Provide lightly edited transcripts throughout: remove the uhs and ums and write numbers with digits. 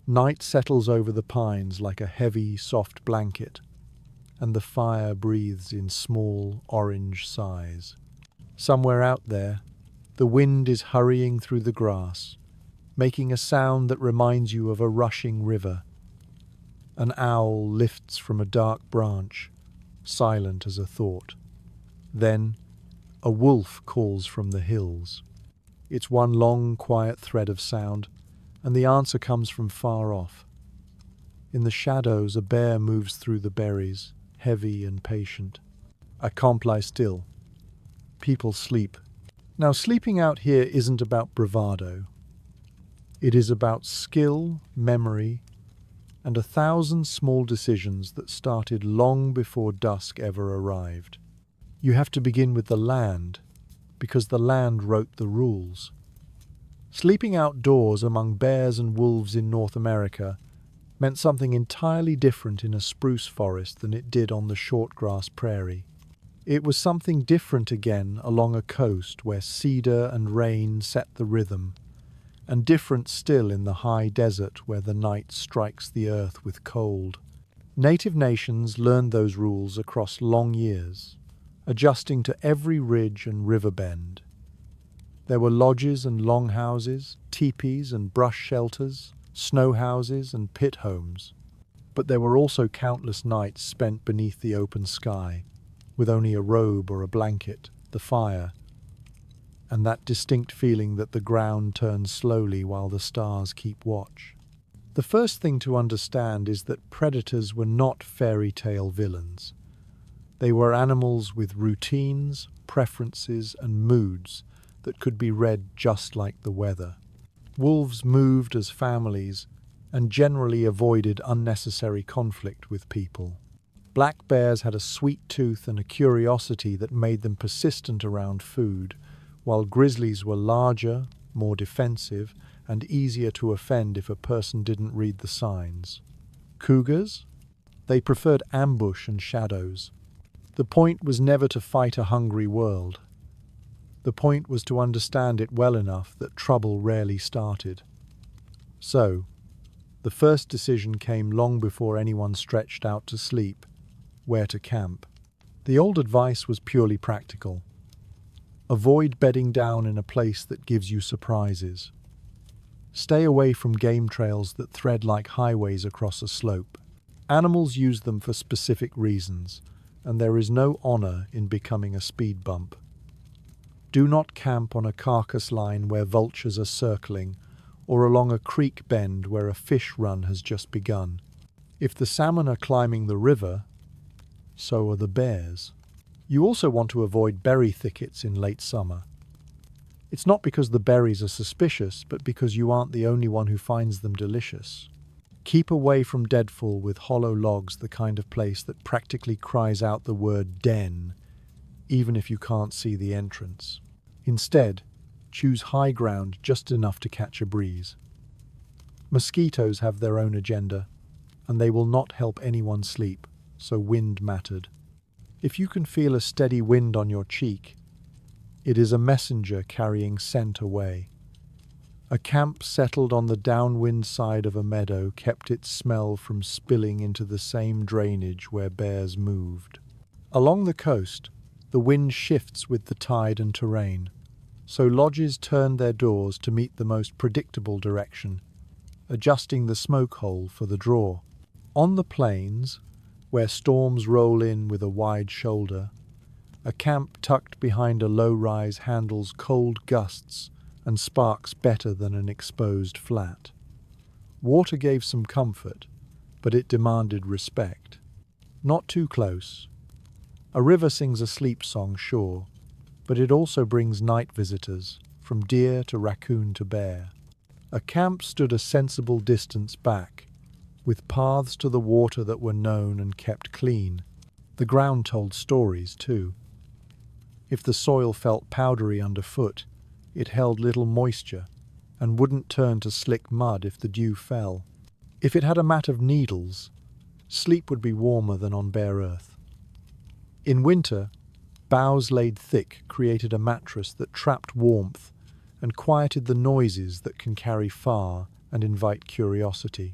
Night settles over the pines like a heavy, soft blanket, and the fire breathes in small, orange sighs. Somewhere out there, the wind is hurrying through the grass, making a sound that reminds you of a rushing river. An owl lifts from a dark branch, silent as a thought. Then, a wolf calls from the hills. It's one long, quiet thread of sound, and the answer comes from far off. In the shadows, a bear moves through the berries, heavy and patient. I can't lie still. People sleep. Now, sleeping out here isn't about bravado. It is about skill, memory, and 1,000 small decisions that started long before dusk ever arrived. You have to begin with the land, because the land wrote the rules. Sleeping outdoors among bears and wolves in North America meant something entirely different in a spruce forest than it did on the shortgrass prairie. It was something different again along a coast where cedar and rain set the rhythm, and different still in the high desert where the night strikes the earth with cold. Native nations learned those rules across long years, adjusting to every ridge and river bend. There were lodges and longhouses, teepees and brush shelters, snow houses and pit homes. But there were also countless nights spent beneath the open sky, with only a robe or a blanket, the fire, and that distinct feeling that the ground turns slowly while the stars keep watch. The first thing to understand is that predators were not fairy tale villains. They were animals with routines, preferences, and moods that could be read just like the weather. Wolves moved as families and generally avoided unnecessary conflict with people. Black bears had a sweet tooth and a curiosity that made them persistent around food, while grizzlies were larger, more defensive, and easier to offend if a person didn't read the signs. Cougars? They preferred ambush and shadows. The point was never to fight a hungry world. The point was to understand it well enough that trouble rarely started. So, the first decision came long before anyone stretched out to sleep: where to camp. The old advice was purely practical. Avoid bedding down in a place that gives you surprises. Stay away from game trails that thread like highways across a slope. Animals use them for specific reasons, and there is no honor in becoming a speed bump. Do not camp on a carcass line where vultures are circling, or along a creek bend where a fish run has just begun. If the salmon are climbing the river, so are the bears. You also want to avoid berry thickets in late summer. It's not because the berries are suspicious, but because you aren't the only one who finds them delicious. Keep away from deadfall with hollow logs, the kind of place that practically cries out the word den, even if you can't see the entrance. Instead, choose high ground just enough to catch a breeze. Mosquitoes have their own agenda, and they will not help anyone sleep, so wind mattered. If you can feel a steady wind on your cheek, it is a messenger carrying scent away. A camp settled on the downwind side of a meadow kept its smell from spilling into the same drainage where bears moved. Along the coast, the wind shifts with the tide and terrain, so lodges turned their doors to meet the most predictable direction, adjusting the smoke hole for the draw. On the plains, where storms roll in with a wide shoulder, a camp tucked behind a low-rise handles cold gusts and sparks better than an exposed flat. Water gave some comfort, but it demanded respect. Not too close. A river sings a sleep song, sure, but it also brings night visitors, from deer to raccoon to bear. A camp stood a sensible distance back, with paths to the water that were known and kept clean. The ground told stories, too. If the soil felt powdery underfoot, it held little moisture and wouldn't turn to slick mud if the dew fell. If it had a mat of needles, sleep would be warmer than on bare earth. In winter, boughs laid thick created a mattress that trapped warmth and quieted the noises that can carry far and invite curiosity.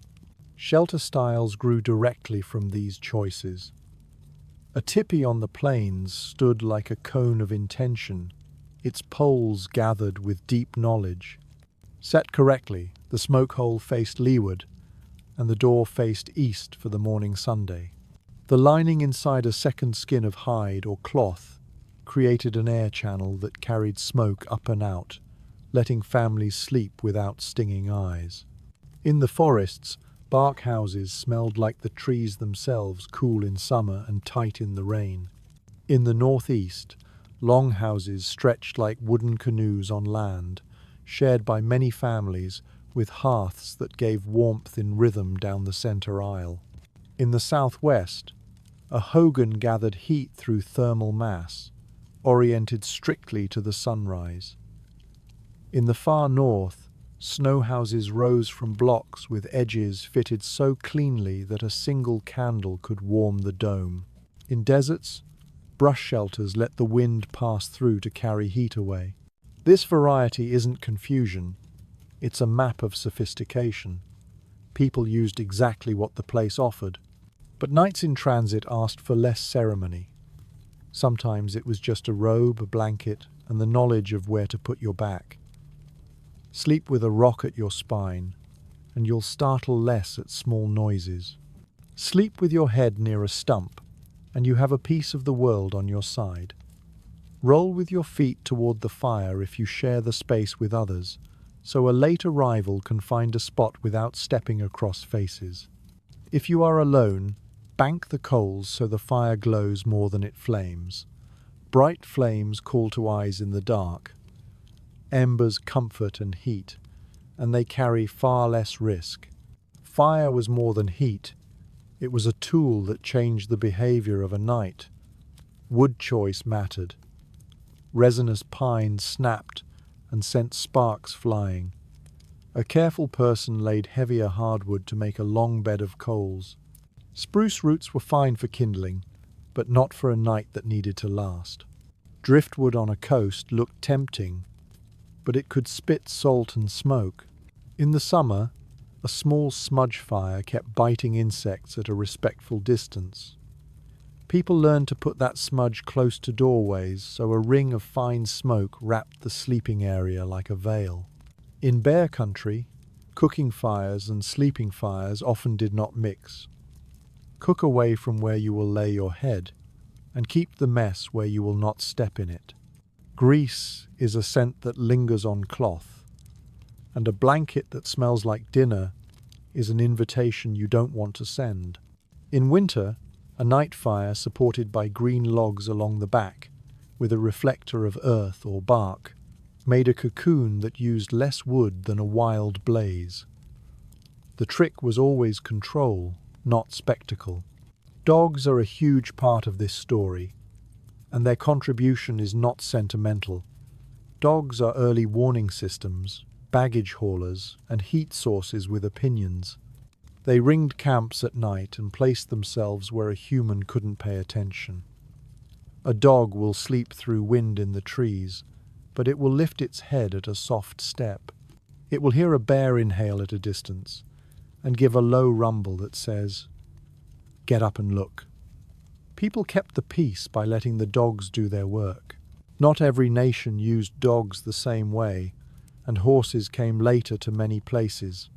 Shelter styles grew directly from these choices. A tipi on the plains stood like a cone of intention, its poles gathered with deep knowledge. Set correctly, the smoke hole faced leeward, and the door faced east for the morning Sunday. The lining inside a second skin of hide or cloth created an air channel that carried smoke up and out, letting families sleep without stinging eyes. In the forests, bark houses smelled like the trees themselves, cool in summer and tight in the rain. In the northeast, long houses stretched like wooden canoes on land, shared by many families with hearths that gave warmth in rhythm down the center aisle. In the southwest, a hogan gathered heat through thermal mass, oriented strictly to the sunrise. In the far north, snow houses rose from blocks with edges fitted so cleanly that a single candle could warm the dome. In deserts, brush shelters let the wind pass through to carry heat away. This variety isn't confusion, it's a map of sophistication. People used exactly what the place offered. But knights in transit asked for less ceremony. Sometimes it was just a robe, a blanket, and the knowledge of where to put your back. Sleep with a rock at your spine, and you'll startle less at small noises. Sleep with your head near a stump, and you have a piece of the world on your side. Roll with your feet toward the fire if you share the space with others, so a late arrival can find a spot without stepping across faces. If you are alone, bank the coals so the fire glows more than it flames. Bright flames call to eyes in the dark. Embers comfort and heat, and they carry far less risk. Fire was more than heat. It was a tool that changed the behavior of a night. Wood choice mattered. Resinous pine snapped and sent sparks flying. A careful person laid heavier hardwood to make a long bed of coals. Spruce roots were fine for kindling, but not for a night that needed to last. Driftwood on a coast looked tempting, but it could spit salt and smoke. In the summer, a small smudge fire kept biting insects at a respectful distance. People learned to put that smudge close to doorways, so a ring of fine smoke wrapped the sleeping area like a veil. In bear country, cooking fires and sleeping fires often did not mix. Cook away from where you will lay your head, and keep the mess where you will not step in it. Grease is a scent that lingers on cloth, and a blanket that smells like dinner is an invitation you don't want to send. In winter, a night fire supported by green logs along the back, with a reflector of earth or bark, made a cocoon that used less wood than a wild blaze. The trick was always control, not spectacle. Dogs are a huge part of this story, and their contribution is not sentimental. Dogs are early warning systems, baggage haulers, and heat sources with opinions. They ringed camps at night and placed themselves where a human couldn't pay attention. A dog will sleep through wind in the trees, but it will lift its head at a soft step. It will hear a bear inhale at a distance and give a low rumble that says, "Get up and look." People kept the peace by letting the dogs do their work. Not every nation used dogs the same way, and horses came later to many places,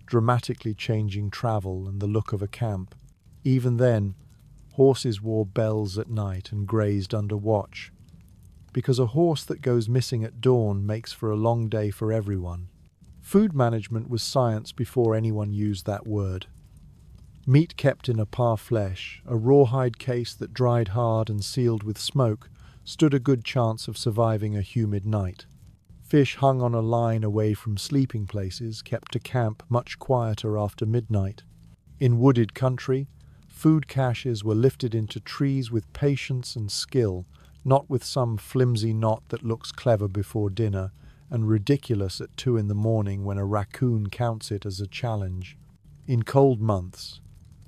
dramatically changing travel and the look of a camp. Even then, horses wore bells at night and grazed under watch, because a horse that goes missing at dawn makes for a long day for everyone. Food management was science before anyone used that word. Meat kept in a parfleche, a rawhide case that dried hard and sealed with smoke, stood a good chance of surviving a humid night. Fish hung on a line away from sleeping places kept a camp much quieter after midnight. In wooded country, food caches were lifted into trees with patience and skill, not with some flimsy knot that looks clever before dinner and ridiculous at 2 a.m. when a raccoon counts it as a challenge. In cold months,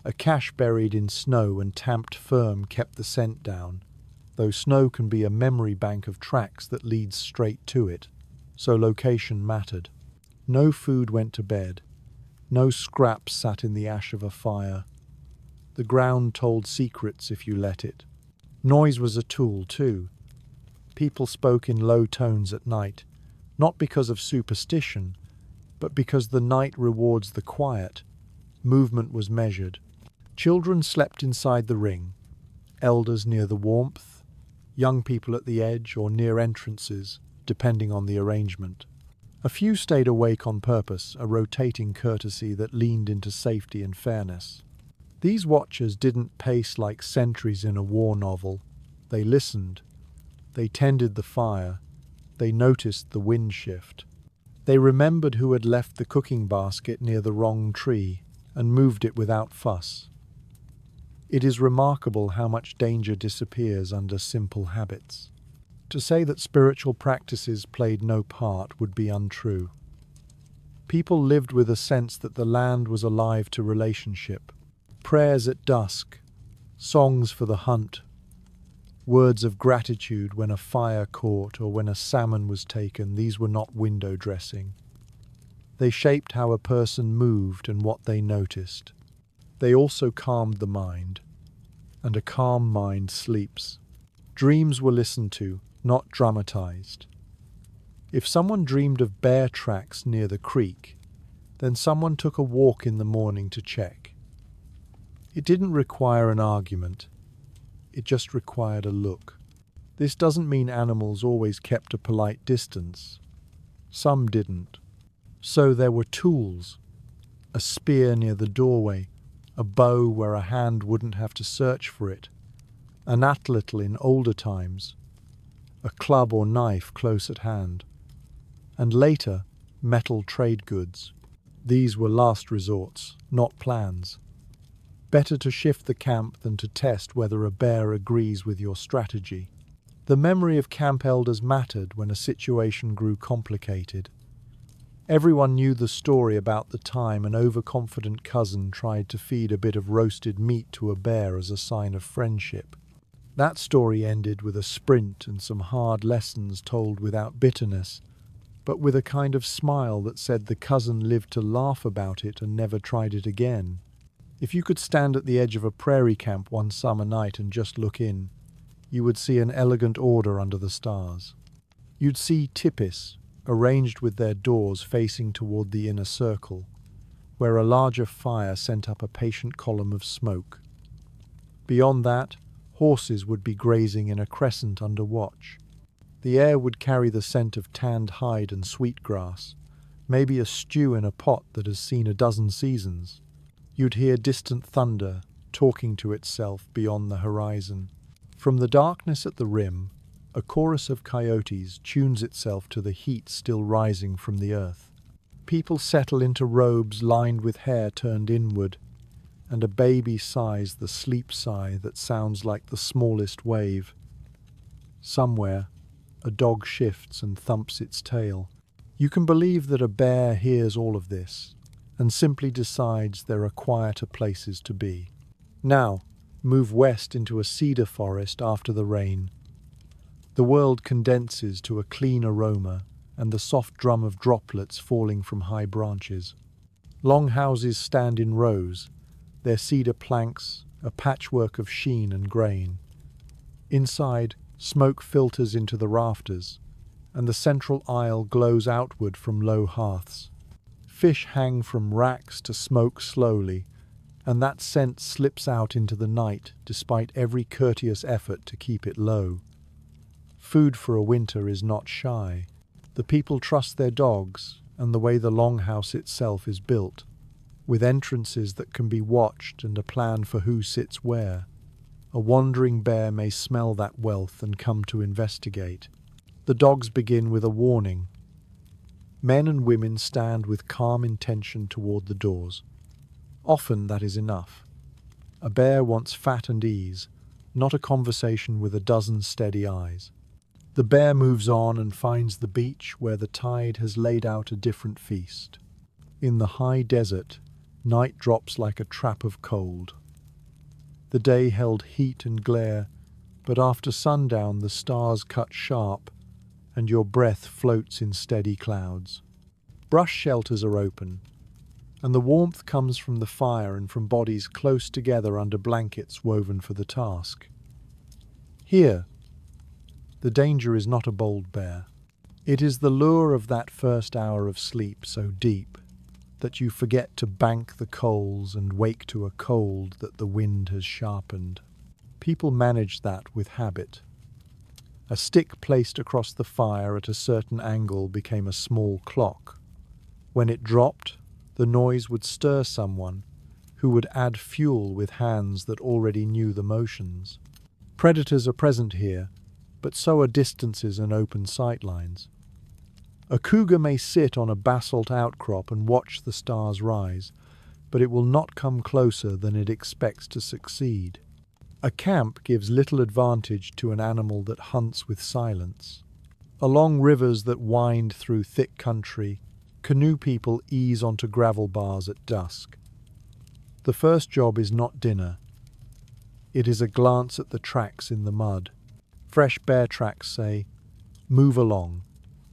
a cache buried in snow and tamped firm kept the scent down, though snow can be a memory bank of tracks that leads straight to it, so location mattered. No food went to bed, No scraps sat in the ash of a fire. The ground told secrets if you let it. Noise was a tool, too. People spoke in low tones at night, not because of superstition, but because the night rewards the quiet. Movement was measured. Children slept inside the ring, elders near the warmth, young people at the edge or near entrances, depending on the arrangement. A few stayed awake on purpose, a rotating courtesy that leaned into safety and fairness. These watchers didn't pace like sentries in a war novel. They listened. They tended the fire. They noticed the wind shift. They remembered who had left the cooking basket near the wrong tree and moved it without fuss. It is remarkable how much danger disappears under simple habits. To say that spiritual practices played no part would be untrue. People lived with a sense that the land was alive to relationship. Prayers at dusk, songs for the hunt, words of gratitude when a fire caught or when a salmon was taken, these were not window dressing. They shaped how a person moved and what they noticed. They also calmed the mind, and a calm mind sleeps. Dreams were listened to, not dramatized. If someone dreamed of bear tracks near the creek, then someone took a walk in the morning to check. It didn't require an argument. It just required a look. This doesn't mean animals always kept a polite distance. Some didn't. So there were tools. A spear near the doorway, a bow where a hand wouldn't have to search for it, an atlatl in older times, a club or knife close at hand, and later, metal trade goods. These were last resorts, not plans. Better to shift the camp than to test whether a bear agrees with your strategy. The memory of camp elders mattered when a situation grew complicated. Everyone knew the story about the time an overconfident cousin tried to feed a bit of roasted meat to a bear as a sign of friendship. That story ended with a sprint and some hard lessons told without bitterness, but with a kind of smile that said the cousin lived to laugh about it and never tried it again. If you could stand at the edge of a prairie camp one summer night and just look in, you would see an elegant order under the stars. You'd see tipis, arranged with their doors facing toward the inner circle, where a larger fire sent up a patient column of smoke. Beyond that, horses would be grazing in a crescent under watch. The air would carry the scent of tanned hide and sweetgrass, maybe a stew in a pot that has seen a dozen seasons. You'd hear distant thunder talking to itself beyond the horizon. From the darkness at the rim, a chorus of coyotes tunes itself to the heat still rising from the earth. People settle into robes lined with hair turned inward, and a baby sighs the sleep sigh that sounds like the smallest wave. Somewhere, a dog shifts and thumps its tail. You can believe that a bear hears all of this and simply decides there are quieter places to be. Now, move west into a cedar forest after the rain. The world condenses to a clean aroma and the soft drum of droplets falling from high branches. Long houses stand in rows, their cedar planks a patchwork of sheen and grain. Inside, smoke filters into the rafters, and the central aisle glows outward from low hearths. Fish hang from racks to smoke slowly, and that scent slips out into the night despite every courteous effort to keep it low. Food for a winter is not shy. The people trust their dogs and the way the longhouse itself is built, with entrances that can be watched and a plan for who sits where. A wandering bear may smell that wealth and come to investigate. The dogs begin with a warning. Men and women stand with calm intention toward the doors. Often that is enough. A bear wants fat and ease, not a conversation with a dozen steady eyes. The bear moves on and finds the beach where the tide has laid out a different feast. In the high desert, night drops like a trap of cold. The day held heat and glare, but after sundown the stars cut sharp, and your breath floats in steady clouds. Brush shelters are open. and the warmth comes from the fire and from bodies close together under blankets woven for the task. Here, the danger is not a bold bear. It is the lure of that first hour of sleep so deep that you forget to bank the coals and wake to a cold that the wind has sharpened. People manage that with habit. A stick placed across the fire at a certain angle became a small clock. When it dropped, the noise would stir someone who would add fuel with hands that already knew the motions. Predators are present here, but so are distances and open sightlines. A cougar may sit on a basalt outcrop and watch the stars rise, but it will not come closer than it expects to succeed. A camp gives little advantage to an animal that hunts with silence. Along rivers that wind through thick country, canoe people ease onto gravel bars at dusk. The first job is not dinner. It is a glance at the tracks in the mud. Fresh bear tracks say, "Move along,"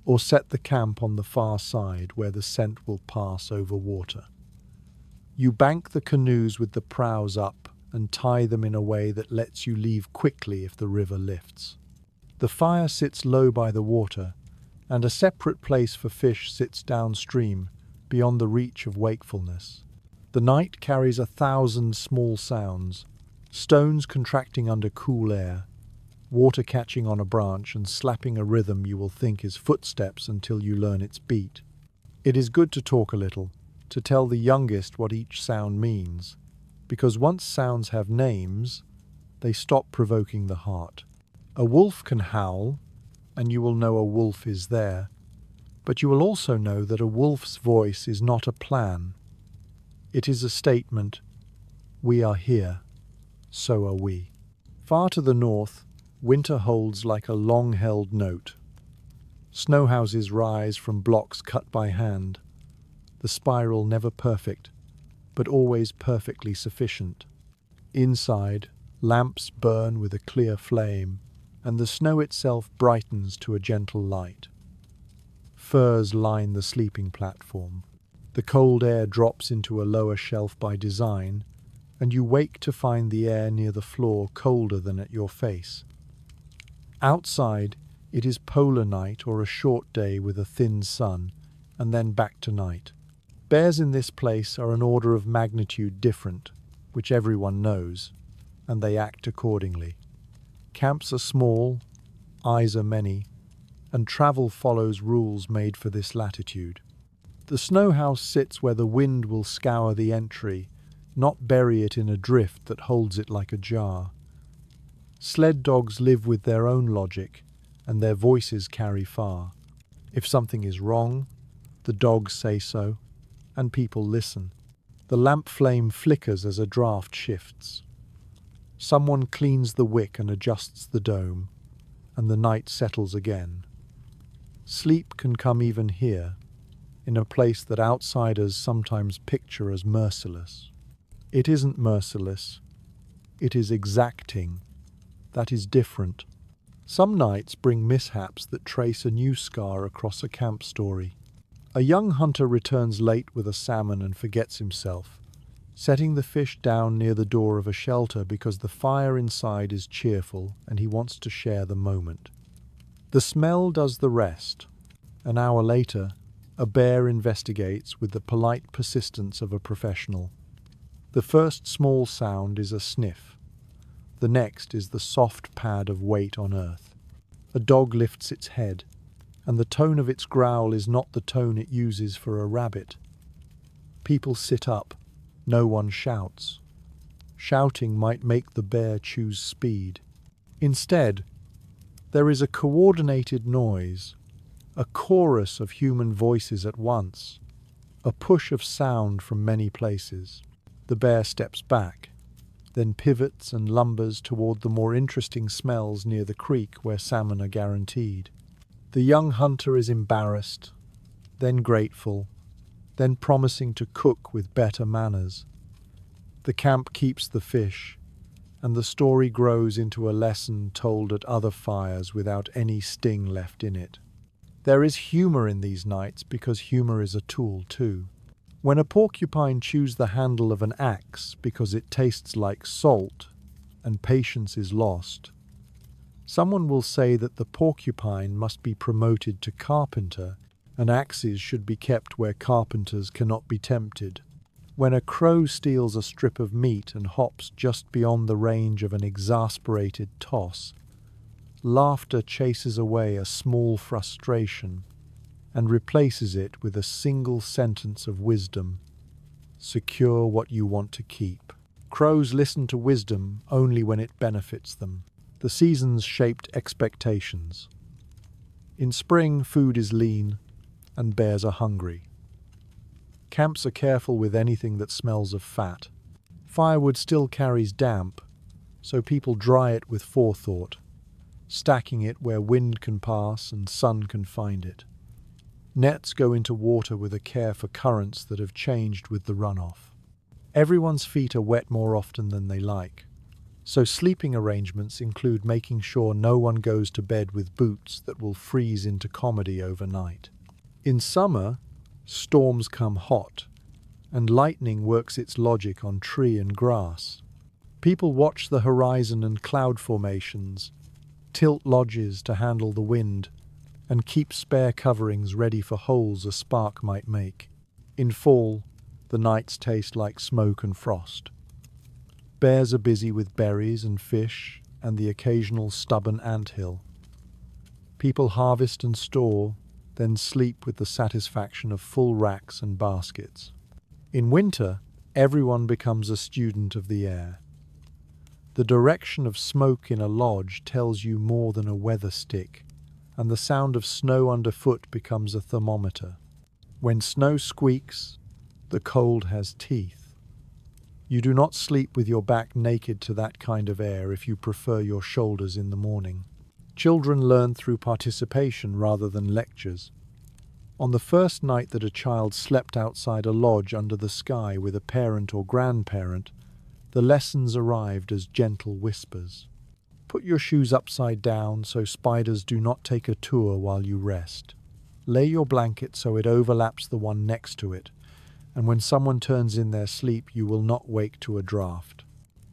or set the camp on the far side where the scent will pass over water. You bank the canoes with the prows up and tie them in a way that lets you leave quickly if the river lifts. The fire sits low by the water, and a separate place for fish sits downstream, beyond the reach of wakefulness. The night carries 1,000 small sounds, stones contracting under cool air, water catching on a branch and slapping a rhythm you will think is footsteps until you learn its beat. It is good to talk a little, to tell the youngest what each sound means, because once sounds have names, they stop provoking the heart. A wolf can howl, and you will know a wolf is there, but you will also know that a wolf's voice is not a plan. It is a statement, "We are here, so are we." Far to the north, winter holds like a long-held note. Snow houses rise from blocks cut by hand, the spiral never perfect, but always perfectly sufficient. Inside, lamps burn with a clear flame, and the snow itself brightens to a gentle light. Furs line the sleeping platform. The cold air drops into a lower shelf by design, and you wake to find the air near the floor colder than at your face. Outside, it is polar night or a short day with a thin sun, and then back to night. Bears in this place are an order of magnitude different, which everyone knows, and they act accordingly. Camps are small, eyes are many, and travel follows rules made for this latitude. The snow house sits where the wind will scour the entry, not bury it in a drift that holds it like a jar. Sled dogs live with their own logic, and their voices carry far. If something is wrong, the dogs say so, and people listen. The lamp flame flickers as a draft shifts. Someone cleans the wick and adjusts the dome, and the night settles again. Sleep can come even here, in a place that outsiders sometimes picture as merciless. It isn't merciless. It is exacting. That is different. Some nights bring mishaps that trace a new scar across a camp story. A young hunter returns late with a salmon and forgets himself, setting the fish down near the door of a shelter because the fire inside is cheerful and he wants to share the moment. The smell does the rest. An hour later, a bear investigates with the polite persistence of a professional. The first small sound is a sniff. The next is the soft pad of weight on earth. A dog lifts its head, and the tone of its growl is not the tone it uses for a rabbit. People sit up. No one shouts. Shouting might make the bear choose speed. Instead, there is a coordinated noise, a chorus of human voices at once, a push of sound from many places. The bear steps back, then pivots and lumbers toward the more interesting smells near the creek where salmon are guaranteed. The young hunter is embarrassed, then grateful, then promising to cook with better manners. The camp keeps the fish, and the story grows into a lesson told at other fires without any sting left in it. There is humor in these nights because humor is a tool too. When a porcupine chews the handle of an axe because it tastes like salt and patience is lost, someone will say that the porcupine must be promoted to carpenter and axes should be kept where carpenters cannot be tempted. When a crow steals a strip of meat and hops just beyond the range of an exasperated toss, laughter chases away a small frustration and replaces it with a single sentence of wisdom: secure what you want to keep. Crows listen to wisdom only when it benefits them. The seasons shaped expectations. In spring, food is lean and bears are hungry. Camps are careful with anything that smells of fat. Firewood still carries damp, so people dry it with forethought, stacking it where wind can pass and sun can find it. Nets go into water with a care for currents that have changed with the runoff. Everyone's feet are wet more often than they like, so sleeping arrangements include making sure no one goes to bed with boots that will freeze into comedy overnight. In summer, storms come hot, and lightning works its logic on tree and grass. People watch the horizon and cloud formations, tilt lodges to handle the wind, and keep spare coverings ready for holes a spark might make. In fall, the nights taste like smoke and frost. Bears are busy with berries and fish and the occasional stubborn anthill. People harvest and store, then sleep with the satisfaction of full racks and baskets. In winter, everyone becomes a student of the air. The direction of smoke in a lodge tells you more than a weather stick, and the sound of snow underfoot becomes a thermometer. When snow squeaks, the cold has teeth. You do not sleep with your back naked to that kind of air if you prefer your shoulders in the morning. Children learn through participation rather than lectures. On the first night that a child slept outside a lodge under the sky with a parent or grandparent, the lessons arrived as gentle whispers. Put your shoes upside down so spiders do not take a tour while you rest. Lay your blanket so it overlaps the one next to it, and when someone turns in their sleep, you will not wake to a draft.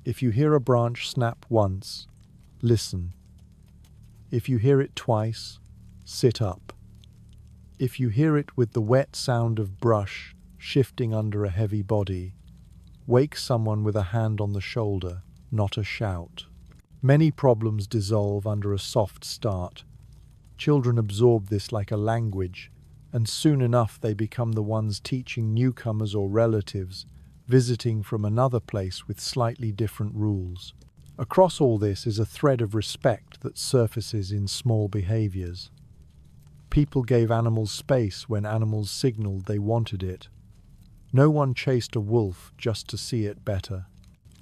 If you hear a branch snap once, listen. If you hear it twice, sit up. If you hear it with the wet sound of brush shifting under a heavy body, wake someone with a hand on the shoulder, not a shout. Many problems dissolve under a soft start. Children absorb this like a language, and soon enough they become the ones teaching newcomers or relatives visiting from another place with slightly different rules. Across all this is a thread of respect that surfaces in small behaviors. People gave animals space when animals signaled they wanted it. No one chased a wolf just to see it better.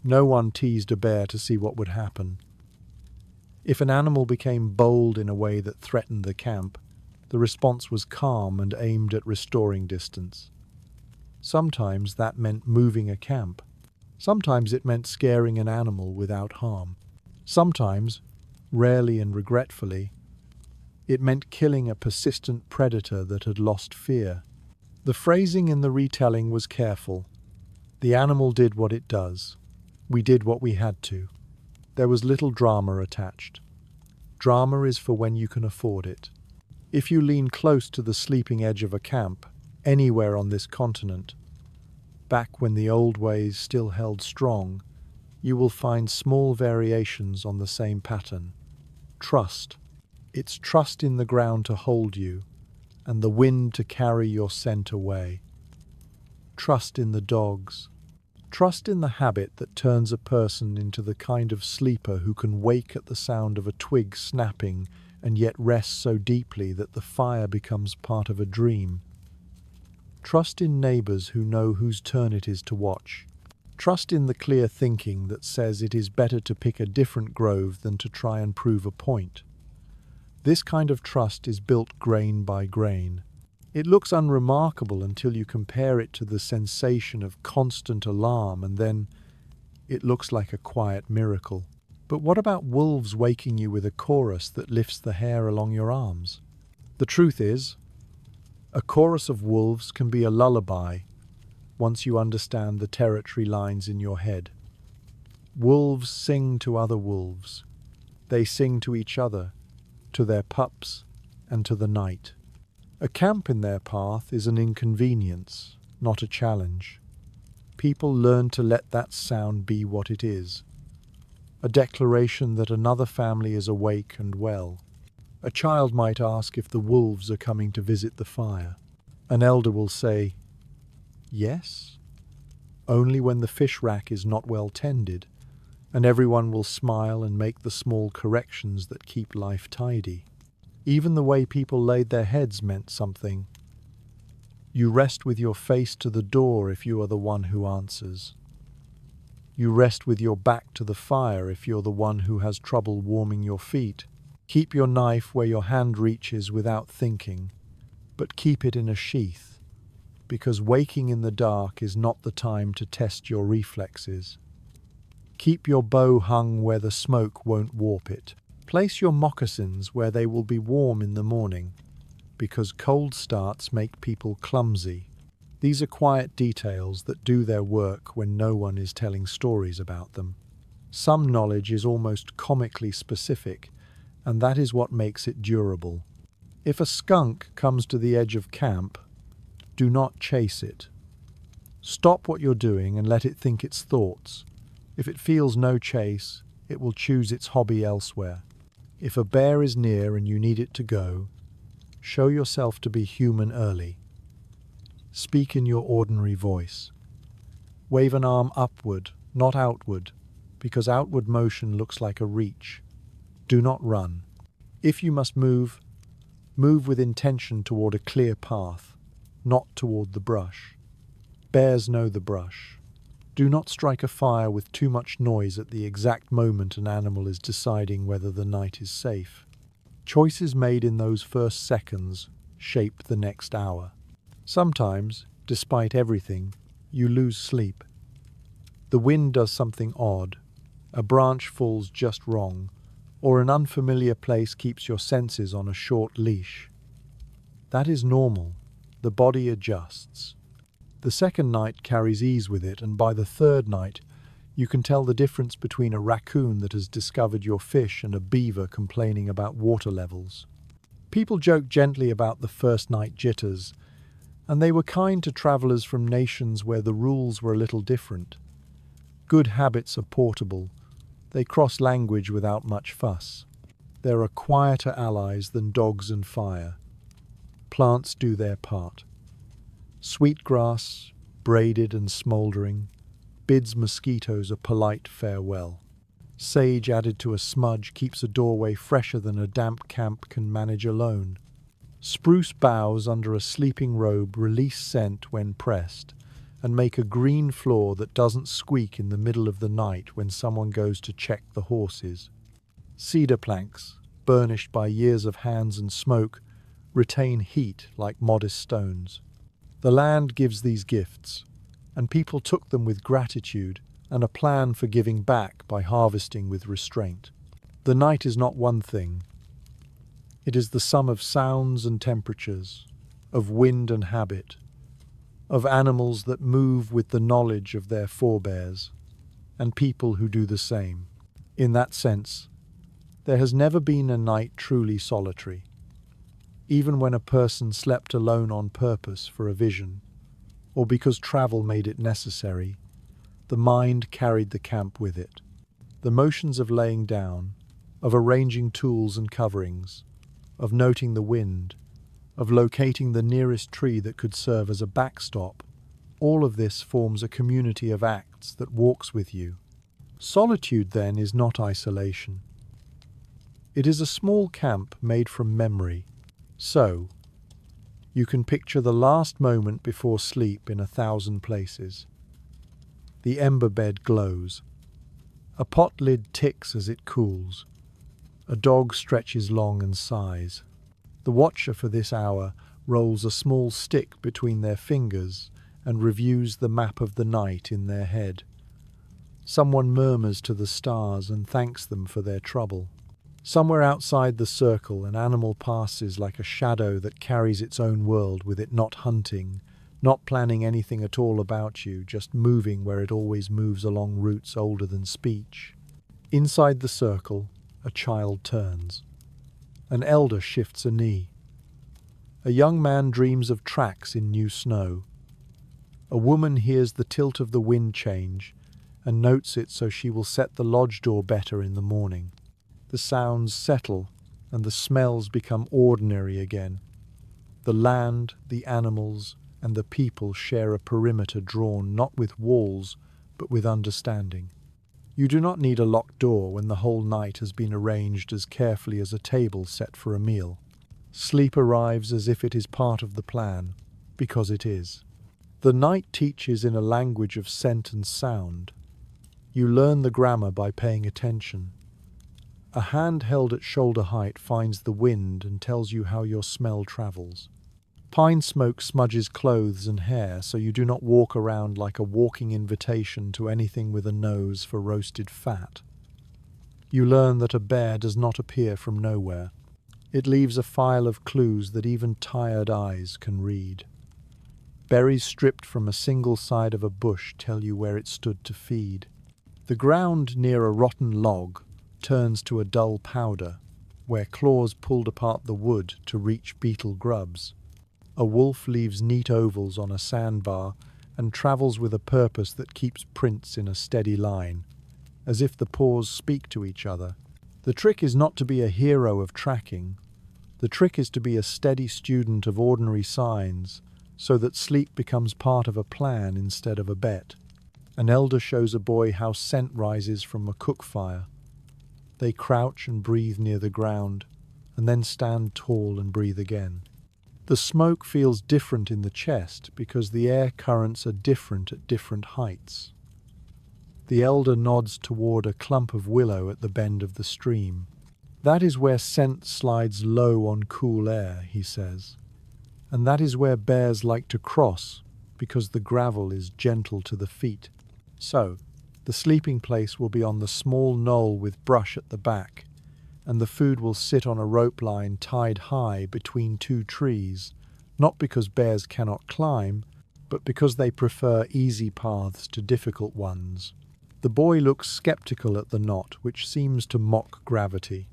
No one teased a bear to see what would happen. If an animal became bold in a way that threatened the camp, the response was calm and aimed at restoring distance. Sometimes that meant moving a camp. Sometimes it meant scaring an animal without harm. Sometimes, rarely and regretfully, it meant killing a persistent predator that had lost fear. The phrasing in the retelling was careful. The animal did what it does. We did what we had to. There was little drama attached. Drama is for when you can afford it. If you lean close to the sleeping edge of a camp, anywhere on this continent, back when the old ways still held strong, you will find small variations on the same pattern. Trust. It's trust in the ground to hold you, and the wind to carry your scent away. Trust in the dogs. Trust in the habit that turns a person into the kind of sleeper who can wake at the sound of a twig snapping and yet rest so deeply that the fire becomes part of a dream. Trust in neighbors who know whose turn it is to watch. Trust in the clear thinking that says it is better to pick a different grove than to try and prove a point. This kind of trust is built grain by grain. It looks unremarkable until you compare it to the sensation of constant alarm, and then it looks like a quiet miracle. But what about wolves waking you with a chorus that lifts the hair along your arms? The truth is, a chorus of wolves can be a lullaby, once you understand the territory lines in your head. Wolves sing to other wolves. They sing to each other, to their pups, and to the night. A camp in their path is an inconvenience, not a challenge. People learn to let that sound be what it is. A declaration that another family is awake and well. A child might ask if the wolves are coming to visit the fire. An elder will say, "Yes," only when the fish rack is not well tended, and everyone will smile and make the small corrections that keep life tidy. Even the way people laid their heads meant something. You rest with your face to the door if you are the one who answers. You rest with your back to the fire if you're the one who has trouble warming your feet. Keep your knife where your hand reaches without thinking, but keep it in a sheath, because waking in the dark is not the time to test your reflexes. Keep your bow hung where the smoke won't warp it. Place your moccasins where they will be warm in the morning, because cold starts make people clumsy. These are quiet details that do their work when no one is telling stories about them. Some knowledge is almost comically specific, and that is what makes it durable. If a skunk comes to the edge of camp, do not chase it. Stop what you're doing and let it think its thoughts. If it feels no chase, it will choose its hobby elsewhere. If a bear is near and you need it to go, show yourself to be human early. Speak in your ordinary voice. Wave an arm upward, not outward, because outward motion looks like a reach. Do not run. If you must move, move with intention toward a clear path, not toward the brush. Bears know the brush. Do not strike a fire with too much noise at the exact moment an animal is deciding whether the night is safe. Choices made in those first seconds shape the next hour. Sometimes, despite everything, you lose sleep. The wind does something odd, a branch falls just wrong, or an unfamiliar place keeps your senses on a short leash. That is normal. The body adjusts. The second night carries ease with it, and by the third night, you can tell the difference between a raccoon that has discovered your fish and a beaver complaining about water levels. People joke gently about the first night jitters, and they were kind to travelers from nations where the rules were a little different. Good habits are portable. They cross language without much fuss. There are quieter allies than dogs and fire. Plants do their part. Sweetgrass, braided and smouldering, bids mosquitoes a polite farewell. Sage added to a smudge keeps a doorway fresher than a damp camp can manage alone. Spruce boughs under a sleeping robe release scent when pressed, and make a green floor that doesn't squeak in the middle of the night when someone goes to check the horses. Cedar planks, burnished by years of hands and smoke, retain heat like modest stones. The land gives these gifts, and people took them with gratitude and a plan for giving back by harvesting with restraint. The night is not one thing. It is the sum of sounds and temperatures, of wind and habit, of animals that move with the knowledge of their forebears, and people who do the same. In that sense, there has never been a night truly solitary. Even when a person slept alone on purpose for a vision, or because travel made it necessary, the mind carried the camp with it. The motions of laying down, of arranging tools and coverings, of noting the wind, of locating the nearest tree that could serve as a backstop, all of this forms a community of acts that walks with you. Solitude, then, is not isolation. It is a small camp made from memory. So, you can picture the last moment before sleep in 1,000 places. The ember bed glows. A pot lid ticks as it cools. A dog stretches long and sighs. The watcher for this hour rolls a small stick between their fingers and reviews the map of the night in their head. Someone murmurs to the stars and thanks them for their trouble. Somewhere outside the circle, an animal passes like a shadow that carries its own world with it, not hunting, not planning anything at all about you, just moving where it always moves along routes older than speech. Inside the circle, a child turns. An elder shifts a knee. A young man dreams of tracks in new snow. A woman hears the tilt of the wind change and notes it so she will set the lodge door better in the morning. The sounds settle and the smells become ordinary again. The land, the animals, and the people share a perimeter drawn not with walls, but with understanding. You do not need a locked door when the whole night has been arranged as carefully as a table set for a meal. Sleep arrives as if it is part of the plan, because it is. The night teaches in a language of scent and sound. You learn the grammar by paying attention. A hand held at shoulder height finds the wind and tells you how your smell travels. Pine smoke smudges clothes and hair, so you do not walk around like a walking invitation to anything with a nose for roasted fat. You learn that a bear does not appear from nowhere. It leaves a file of clues that even tired eyes can read. Berries stripped from a single side of a bush tell you where it stood to feed. The ground near a rotten log turns to a dull powder, where claws pulled apart the wood to reach beetle grubs. A wolf leaves neat ovals on a sandbar and travels with a purpose that keeps prints in a steady line, as if the paws speak to each other. The trick is not to be a hero of tracking. The trick is to be a steady student of ordinary signs, so that sleep becomes part of a plan instead of a bet. An elder shows a boy how scent rises from a cook fire. They crouch and breathe near the ground, and then stand tall and breathe again. The smoke feels different in the chest because the air currents are different at different heights. The elder nods toward a clump of willow at the bend of the stream. That is where scent slides low on cool air, he says. And that is where bears like to cross, because the gravel is gentle to the feet. So, the sleeping place will be on the small knoll with brush at the back, and the food will sit on a rope line tied high between two trees, not because bears cannot climb, but because they prefer easy paths to difficult ones. The boy looks skeptical at the knot, which seems to mock gravity.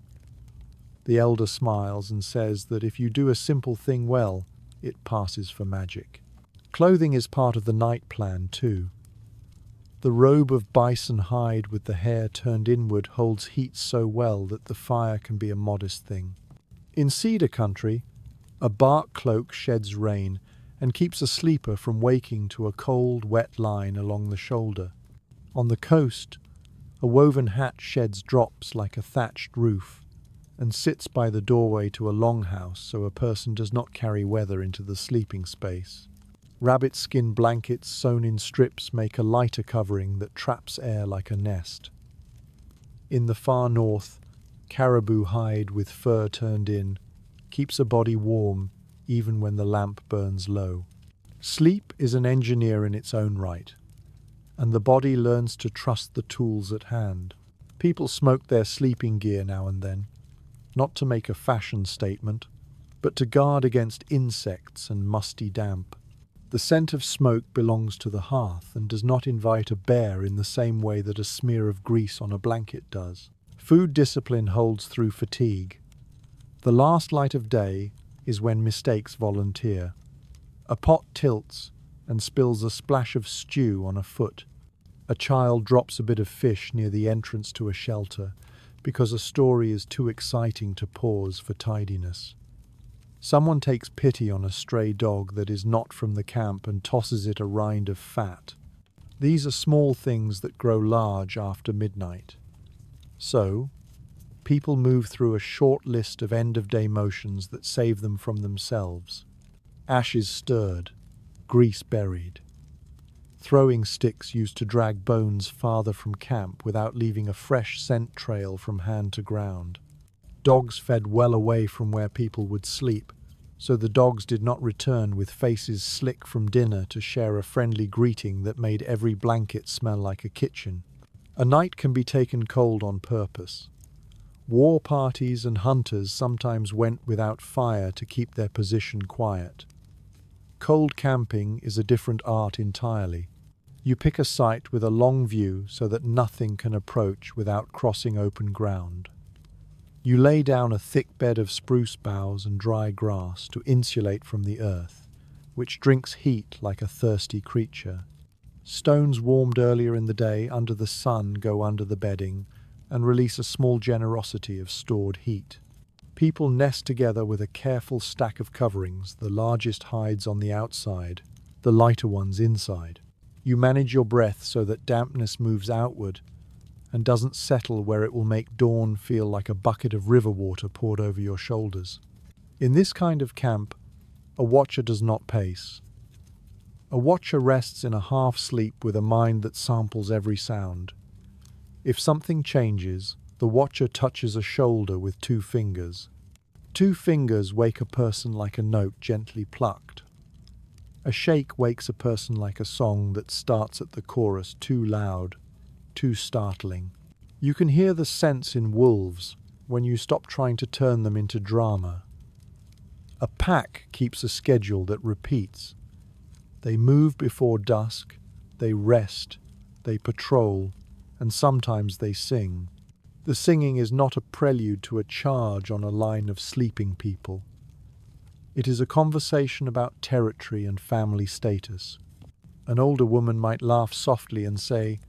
The elder smiles and says that if you do a simple thing well, it passes for magic. Clothing is part of the night plan too. The robe of bison hide with the hair turned inward holds heat so well that the fire can be a modest thing. In cedar country, a bark cloak sheds rain and keeps a sleeper from waking to a cold, wet line along the shoulder. On the coast, a woven hat sheds drops like a thatched roof and sits by the doorway to a longhouse so a person does not carry weather into the sleeping space. Rabbit skin blankets sewn in strips make a lighter covering that traps air like a nest. In the far north, caribou hide with fur turned in keeps a body warm even when the lamp burns low. Sleep is an engineer in its own right, and the body learns to trust the tools at hand. People smoke their sleeping gear now and then, not to make a fashion statement, but to guard against insects and musty damp. The scent of smoke belongs to the hearth and does not invite a bear in the same way that a smear of grease on a blanket does. Food discipline holds through fatigue. The last light of day is when mistakes volunteer. A pot tilts and spills a splash of stew on a foot. A child drops a bit of fish near the entrance to a shelter because a story is too exciting to pause for tidiness. Someone takes pity on a stray dog that is not from the camp and tosses it a rind of fat. These are small things that grow large after midnight. So, people move through a short list of end-of-day motions that save them from themselves. Ashes stirred, grease buried. Throwing sticks used to drag bones farther from camp without leaving a fresh scent trail from hand to ground. Dogs fed well away from where people would sleep, so the dogs did not return with faces slick from dinner to share a friendly greeting that made every blanket smell like a kitchen. A night can be taken cold on purpose. War parties and hunters sometimes went without fire to keep their position quiet. Cold camping is a different art entirely. You pick a site with a long view so that nothing can approach without crossing open ground. You lay down a thick bed of spruce boughs and dry grass to insulate from the earth, which drinks heat like a thirsty creature. Stones warmed earlier in the day under the sun go under the bedding and release a small generosity of stored heat. People nest together with a careful stack of coverings, the largest hides on the outside, the lighter ones inside. You manage your breath so that dampness moves outward and doesn't settle where it will make dawn feel like a bucket of river water poured over your shoulders. In this kind of camp, a watcher does not pace. A watcher rests in a half-sleep with a mind that samples every sound. If something changes, the watcher touches a shoulder with 2 fingers. 2 fingers wake a person like a note gently plucked. A shake wakes a person like a song that starts at the chorus too loud, too startling. You can hear the sense in wolves when you stop trying to turn them into drama. A pack keeps a schedule that repeats. They move before dusk, they rest, they patrol, and sometimes they sing. The singing is not a prelude to a charge on a line of sleeping people. It is a conversation about territory and family status. An older woman might laugh softly and say,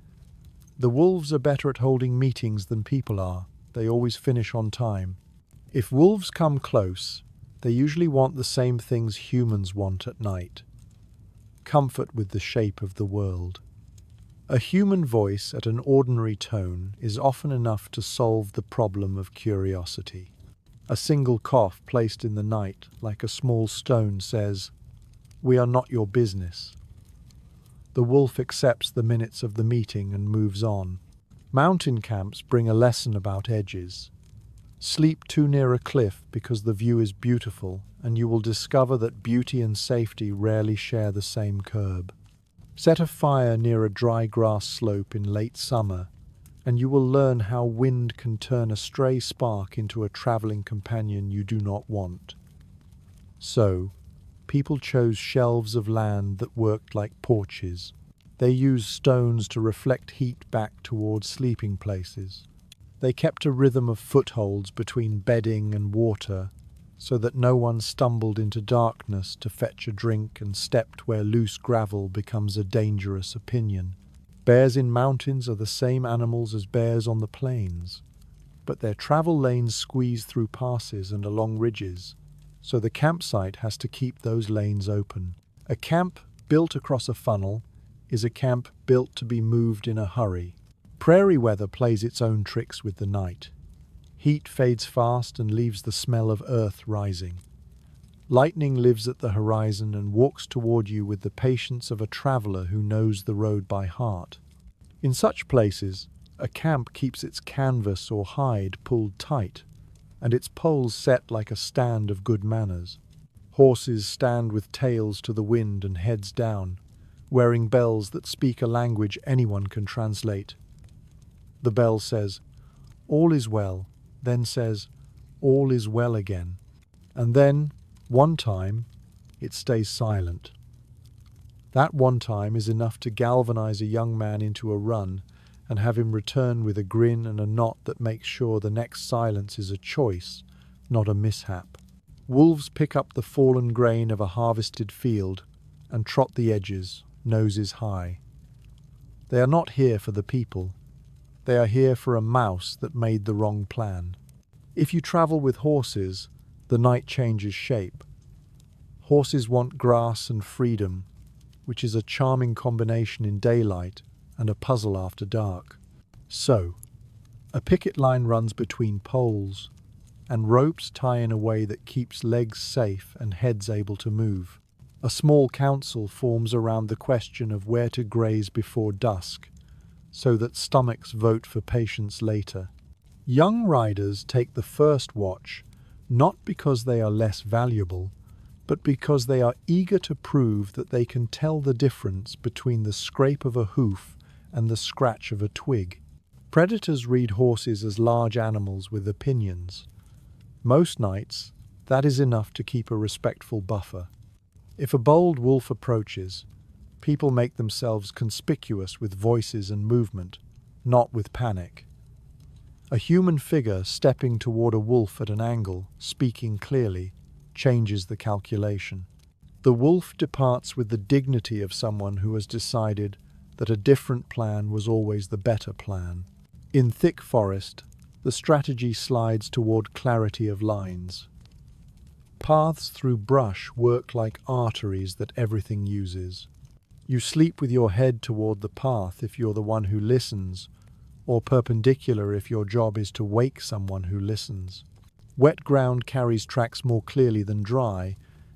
"The wolves are better at holding meetings than people are. They always finish on time." If wolves come close, they usually want the same things humans want at night: comfort with the shape of the world. A human voice at an ordinary tone is often enough to solve the problem of curiosity. A single cough placed in the night, like a small stone, says, "We are not your business." The wolf accepts the minutes of the meeting and moves on. Mountain camps bring a lesson about edges. Sleep too near a cliff because the view is beautiful, and you will discover that beauty and safety rarely share the same curb. Set a fire near a dry grass slope in late summer, and you will learn how wind can turn a stray spark into a traveling companion you do not want. So, people chose shelves of land that worked like porches. They used stones to reflect heat back towards sleeping places. They kept a rhythm of footholds between bedding and water, so that no one stumbled into darkness to fetch a drink and stepped where loose gravel becomes a dangerous opinion. Bears in mountains are the same animals as bears on the plains, but their travel lanes squeeze through passes and along ridges, so the campsite has to keep those lanes open. A camp built across a funnel is a camp built to be moved in a hurry. Prairie weather plays its own tricks with the night. Heat fades fast and leaves the smell of earth rising. Lightning lives at the horizon and walks toward you with the patience of a traveler who knows the road by heart. In such places, a camp keeps its canvas or hide pulled tight, and its poles set like a stand of good manners. Horses stand with tails to the wind and heads down, wearing bells that speak a language anyone can translate. The bell says, "All is well," then says, "All is well again." And then, one time, it stays silent. That one time is enough to galvanize a young man into a run and have him return with a grin and a knot that makes sure the next silence is a choice, not a mishap. Wolves pick up the fallen grain of a harvested field and trot the edges, noses high. They are not here for the people. They are here for a mouse that made the wrong plan. If you travel with horses, the night changes shape. Horses want grass and freedom, which is a charming combination in daylight and a puzzle after dark. So, a picket line runs between poles, and ropes tie in a way that keeps legs safe and heads able to move. A small council forms around the question of where to graze before dusk, so that stomachs vote for patience later. Young riders take the first watch, not because they are less valuable, but because they are eager to prove that they can tell the difference between the scrape of a hoof and the scratch of a twig. Predators read horses as large animals with opinions. Most nights, that is enough to keep a respectful buffer. If a bold wolf approaches, people make themselves conspicuous with voices and movement, not with panic. A human figure stepping toward a wolf at an angle, speaking clearly, changes the calculation. The wolf departs with the dignity of someone who has decided that a different plan was always the better plan. In thick forest, the strategy slides toward clarity of lines. Paths through brush work like arteries that everything uses. You sleep with your head toward the path if you're the one who listens, or perpendicular if your job is to wake someone who listens. Wet ground carries tracks more clearly than dry,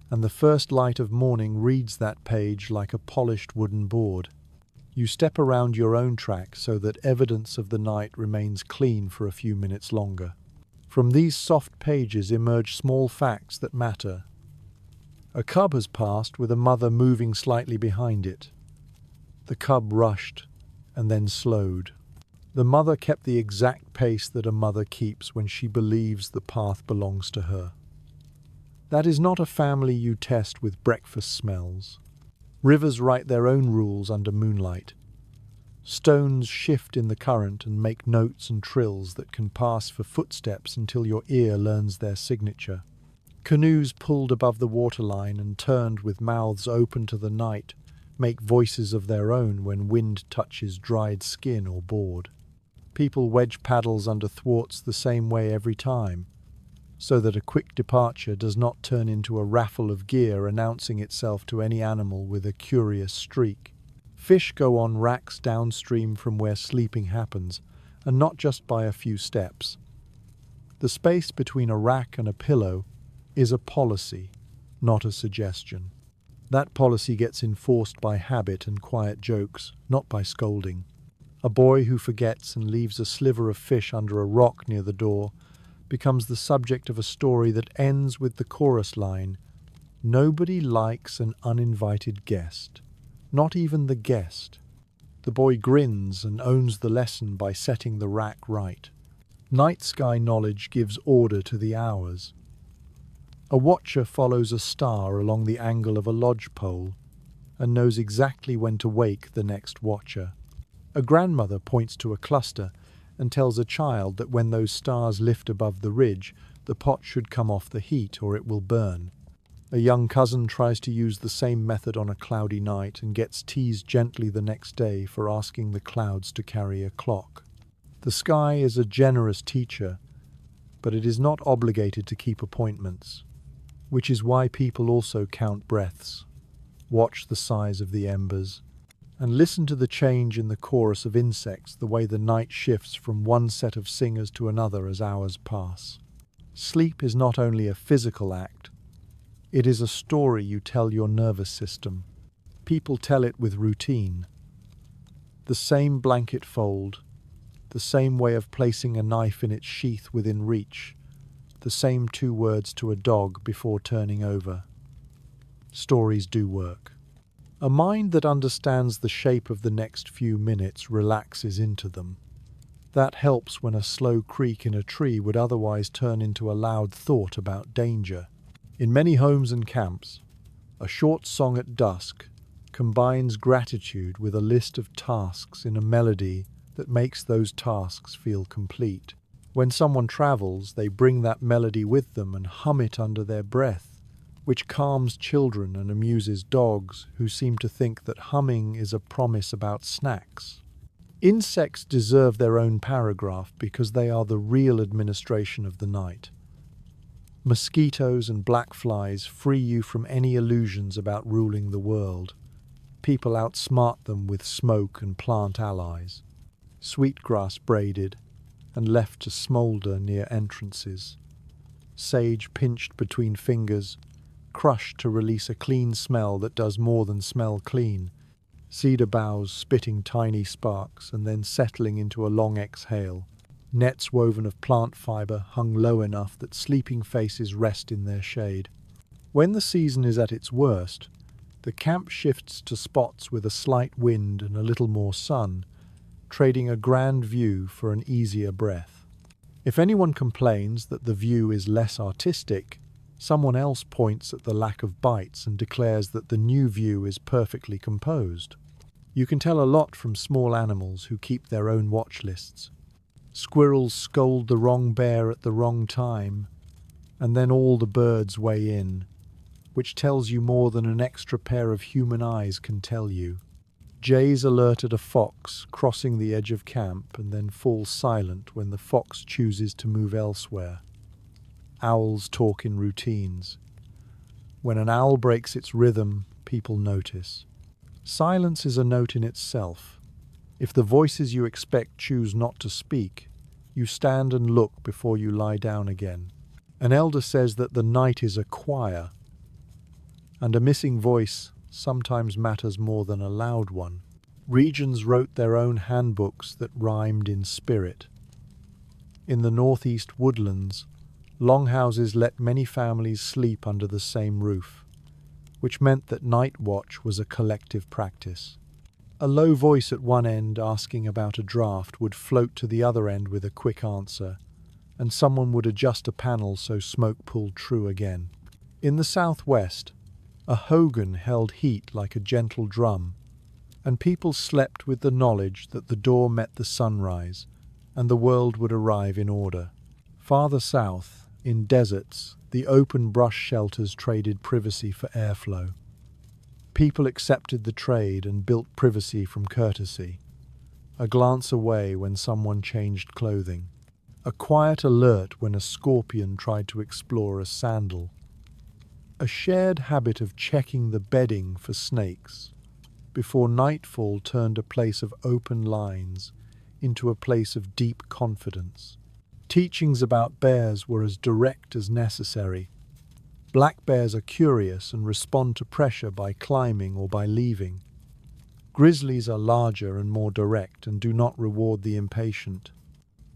and the first light of morning reads that page like a polished wooden board. You step around your own track so that evidence of the night remains clean for a few minutes longer. From these soft pages emerge small facts that matter. A cub has passed with a mother moving slightly behind it. The cub rushed and then slowed. The mother kept the exact pace that a mother keeps when she believes the path belongs to her. That is not a family you test with breakfast smells. Rivers write their own rules under moonlight. Stones shift in the current and make notes and trills that can pass for footsteps until your ear learns their signature. Canoes pulled above the waterline and turned with mouths open to the night make voices of their own when wind touches dried skin or board. People wedge paddles under thwarts the same way every time, so that a quick departure does not turn into a raffle of gear announcing itself to any animal with a curious streak. Fish go on racks downstream from where sleeping happens, and not just by a few steps. The space between a rack and a pillow is a policy, not a suggestion. That policy gets enforced by habit and quiet jokes, not by scolding. A boy who forgets and leaves a sliver of fish under a rock near the door becomes the subject of a story that ends with the chorus line, "Nobody likes an uninvited guest, not even the guest." The boy grins and owns the lesson by setting the rack right. Night sky knowledge gives order to the hours. A watcher follows a star along the angle of a lodge pole and knows exactly when to wake the next watcher. A grandmother points to a cluster and tells a child that when those stars lift above the ridge, the pot should come off the heat or it will burn. A young cousin tries to use the same method on a cloudy night and gets teased gently the next day for asking the clouds to carry a clock. The sky is a generous teacher, but it is not obligated to keep appointments, which is why people also count breaths, watch the size of the embers, and listen to the change in the chorus of insects, the way the night shifts from one set of singers to another as hours pass. Sleep is not only a physical act, it is a story you tell your nervous system. People tell it with routine. The same blanket fold, the same way of placing a knife in its sheath within reach, the same 2 words to a dog before turning over. Stories do work. A mind that understands the shape of the next few minutes relaxes into them. That helps when a slow creak in a tree would otherwise turn into a loud thought about danger. In many homes and camps, a short song at dusk combines gratitude with a list of tasks in a melody that makes those tasks feel complete. When someone travels, they bring that melody with them and hum it under their breath, which calms children and amuses dogs who seem to think that humming is a promise about snacks. Insects deserve their own paragraph because they are the real administration of the night. Mosquitoes and black flies free you from any illusions about ruling the world. People outsmart them with smoke and plant allies. Sweetgrass braided and left to smoulder near entrances. Sage pinched between fingers, crushed to release a clean smell that does more than smell clean. Cedar boughs spitting tiny sparks and then settling into a long exhale. Nets woven of plant fiber hung low enough that sleeping faces rest in their shade. When the season is at its worst, the camp shifts to spots with a slight wind and a little more sun, trading a grand view for an easier breath. If anyone complains that the view is less artistic, Someone else points at the lack of bites and declares that the new view is perfectly composed. You can tell a lot from small animals who keep their own watch lists. Squirrels scold the wrong bear at the wrong time, and then all the birds weigh in, which tells you more than an extra pair of human eyes can tell you. Jays alert at a fox crossing the edge of camp and then fall silent when the fox chooses to move elsewhere. Owls talk in routines. When an owl breaks its rhythm, people notice. Silence is a note in itself. If the voices you expect choose not to speak, you stand and look before you lie down again. An elder says that the night is a choir, and a missing voice sometimes matters more than a loud one. Regions wrote their own handbooks that rhymed in spirit. In the northeast woodlands, longhouses let many families sleep under the same roof, which meant that night watch was a collective practice. A low voice at one end asking about a draft would float to the other end with a quick answer, and someone would adjust a panel so smoke pulled true again. In the southwest, a hogan held heat like a gentle drum, and people slept with the knowledge that the door met the sunrise, and the world would arrive in order. Farther south, in deserts, the open brush shelters traded privacy for airflow. People accepted the trade and built privacy from courtesy. A glance away when someone changed clothing. A quiet alert when a scorpion tried to explore a sandal. A shared habit of checking the bedding for snakes before nightfall turned a place of open lines into a place of deep confidence. Teachings about bears were as direct as necessary. Black bears are curious and respond to pressure by climbing or by leaving. Grizzlies are larger and more direct and do not reward the impatient.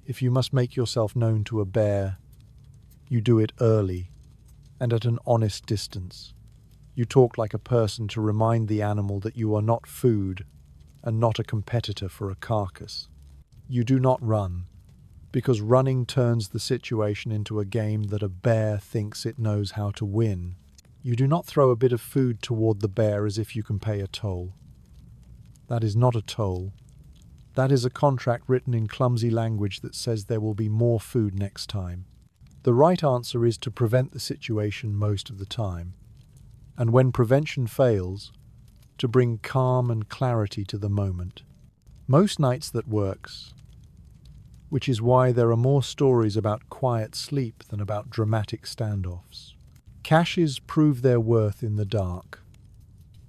If you must make yourself known to a bear, you do it early and at an honest distance. You talk like a person to remind the animal that you are not food and not a competitor for a carcass. You do not run, because running turns the situation into a game that a bear thinks it knows how to win. You do not throw a bit of food toward the bear as if you can pay a toll. That is not a toll. That is a contract written in clumsy language that says there will be more food next time. The right answer is to prevent the situation most of the time, and when prevention fails, to bring calm and clarity to the moment. Most nights that works, which is why there are more stories about quiet sleep than about dramatic standoffs. Caches prove their worth in the dark.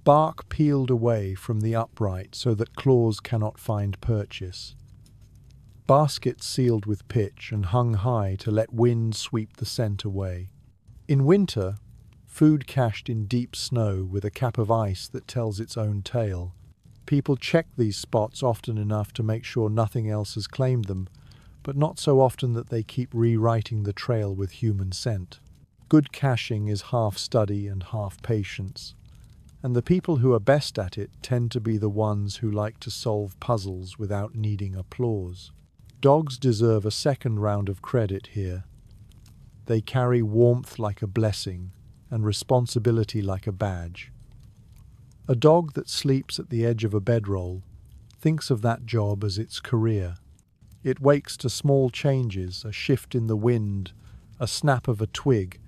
Bark peeled away from the upright so that claws cannot find purchase. Baskets sealed with pitch and hung high to let wind sweep the scent away. In winter, food cached in deep snow with a cap of ice that tells its own tale. People check these spots often enough to make sure nothing else has claimed them, but not so often that they keep rewriting the trail with human scent. Good caching is half study and half patience, and the people who are best at it tend to be the ones who like to solve puzzles without needing applause. Dogs deserve a second round of credit here. They carry warmth like a blessing and responsibility like a badge. A dog that sleeps at the edge of a bedroll thinks of that job as its career. It wakes to small changes, a shift in the wind, a snap of a twig,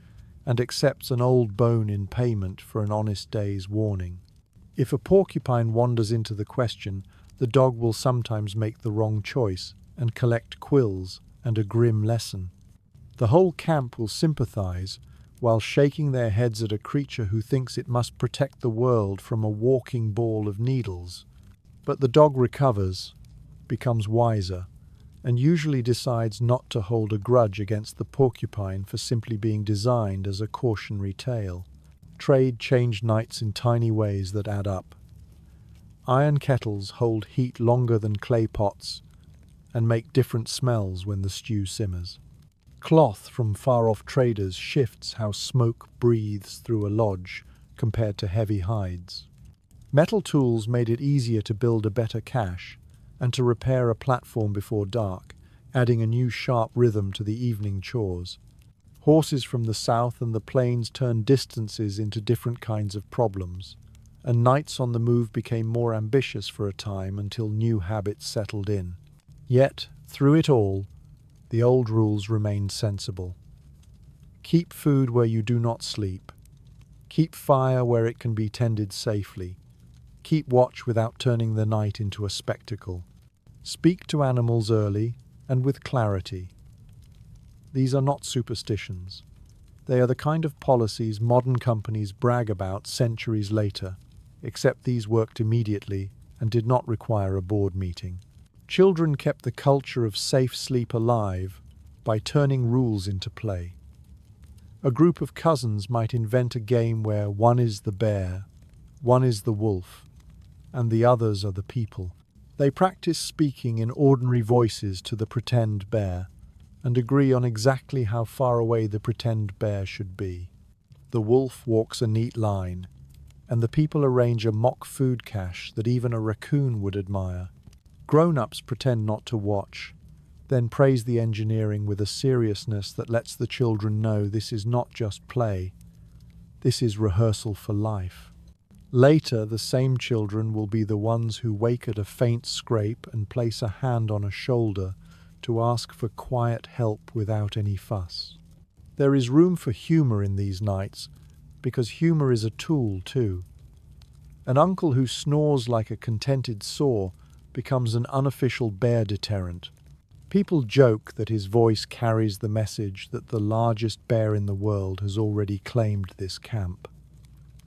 and accepts an old bone in payment for an honest day's warning. If a porcupine wanders into the question, the dog will sometimes make the wrong choice and collect quills and a grim lesson. The whole camp will sympathize while shaking their heads at a creature who thinks it must protect the world from a walking ball of needles. But the dog recovers, becomes wiser, and usually decides not to hold a grudge against the porcupine for simply being designed as a cautionary tale. Trade change nights in tiny ways that add up. Iron kettles hold heat longer than clay pots and make different smells when the stew simmers. Cloth from far-off traders shifts how smoke breathes through a lodge compared to heavy hides. Metal tools made it easier to build a better cache and to repair a platform before dark, adding a new sharp rhythm to the evening chores. Horses from the south and the plains turned distances into different kinds of problems, and knights on the move became more ambitious for a time until new habits settled in. Yet, through it all, the old rules remained sensible. Keep food where you do not sleep. Keep fire where it can be tended safely. Keep watch without turning the night into a spectacle. Speak to animals early and with clarity. These are not superstitions. They are the kind of policies modern companies brag about centuries later, except these worked immediately and did not require a board meeting. Children kept the culture of safe sleep alive by turning rules into play. A group of cousins might invent a game where one is the bear, one is the wolf, and the others are the people. They practice speaking in ordinary voices to the pretend bear and agree on exactly how far away the pretend bear should be. The wolf walks a neat line, and the people arrange a mock food cache that even a raccoon would admire. Grown-ups pretend not to watch, then praise the engineering with a seriousness that lets the children know this is not just play, this is rehearsal for life. Later, the same children will be the ones who wake at a faint scrape and place a hand on a shoulder to ask for quiet help without any fuss. There is room for humor in these nights, because humor is a tool too. An uncle who snores like a contented saw becomes an unofficial bear deterrent. People joke that his voice carries the message that the largest bear in the world has already claimed this camp.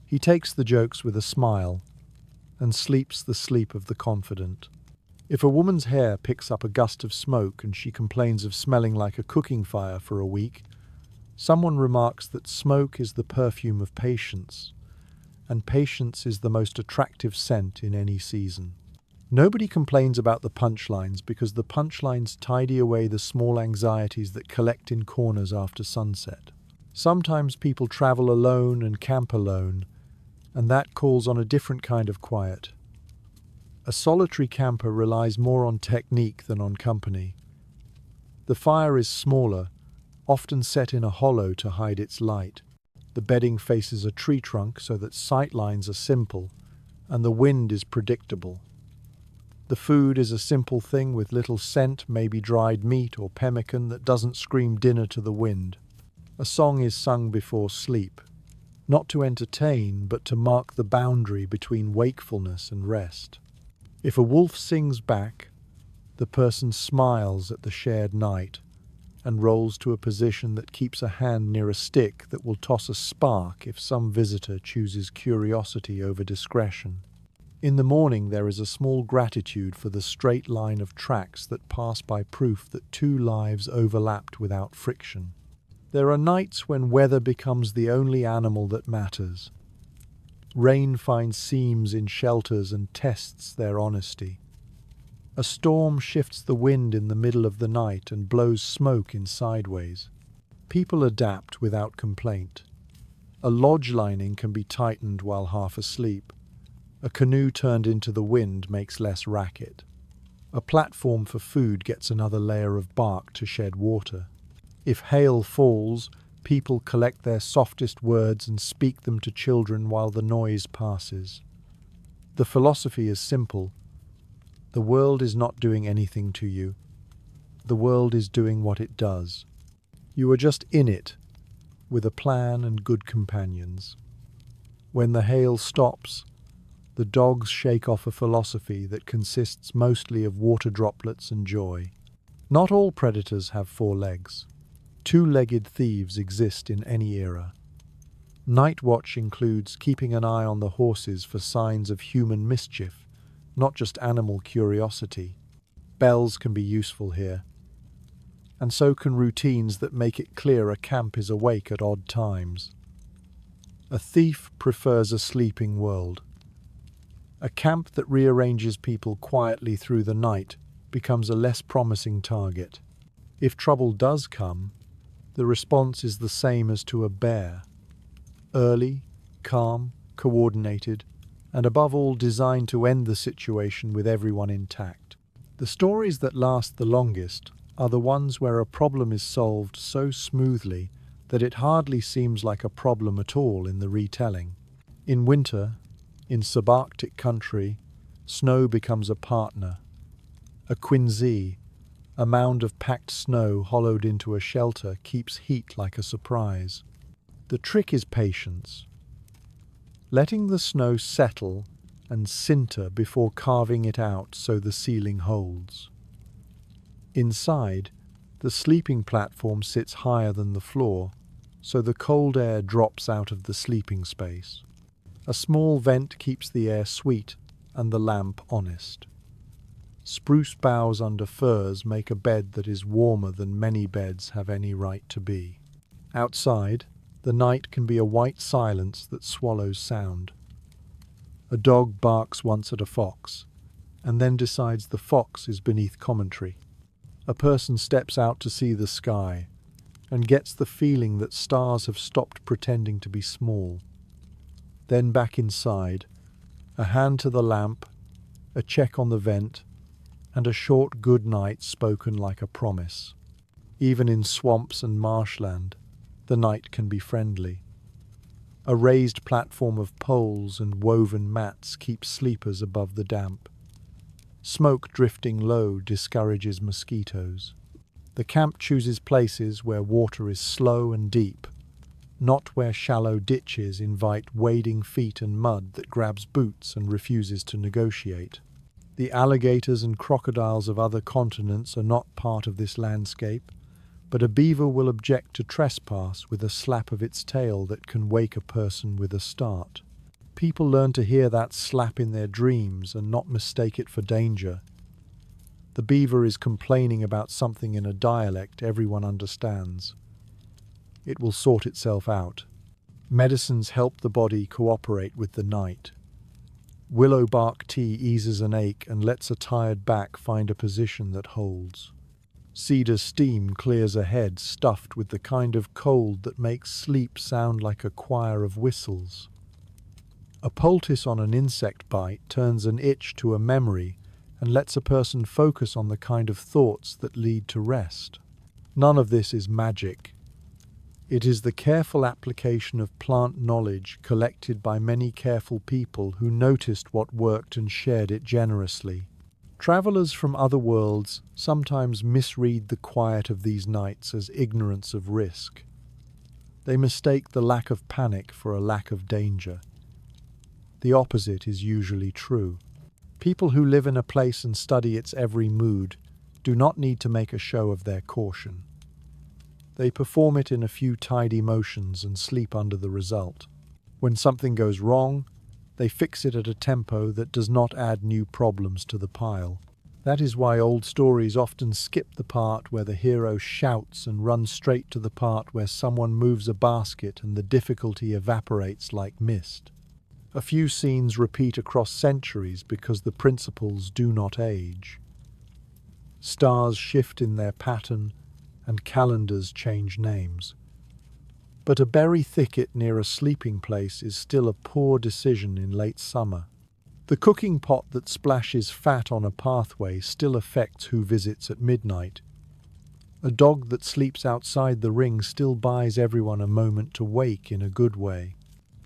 He takes the jokes with a smile and sleeps the sleep of the confident. If a woman's hair picks up a gust of smoke and she complains of smelling like a cooking fire for a week, someone remarks that smoke is the perfume of patience, and patience is the most attractive scent in any season. Nobody complains about the punchlines because the punchlines tidy away the small anxieties that collect in corners after sunset. Sometimes people travel alone and camp alone, and that calls on a different kind of quiet. A solitary camper relies more on technique than on company. The fire is smaller, often set in a hollow to hide its light. The bedding faces a tree trunk so that sight lines are simple, and the wind is predictable. The food is a simple thing with little scent, maybe dried meat or pemmican that doesn't scream dinner to the wind. A song is sung before sleep, not to entertain, but to mark the boundary between wakefulness and rest. If a wolf sings back, the person smiles at the shared night and rolls to a position that keeps a hand near a stick that will toss a spark if some visitor chooses curiosity over discretion. In the morning there is a small gratitude for the straight line of tracks that pass by proof that two lives overlapped without friction. There are nights when weather becomes the only animal that matters. Rain finds seams in shelters and tests their honesty. A storm shifts the wind in the middle of the night and blows smoke in sideways. People adapt without complaint. A lodge lining can be tightened while half asleep. A canoe turned into the wind makes less racket. A platform for food gets another layer of bark to shed water. If hail falls, people collect their softest words and speak them to children while the noise passes. The philosophy is simple. The world is not doing anything to you. The world is doing what it does. You are just in it, with a plan and good companions. When the hail stops, the dogs shake off a philosophy that consists mostly of water droplets and joy. Not all predators have four legs. Two-legged thieves exist in any era. Night watch includes keeping an eye on the horses for signs of human mischief, not just animal curiosity. Bells can be useful here, and so can routines that make it clear a camp is awake at odd times. A thief prefers a sleeping world. A camp that rearranges people quietly through the night becomes a less promising target. If trouble does come, the response is the same as to a bear. Early, calm, coordinated, and above all designed to end the situation with everyone intact. The stories that last the longest are the ones where a problem is solved so smoothly that it hardly seems like a problem at all in the retelling. In winter, in subarctic country, snow becomes a partner. A quinsy, a mound of packed snow hollowed into a shelter, keeps heat like a surprise. The trick is patience. Letting the snow settle and sinter before carving it out so the ceiling holds. Inside, the sleeping platform sits higher than the floor, so the cold air drops out of the sleeping space. A small vent keeps the air sweet and the lamp honest. Spruce boughs under firs make a bed that is warmer than many beds have any right to be. Outside, the night can be a white silence that swallows sound. A dog barks once at a fox, and then decides the fox is beneath commentary. A person steps out to see the sky, and gets the feeling that stars have stopped pretending to be small. Then back inside, a hand to the lamp, a check on the vent, and a short good night spoken like a promise. Even in swamps and marshland, the night can be friendly. A raised platform of poles and woven mats keeps sleepers above the damp. Smoke drifting low discourages mosquitoes. The camp chooses places where water is slow and deep, not where shallow ditches invite wading feet and mud that grabs boots and refuses to negotiate. The alligators and crocodiles of other continents are not part of this landscape, but a beaver will object to trespass with a slap of its tail that can wake a person with a start. People learn to hear that slap in their dreams and not mistake it for danger. The beaver is complaining about something in a dialect everyone understands. It will sort itself out. Medicines help the body cooperate with the night. Willow bark tea eases an ache and lets a tired back find a position that holds. Cedar steam clears a head stuffed with the kind of cold that makes sleep sound like a choir of whistles. A poultice on an insect bite turns an itch to a memory and lets a person focus on the kind of thoughts that lead to rest. None of this is magic. It is the careful application of plant knowledge collected by many careful people who noticed what worked and shared it generously. Travelers from other worlds sometimes misread the quiet of these nights as ignorance of risk. They mistake the lack of panic for a lack of danger. The opposite is usually true. People who live in a place and study its every mood do not need to make a show of their caution. They perform it in a few tidy motions and sleep under the result. When something goes wrong, they fix it at a tempo that does not add new problems to the pile. That is why old stories often skip the part where the hero shouts and run straight to the part where someone moves a basket and the difficulty evaporates like mist. A few scenes repeat across centuries because the principles do not age. Stars shift in their pattern and calendars change names. But a berry thicket near a sleeping place is still a poor decision in late summer. The cooking pot that splashes fat on a pathway still affects who visits at midnight. A dog that sleeps outside the ring still buys everyone a moment to wake in a good way.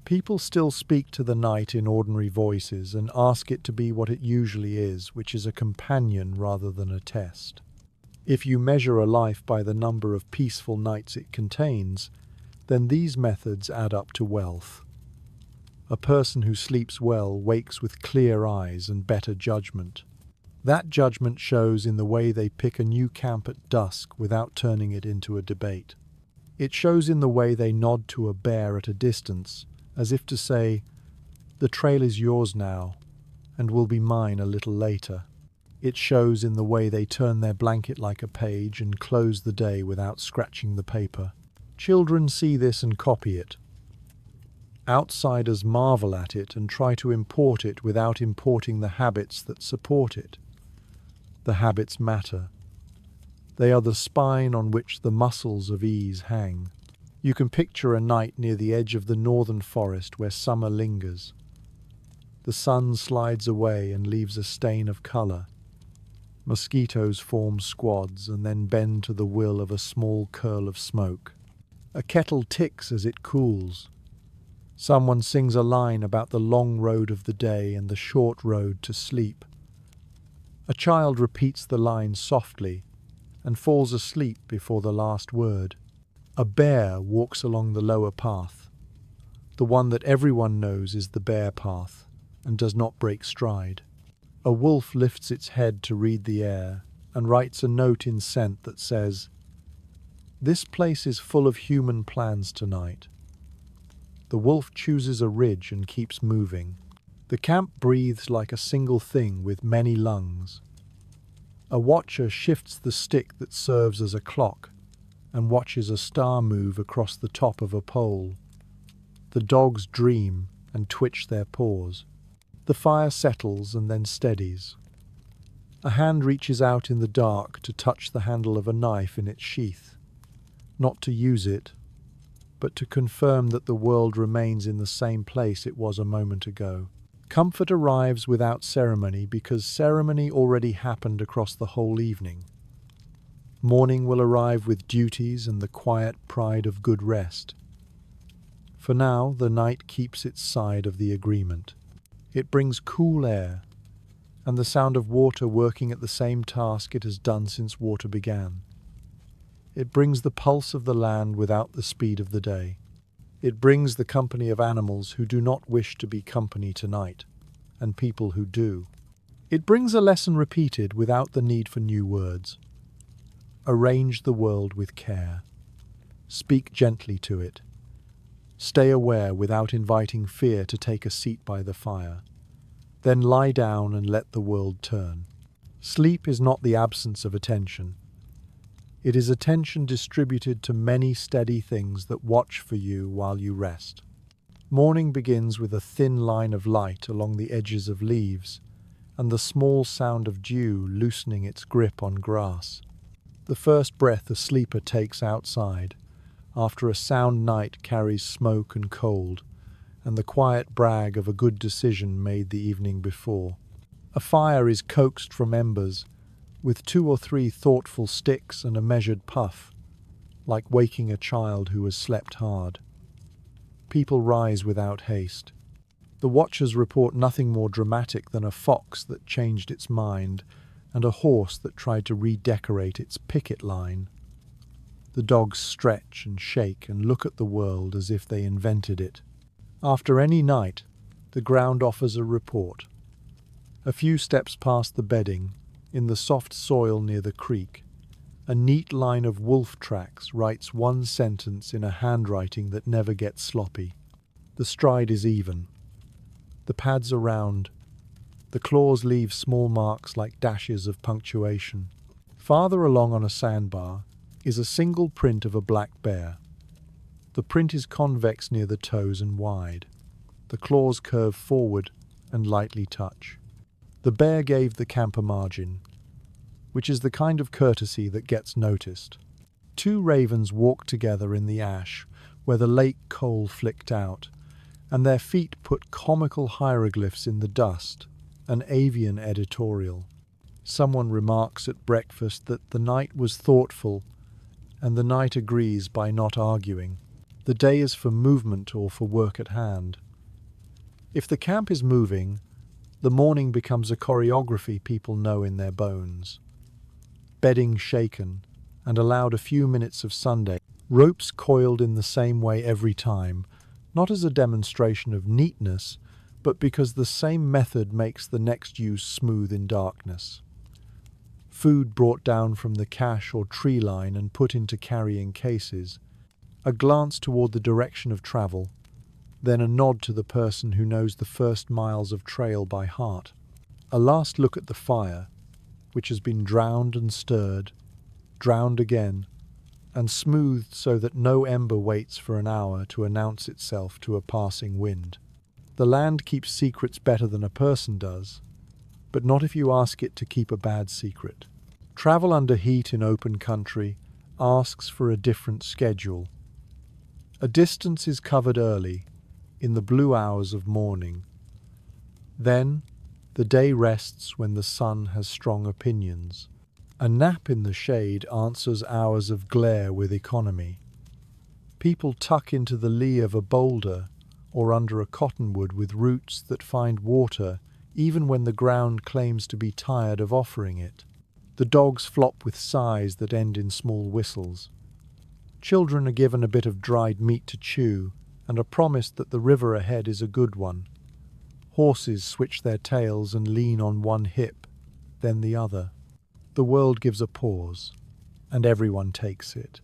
People still speak to the night in ordinary voices and ask it to be what it usually is, which is a companion rather than a test. If you measure a life by the number of peaceful nights it contains, then these methods add up to wealth. A person who sleeps well wakes with clear eyes and better judgment. That judgment shows in the way they pick a new camp at dusk without turning it into a debate. It shows in the way they nod to a bear at a distance, as if to say, "The trail is yours now, and will be mine a little later." It shows in the way they turn their blanket like a page and close the day without scratching the paper. Children see this and copy it. Outsiders marvel at it and try to import it without importing the habits that support it. The habits matter. They are the spine on which the muscles of ease hang. You can picture a night near the edge of the northern forest where summer lingers. The sun slides away and leaves a stain of color. Mosquitoes form squads and then bend to the will of a small curl of smoke. A kettle ticks as it cools. Someone sings a line about the long road of the day and the short road to sleep. A child repeats the line softly and falls asleep before the last word. A bear walks along the lower path, the one that everyone knows is the bear path and does not break stride. A wolf lifts its head to read the air and writes a note in scent that says, "This place is full of human plans tonight." The wolf chooses a ridge and keeps moving. The camp breathes like a single thing with many lungs. A watcher shifts the stick that serves as a clock and watches a star move across the top of a pole. The dogs dream and twitch their paws. The fire settles and then steadies. A hand reaches out in the dark to touch the handle of a knife in its sheath, not to use it, but to confirm that the world remains in the same place it was a moment ago. Comfort arrives without ceremony because ceremony already happened across the whole evening. Morning will arrive with duties and the quiet pride of good rest. For now, the night keeps its side of the agreement. It brings cool air and the sound of water working at the same task it has done since water began. It brings the pulse of the land without the speed of the day. It brings the company of animals who do not wish to be company tonight, and people who do. It brings a lesson repeated without the need for new words. Arrange the world with care. Speak gently to it. Stay aware without inviting fear to take a seat by the fire. Then lie down and let the world turn. Sleep is not the absence of attention. It is attention distributed to many steady things that watch for you while you rest. Morning begins with a thin line of light along the edges of leaves and the small sound of dew loosening its grip on grass. The first breath a sleeper takes outside, after a sound night carries smoke and cold, and the quiet brag of a good decision made the evening before. A fire is coaxed from embers, with 2 or 3 thoughtful sticks and a measured puff, like waking a child who has slept hard. People rise without haste. The watchers report nothing more dramatic than a fox that changed its mind and a horse that tried to redecorate its picket line. The dogs stretch and shake and look at the world as if they invented it. After any night, the ground offers a report. A few steps past the bedding, in the soft soil near the creek, a neat line of wolf tracks writes one sentence in a handwriting that never gets sloppy. The stride is even. The pads are round. The claws leave small marks like dashes of punctuation. Farther along on a sandbar is a single print of a black bear. The print is convex near the toes and wide. The claws curve forward and lightly touch. The bear gave the camp a margin, which is the kind of courtesy that gets noticed. 2 ravens walk together in the ash where the lake coal flicked out, and their feet put comical hieroglyphs in the dust, an avian editorial. Someone remarks at breakfast that the night was thoughtful, and the night agrees by not arguing. The day is for movement or for work at hand. If the camp is moving, the morning becomes a choreography people know in their bones. Bedding shaken and allowed a few minutes of Sunday. Ropes coiled in the same way every time, not as a demonstration of neatness, but because the same method makes the next use smooth in darkness. Food brought down from the cache or tree line and put into carrying cases. A glance toward the direction of travel, then a nod to the person who knows the first miles of trail by heart. A last look at the fire, which has been drowned and stirred, drowned again, and smoothed so that no ember waits for an hour to announce itself to a passing wind. The land keeps secrets better than a person does, but not if you ask it to keep a bad secret. Travel under heat in open country asks for a different schedule. A distance is covered early, in the blue hours of morning. Then, the day rests when the sun has strong opinions. A nap in the shade answers hours of glare with economy. People tuck into the lee of a boulder or under a cottonwood with roots that find water even when the ground claims to be tired of offering it. The dogs flop with sighs that end in small whistles. Children are given a bit of dried meat to chew and are promised that the river ahead is a good one. Horses switch their tails and lean on one hip, then the other. The world gives a pause, and everyone takes it.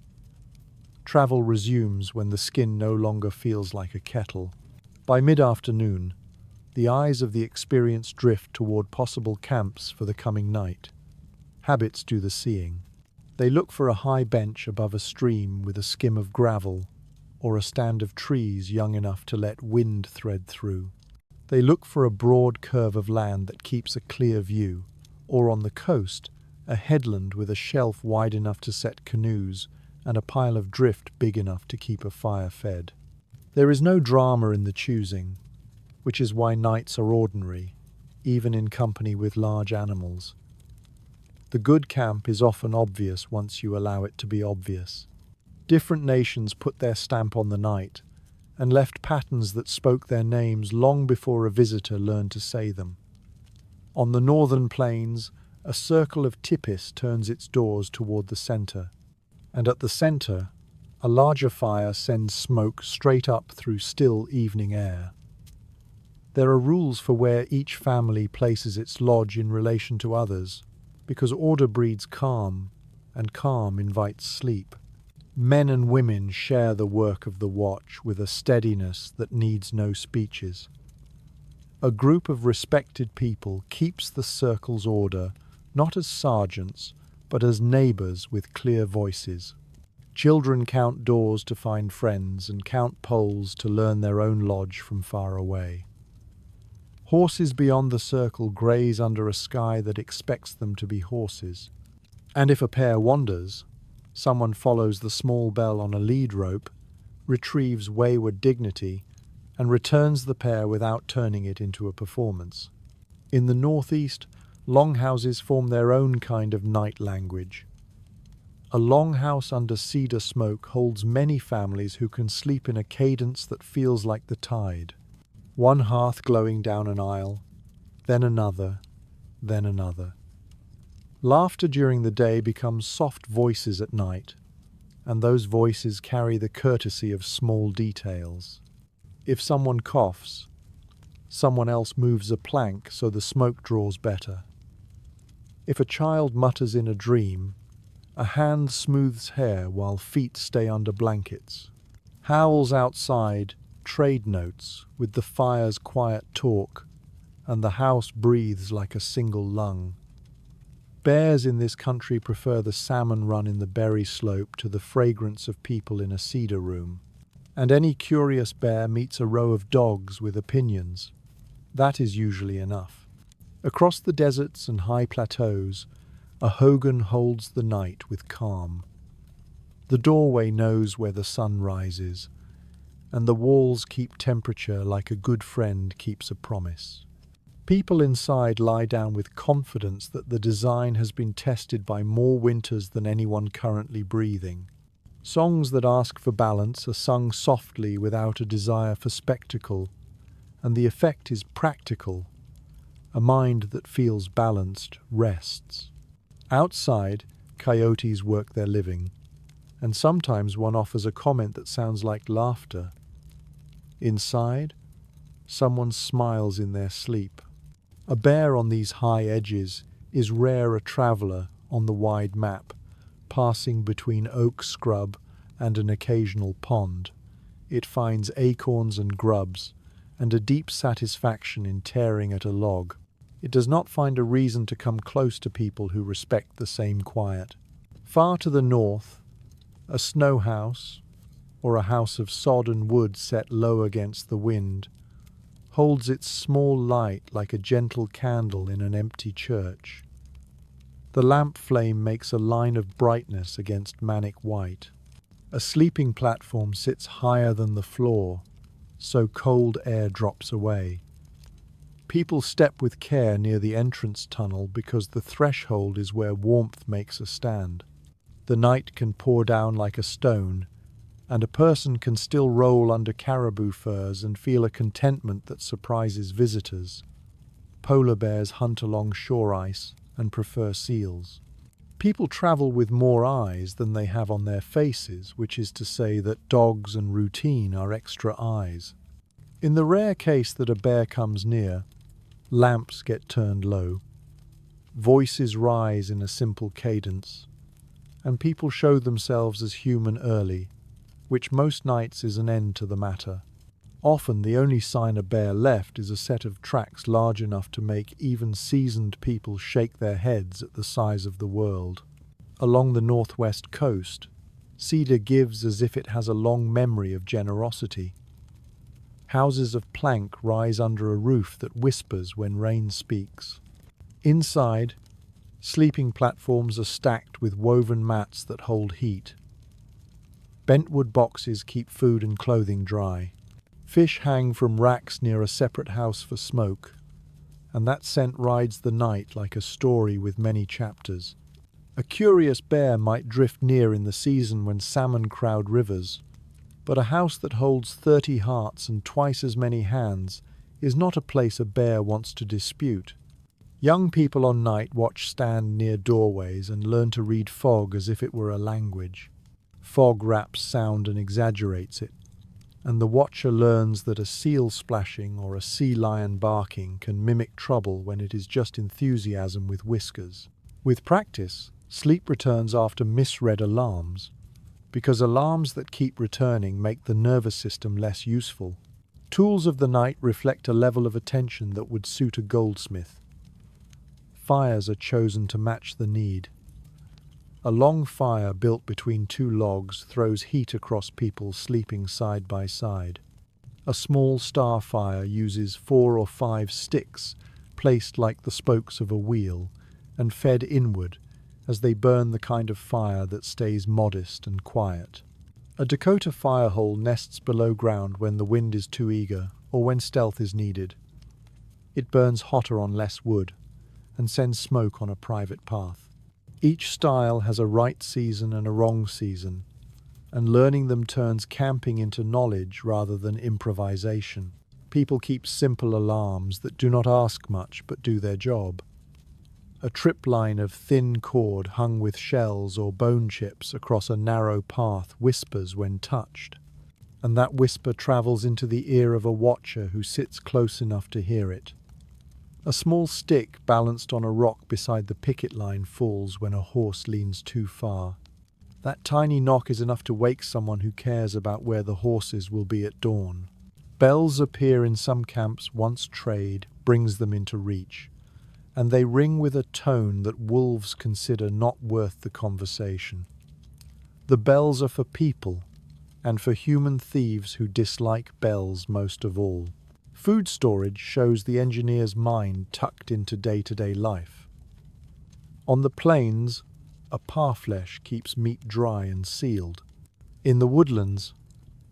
Travel resumes when the skin no longer feels like a kettle. By mid-afternoon, the eyes of the experienced drift toward possible camps for the coming night. Habits do the seeing. They look for a high bench above a stream with a skim of gravel, or a stand of trees young enough to let wind thread through. They look for a broad curve of land that keeps a clear view, or on the coast, a headland with a shelf wide enough to set canoes and a pile of drift big enough to keep a fire fed. There is no drama in the choosing, which is why nights are ordinary, even in company with large animals. The good camp is often obvious once you allow it to be obvious. Different nations put their stamp on the night and left patterns that spoke their names long before a visitor learned to say them. On the northern plains, a circle of tipis turns its doors toward the center, and at the center, a larger fire sends smoke straight up through still evening air. There are rules for where each family places its lodge in relation to others, because order breeds calm, and calm invites sleep. Men and women share the work of the watch with a steadiness that needs no speeches. A group of respected people keeps the circle's order, not as sergeants, but as neighbors with clear voices. Children count doors to find friends and count poles to learn their own lodge from far away. Horses beyond the circle graze under a sky that expects them to be horses. And if a pair wanders, someone follows the small bell on a lead rope, retrieves wayward dignity, and returns the pair without turning it into a performance. In the northeast, longhouses form their own kind of night language. A longhouse under cedar smoke holds many families who can sleep in a cadence that feels like the tide. One hearth glowing down an aisle, then another, then another. Laughter during the day becomes soft voices at night, and those voices carry the courtesy of small details. If someone coughs, someone else moves a plank so the smoke draws better. If a child mutters in a dream, a hand smooths hair while feet stay under blankets. Howls outside trade notes with the fire's quiet talk, and the house breathes like a single lung. Bears in this country prefer the salmon run in the berry slope to the fragrance of people in a cedar room. And any curious bear meets a row of dogs with opinions. That is usually enough. Across the deserts and high plateaus, a hogan holds the night with calm. The doorway knows where the sun rises, and the walls keep temperature like a good friend keeps a promise. People inside lie down with confidence that the design has been tested by more winters than anyone currently breathing. Songs that ask for balance are sung softly without a desire for spectacle, and the effect is practical. A mind that feels balanced rests. Outside, coyotes work their living, and sometimes one offers a comment that sounds like laughter. Inside, someone smiles in their sleep. A bear on these high edges is rare a traveler on the wide map, passing between oak scrub and an occasional pond. It finds acorns and grubs, and a deep satisfaction in tearing at a log. It does not find a reason to come close to people who respect the same quiet. Far to the north, a snow house, or a house of sodden wood set low against the wind, holds its small light like a gentle candle in an empty church. The lamp flame makes a line of brightness against manic white. A sleeping platform sits higher than the floor, so cold air drops away. People step with care near the entrance tunnel because the threshold is where warmth makes a stand. The night can pour down like a stone, and a person can still roll under caribou furs and feel a contentment that surprises visitors. Polar bears hunt along shore ice and prefer seals. People travel with more eyes than they have on their faces, which is to say that dogs and routine are extra eyes. In the rare case that a bear comes near, lamps get turned low, voices rise in a simple cadence, and people show themselves as human early, which most nights is an end to the matter. Often the only sign a bear left is a set of tracks large enough to make even seasoned people shake their heads at the size of the world. Along the northwest coast, cedar gives as if it has a long memory of generosity. Houses of plank rise under a roof that whispers when rain speaks. Inside, sleeping platforms are stacked with woven mats that hold heat. Bentwood boxes keep food and clothing dry. Fish hang from racks near a separate house for smoke, and that scent rides the night like a story with many chapters. A curious bear might drift near in the season when salmon crowd rivers, but a house that holds 30 hearts and twice as many hands is not a place a bear wants to dispute. Young people on night watch stand near doorways and learn to read fog as if it were a language. Fog wraps sound and exaggerates it, and the watcher learns that a seal splashing or a sea lion barking can mimic trouble when it is just enthusiasm with whiskers. With practice, sleep returns after misread alarms, because alarms that keep returning make the nervous system less useful. Tools of the night reflect a level of attention that would suit a goldsmith. Fires are chosen to match the need. A long fire built between two logs throws heat across people sleeping side by side. A small star fire uses 4 or 5 sticks placed like the spokes of a wheel and fed inward as they burn the kind of fire that stays modest and quiet. A Dakota firehole nests below ground when the wind is too eager or when stealth is needed. It burns hotter on less wood and sends smoke on a private path. Each style has a right season and a wrong season, and learning them turns camping into knowledge rather than improvisation. People keep simple alarms that do not ask much but do their job. A trip line of thin cord hung with shells or bone chips across a narrow path whispers when touched, and that whisper travels into the ear of a watcher who sits close enough to hear it. A small stick balanced on a rock beside the picket line falls when a horse leans too far. That tiny knock is enough to wake someone who cares about where the horses will be at dawn. Bells appear in some camps once trade brings them into reach, and they ring with a tone that wolves consider not worth the conversation. The bells are for people, and for human thieves who dislike bells most of all. Food storage shows the engineer's mind tucked into day-to-day life. On the plains, a parfleche keeps meat dry and sealed. In the woodlands,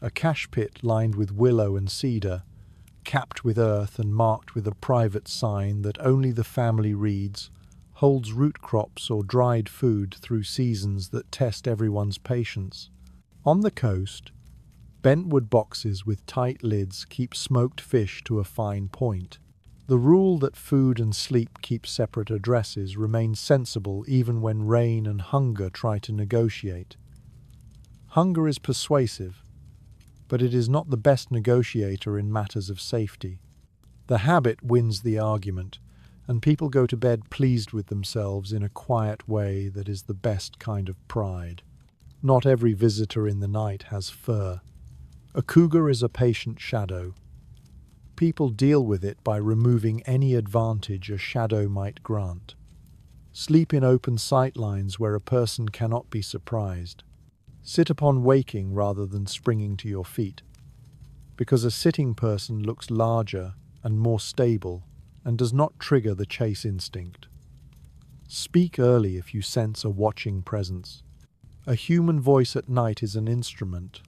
a cache pit lined with willow and cedar, capped with earth and marked with a private sign that only the family reads, holds root crops or dried food through seasons that test everyone's patience. On the coast, bentwood boxes with tight lids keep smoked fish to a fine point. The rule that food and sleep keep separate addresses remains sensible even when rain and hunger try to negotiate. Hunger is persuasive, but it is not the best negotiator in matters of safety. The habit wins the argument, and people go to bed pleased with themselves in a quiet way that is the best kind of pride. Not every visitor in the night has fur. A cougar is a patient shadow. People deal with it by removing any advantage a shadow might grant. Sleep in open sight lines where a person cannot be surprised. Sit upon waking rather than springing to your feet, because a sitting person looks larger and more stable and does not trigger the chase instinct. Speak early if you sense a watching presence. A human voice at night is an instrument.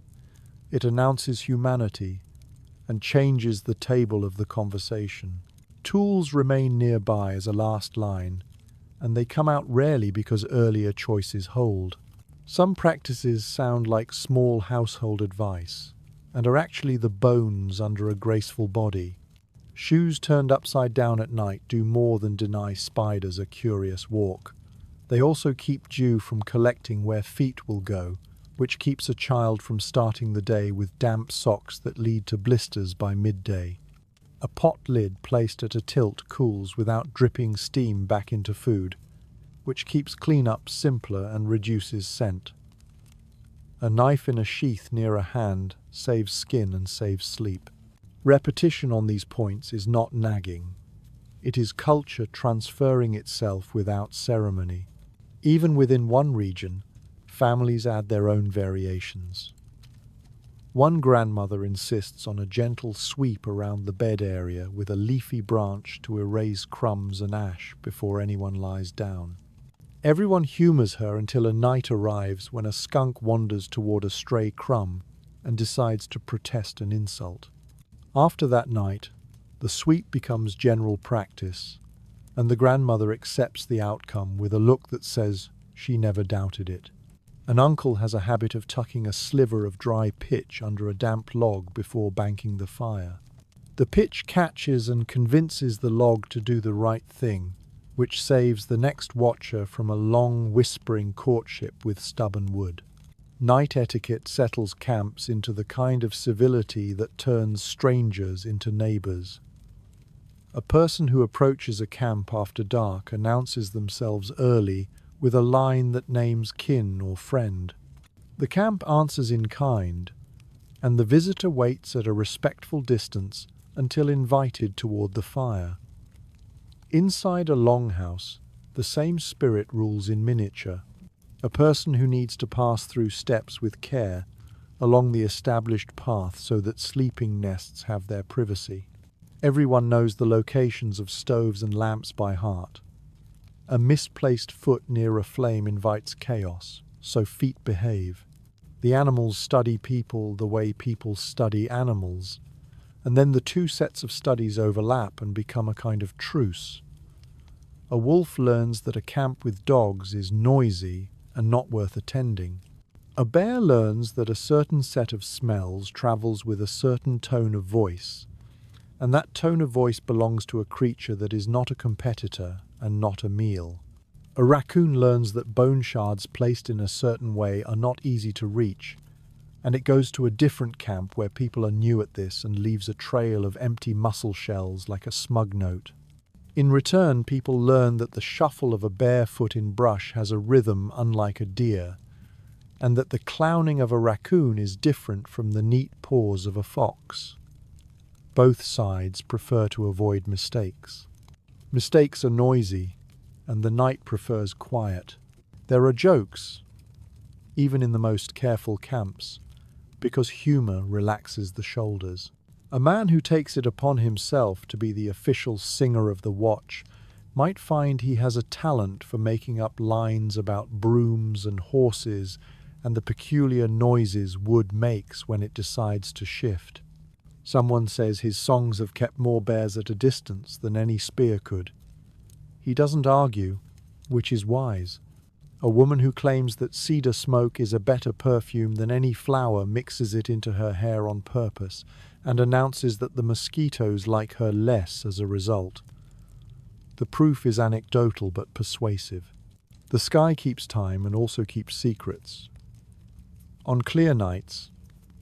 It announces humanity and changes the table of the conversation. Tools remain nearby as a last line, and they come out rarely because earlier choices hold. Some practices sound like small household advice and are actually the bones under a graceful body. Shoes turned upside down at night do more than deny spiders a curious walk. They also keep dew from collecting where feet will go, which keeps a child from starting the day with damp socks that lead to blisters by midday. A pot lid placed at a tilt cools without dripping steam back into food, which keeps cleanup simpler and reduces scent. A knife in a sheath near a hand saves skin and saves sleep. Repetition on these points is not nagging. It is culture transferring itself without ceremony. Even within one region, families add their own variations. One grandmother insists on a gentle sweep around the bed area with a leafy branch to erase crumbs and ash before anyone lies down. Everyone humors her until a night arrives when a skunk wanders toward a stray crumb and decides to protest an insult. After that night, the sweep becomes general practice, and the grandmother accepts the outcome with a look that says she never doubted it. An uncle has a habit of tucking a sliver of dry pitch under a damp log before banking the fire. The pitch catches and convinces the log to do the right thing, which saves the next watcher from a long, whispering courtship with stubborn wood. Night etiquette settles camps into the kind of civility that turns strangers into neighbors. A person who approaches a camp after dark announces themselves early with a line that names kin or friend. The camp answers in kind, and the visitor waits at a respectful distance until invited toward the fire. Inside a longhouse, the same spirit rules in miniature. A person who needs to pass through steps with care along the established path so that sleeping nests have their privacy. Everyone knows the locations of stoves and lamps by heart. A misplaced foot near a flame invites chaos, so feet behave. The animals study people the way people study animals, and then the two sets of studies overlap and become a kind of truce. A wolf learns that a camp with dogs is noisy and not worth attending. A bear learns that a certain set of smells travels with a certain tone of voice, and that tone of voice belongs to a creature that is not a competitor and not a meal. A raccoon learns that bone shards placed in a certain way are not easy to reach, and it goes to a different camp where people are new at this and leaves a trail of empty mussel shells like a smug note. In return, people learn that the shuffle of a bare foot in brush has a rhythm unlike a deer, and that the clowning of a raccoon is different from the neat paws of a fox. Both sides prefer to avoid mistakes. Mistakes are noisy, and the night prefers quiet. There are jokes, even in the most careful camps, because humor relaxes the shoulders. A man who takes it upon himself to be the official singer of the watch might find he has a talent for making up lines about brooms and horses and the peculiar noises wood makes when it decides to shift. Someone says his songs have kept more bears at a distance than any spear could. He doesn't argue, which is wise. A woman who claims that cedar smoke is a better perfume than any flower mixes it into her hair on purpose and announces that the mosquitoes like her less as a result. The proof is anecdotal but persuasive. The sky keeps time and also keeps secrets. On clear nights,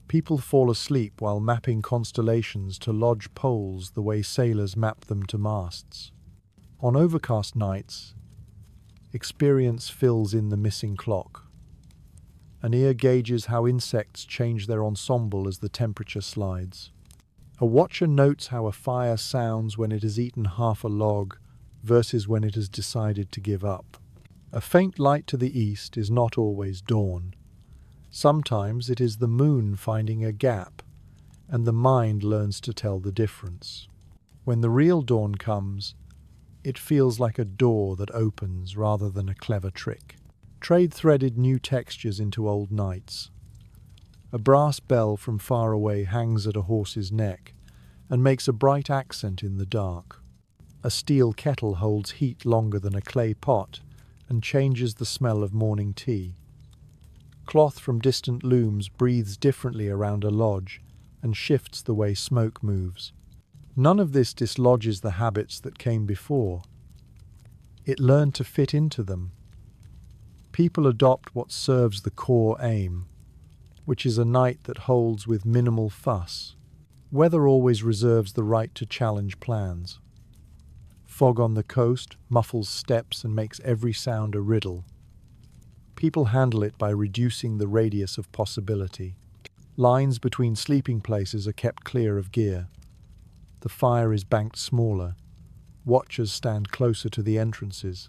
people fall asleep while mapping constellations to lodge poles the way sailors map them to masts. On overcast nights, experience fills in the missing clock. An ear gauges how insects change their ensemble as the temperature slides. A watcher notes how a fire sounds when it has eaten half a log versus when it has decided to give up. A faint light to the east is not always dawn. Sometimes it is the moon finding a gap, and the mind learns to tell the difference. When the real dawn comes, it feels like a door that opens rather than a clever trick. Trade threaded new textures into old nights. A brass bell from far away hangs at a horse's neck and makes a bright accent in the dark. A steel kettle holds heat longer than a clay pot and changes the smell of morning tea. Cloth from distant looms breathes differently around a lodge and shifts the way smoke moves. None of this dislodges the habits that came before. It learned to fit into them. People adopt what serves the core aim, which is a night that holds with minimal fuss. Weather always reserves the right to challenge plans. Fog on the coast muffles steps and makes every sound a riddle. People handle it by reducing the radius of possibility. Lines between sleeping places are kept clear of gear. The fire is banked smaller. Watchers stand closer to the entrances.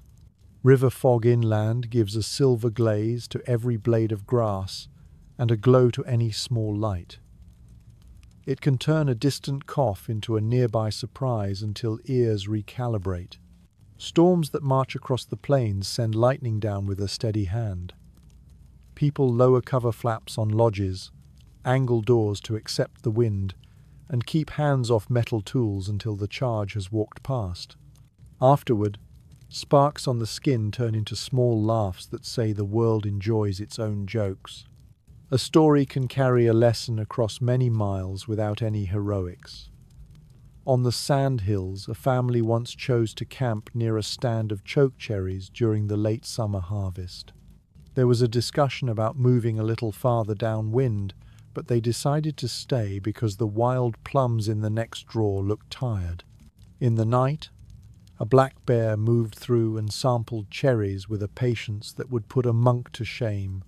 River fog inland gives a silver glaze to every blade of grass and a glow to any small light. It can turn a distant cough into a nearby surprise until ears recalibrate. Storms that march across the plains send lightning down with a steady hand. People lower cover flaps on lodges, angle doors to accept the wind, and keep hands off metal tools until the charge has walked past. Afterward, sparks on the skin turn into small laughs that say the world enjoys its own jokes. A story can carry a lesson across many miles without any heroics. On the sand hills, a family once chose to camp near a stand of choke cherries during the late summer harvest. There was a discussion about moving a little farther downwind, but they decided to stay because the wild plums in the next drawer looked tired. In the night, a black bear moved through and sampled cherries with a patience that would put a monk to shame.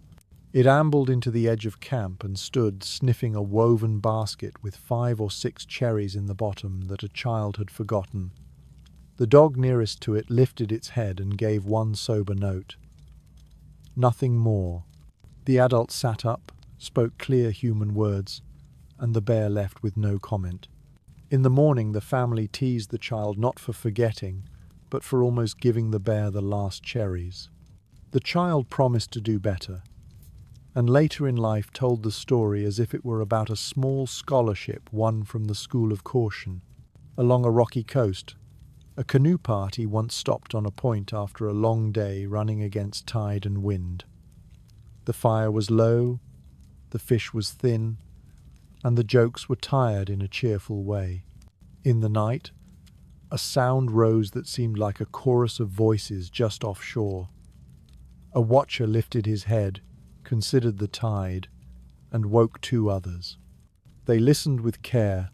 It ambled into the edge of camp and stood sniffing a woven basket with 5 or 6 cherries in the bottom that a child had forgotten. The dog nearest to it lifted its head and gave one sober note. Nothing more. The adult sat up, spoke clear human words, and the bear left with no comment. In the morning, the family teased the child not for forgetting, but for almost giving the bear the last cherries. The child promised to do better, and later in life told the story as if it were about a small scholarship won from the School of Caution. Along a rocky coast, a canoe party once stopped on a point after a long day running against tide and wind. The fire was low, the fish was thin, and the jokes were tired in a cheerful way. In the night, a sound rose that seemed like a chorus of voices just offshore. A watcher lifted his head, considered the tide, and woke 2 others. They listened with care,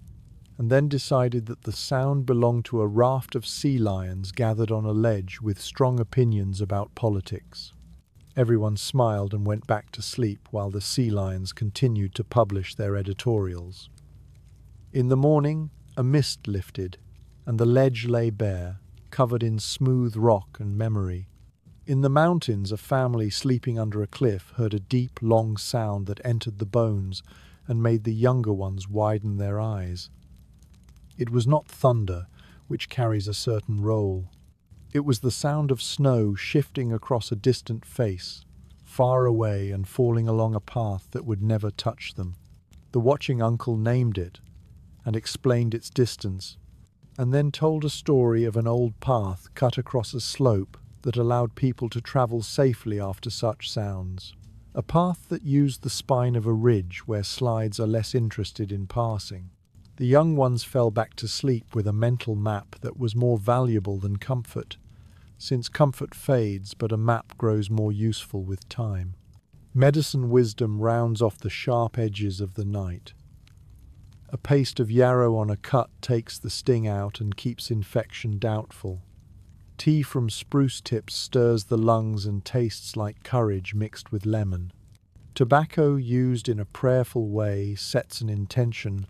and then decided that the sound belonged to a raft of sea lions gathered on a ledge with strong opinions about politics. Everyone smiled and went back to sleep while the sea lions continued to publish their editorials. In the morning, a mist lifted, and the ledge lay bare, covered in smooth rock and memory. In the mountains, a family sleeping under a cliff heard a deep, long sound that entered the bones and made the younger ones widen their eyes. It was not thunder, which carries a certain role. It was the sound of snow shifting across a distant face, far away and falling along a path that would never touch them. The watching uncle named it and explained its distance, and then told a story of an old path cut across a slope that allowed people to travel safely after such sounds. A path that used the spine of a ridge where slides are less interested in passing. The young ones fell back to sleep with a mental map that was more valuable than comfort, since comfort fades but a map grows more useful with time. Medicine wisdom rounds off the sharp edges of the night. A paste of yarrow on a cut takes the sting out and keeps infection doubtful. Tea from spruce tips stirs the lungs and tastes like courage mixed with lemon. Tobacco used in a prayerful way sets an intention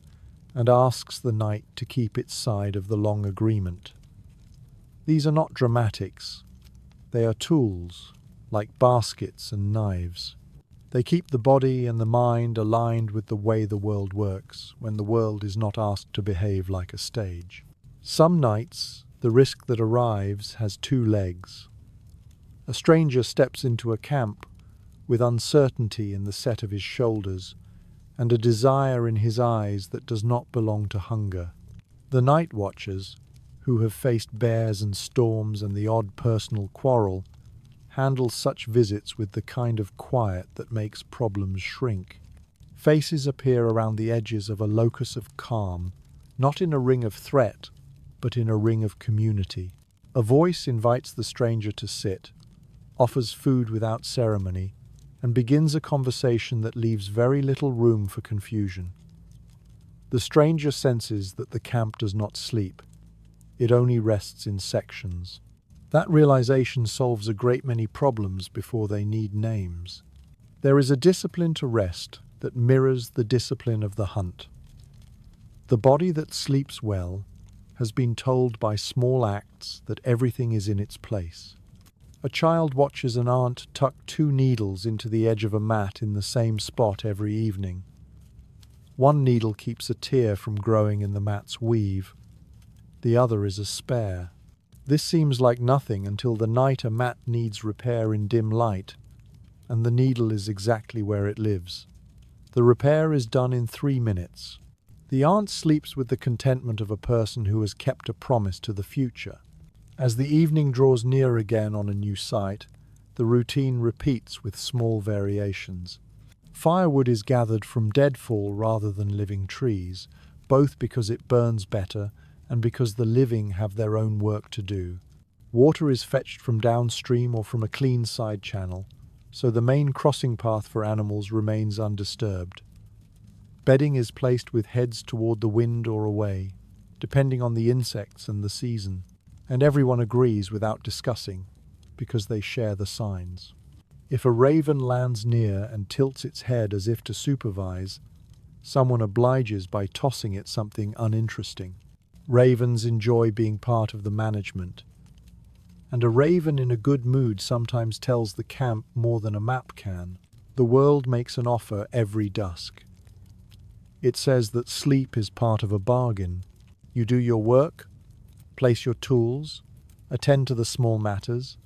and asks the night to keep its side of the long agreement. These are not dramatics. They are tools, like baskets and knives. They keep the body and the mind aligned with the way the world works, when the world is not asked to behave like a stage. Some nights, the risk that arrives has 2 legs. A stranger steps into a camp with uncertainty in the set of his shoulders and a desire in his eyes that does not belong to hunger. The night watchers, who have faced bears and storms and the odd personal quarrel, handles such visits with the kind of quiet that makes problems shrink. Faces appear around the edges of a locus of calm, not in a ring of threat, but in a ring of community. A voice invites the stranger to sit, offers food without ceremony, and begins a conversation that leaves very little room for confusion. The stranger senses that the camp does not sleep. It only rests in sections. That realization solves a great many problems before they need names. There is a discipline to rest that mirrors the discipline of the hunt. The body that sleeps well has been told by small acts that everything is in its place. A child watches an aunt tuck 2 needles into the edge of a mat in the same spot every evening. One needle keeps a tear from growing in the mat's weave. The other is a spare. This seems like nothing until the night a mat needs repair in dim light, and the needle is exactly where it lives. The repair is done in 3 minutes. The aunt sleeps with the contentment of a person who has kept a promise to the future. As the evening draws near again on a new site, the routine repeats with small variations. Firewood is gathered from deadfall rather than living trees, both because it burns better and because the living have their own work to do. Water is fetched from downstream or from a clean side channel, so the main crossing path for animals remains undisturbed. Bedding is placed with heads toward the wind or away, depending on the insects and the season, and everyone agrees without discussing, because they share the signs. If a raven lands near and tilts its head as if to supervise, someone obliges by tossing it something uninteresting. Ravens enjoy being part of the management, and a raven in a good mood sometimes tells the camp more than a map can. The world makes an offer every dusk. It says that sleep is part of a bargain. You do your work, place your tools, attend to the small matters,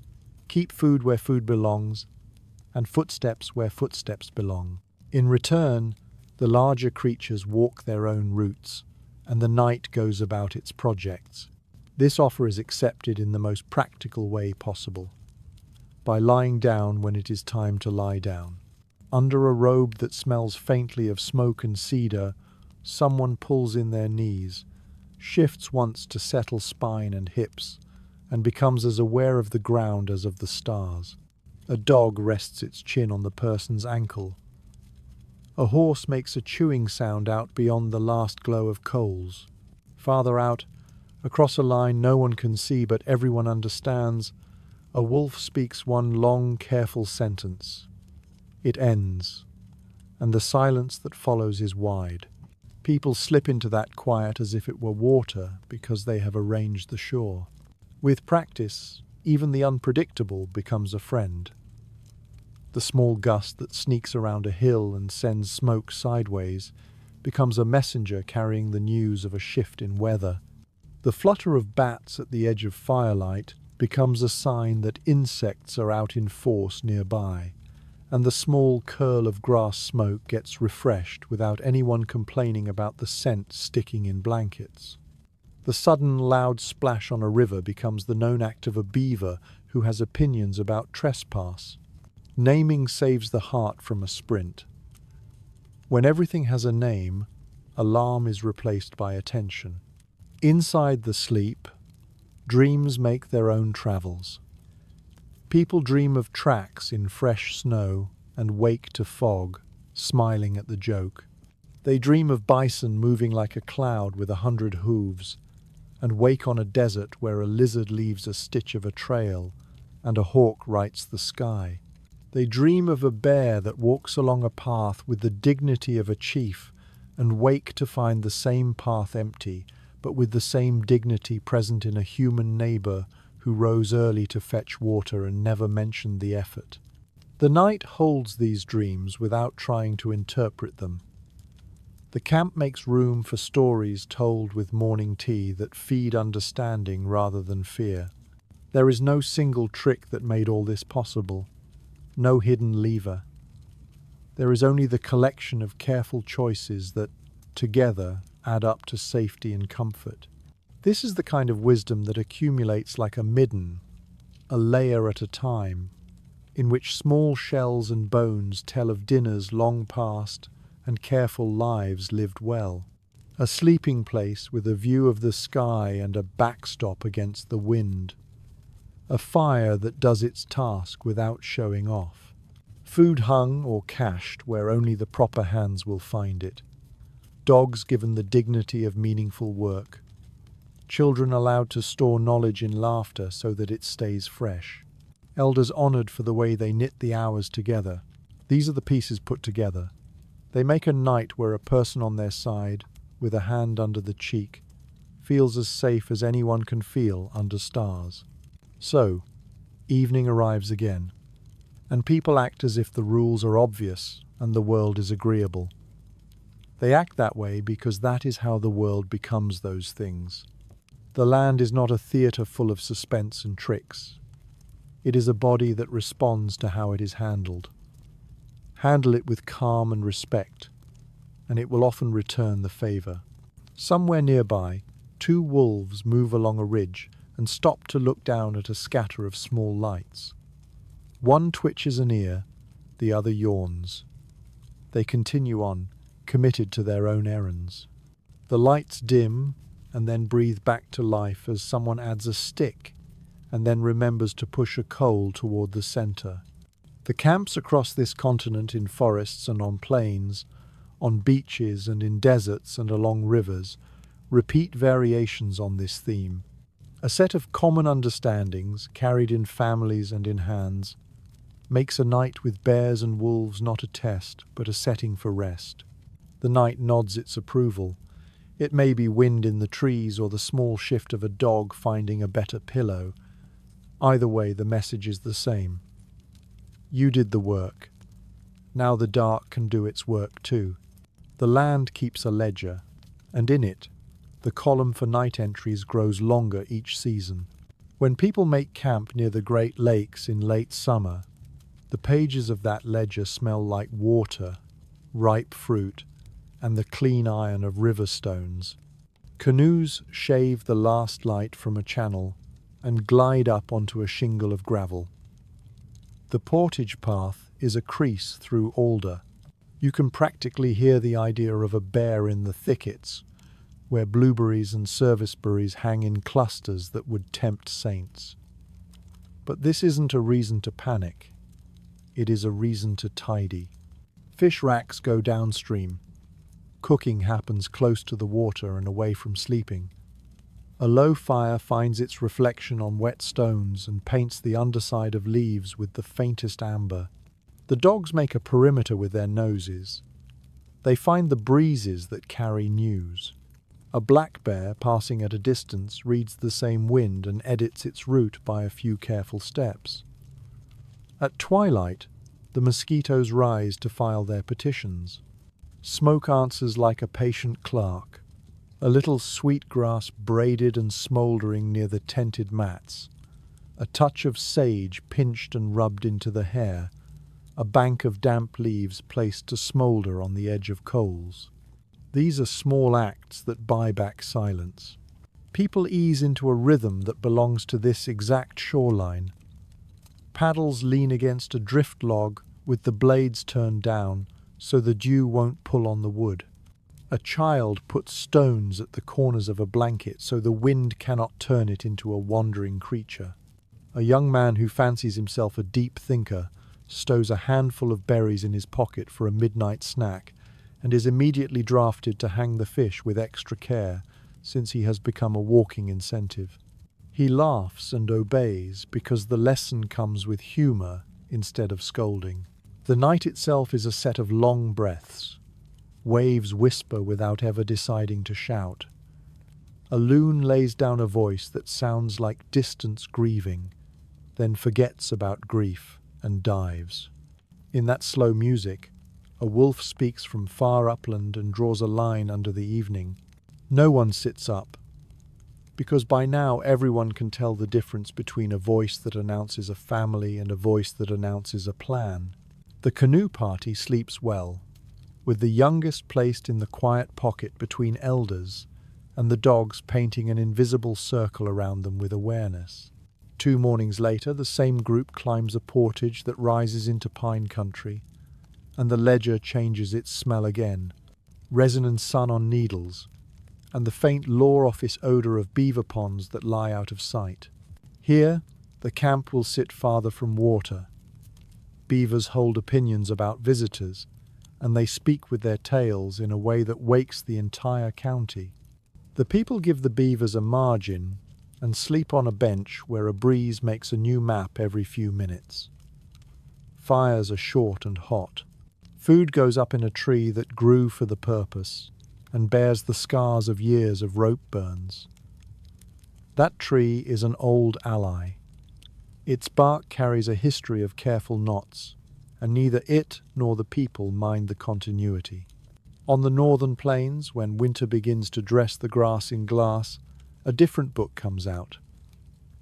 keep food where food belongs, and footsteps where footsteps belong. In return, the larger creatures walk their own routes, and the night goes about its projects. This offer is accepted in the most practical way possible, by lying down when it is time to lie down. Under a robe that smells faintly of smoke and cedar, someone pulls in their knees, shifts once to settle spine and hips, and becomes as aware of the ground as of the stars. A dog rests its chin on the person's ankle. A horse makes a chewing sound out beyond the last glow of coals. Farther out, across a line no one can see but everyone understands, a wolf speaks one long, careful sentence. It ends, and the silence that follows is wide. People slip into that quiet as if it were water because they have arranged the shore. With practice, even the unpredictable becomes a friend. The small gust that sneaks around a hill and sends smoke sideways becomes a messenger carrying the news of a shift in weather. The flutter of bats at the edge of firelight becomes a sign that insects are out in force nearby, and the small curl of grass smoke gets refreshed without anyone complaining about the scent sticking in blankets. The sudden loud splash on a river becomes the known act of a beaver who has opinions about trespass. Naming saves the heart from a sprint. When everything has a name, alarm is replaced by attention. Inside the sleep, dreams make their own travels. People dream of tracks in fresh snow and wake to fog, smiling at the joke. They dream of bison moving like a cloud with 100 hooves, and wake on a desert where a lizard leaves a stitch of a trail and a hawk writes the sky. They dream of a bear that walks along a path with the dignity of a chief and wake to find the same path empty, but with the same dignity present in a human neighbor who rose early to fetch water and never mentioned the effort. The night holds these dreams without trying to interpret them. The camp makes room for stories told with morning tea that feed understanding rather than fear. There is no single trick that made all this possible, no hidden lever. There is only the collection of careful choices that, together, add up to safety and comfort. This is the kind of wisdom that accumulates like a midden, a layer at a time, in which small shells and bones tell of dinners long past and careful lives lived well. A sleeping place with a view of the sky and a backstop against the wind. A fire that does its task without showing off. Food hung or cached where only the proper hands will find it. Dogs given the dignity of meaningful work. Children allowed to store knowledge in laughter so that it stays fresh. Elders honored for the way they knit the hours together. These are the pieces put together. They make a night where a person on their side, with a hand under the cheek, feels as safe as anyone can feel under stars. So, evening arrives again, and people act as if the rules are obvious and the world is agreeable. They act that way because that is how the world becomes those things. The land is not a theatre full of suspense and tricks. It is a body that responds to how it is handled. Handle it with calm and respect, and it will often return the favour. Somewhere nearby, 2 wolves move along a ridge and stop to look down at a scatter of small lights. One twitches an ear, the other yawns. They continue on, committed to their own errands. The lights dim and then breathe back to life as someone adds a stick and then remembers to push a coal toward the centre. The camps across this continent in forests and on plains, on beaches and in deserts and along rivers, repeat variations on this theme. A set of common understandings, carried in families and in hands, makes a night with bears and wolves not a test, but a setting for rest. The night nods its approval. It may be wind in the trees or the small shift of a dog finding a better pillow. Either way, the message is the same. You did the work. Now the dark can do its work too. The land keeps a ledger, and in it, the column for night entries grows longer each season. When people make camp near the Great Lakes in late summer, the pages of that ledger smell like water, ripe fruit, and the clean iron of river stones. Canoes shave the last light from a channel and glide up onto a shingle of gravel. The portage path is a crease through alder. You can practically hear the idea of a bear in the thickets, where blueberries and serviceberries hang in clusters that would tempt saints. But this isn't a reason to panic. It is a reason to tidy. Fish racks go downstream. Cooking happens close to the water and away from sleeping. A low fire finds its reflection on wet stones and paints the underside of leaves with the faintest amber. The dogs make a perimeter with their noses. They find the breezes that carry news. A black bear passing at a distance reads the same wind and edits its route by a few careful steps. At twilight, the mosquitoes rise to file their petitions. Smoke answers like a patient clerk. A little sweetgrass braided and smouldering near the tented mats. A touch of sage pinched and rubbed into the hair. A bank of damp leaves placed to smoulder on the edge of coals. These are small acts that buy back silence. People ease into a rhythm that belongs to this exact shoreline. Paddles lean against a drift log with the blades turned down so the dew won't pull on the wood. A child puts stones at the corners of a blanket so the wind cannot turn it into a wandering creature. A young man who fancies himself a deep thinker stows a handful of berries in his pocket for a midnight snack and is immediately drafted to hang the fish with extra care since he has become a walking incentive. He laughs and obeys because the lesson comes with humour instead of scolding. The night itself is a set of long breaths. Waves whisper without ever deciding to shout. A loon lays down a voice that sounds like distance grieving, then forgets about grief and dives. In that slow music, a wolf speaks from far upland and draws a line under the evening. No one sits up, because by now everyone can tell the difference between a voice that announces a family and a voice that announces a plan. The canoe party sleeps well, with the youngest placed in the quiet pocket between elders and the dogs painting an invisible circle around them with awareness. 2 mornings later, the same group climbs a portage that rises into pine country, and the ledger changes its smell again. Resin and sun on needles, and the faint law office odour of beaver ponds that lie out of sight. Here, the camp will sit farther from water. Beavers hold opinions about visitors, and they speak with their tails in a way that wakes the entire county. The people give the beavers a margin and sleep on a bench where a breeze makes a new map every few minutes. Fires are short and hot. Food goes up in a tree that grew for the purpose and bears the scars of years of rope burns. That tree is an old ally. Its bark carries a history of careful knots, and neither it nor the people mind the continuity. On the northern plains, when winter begins to dress the grass in glass, a different book comes out.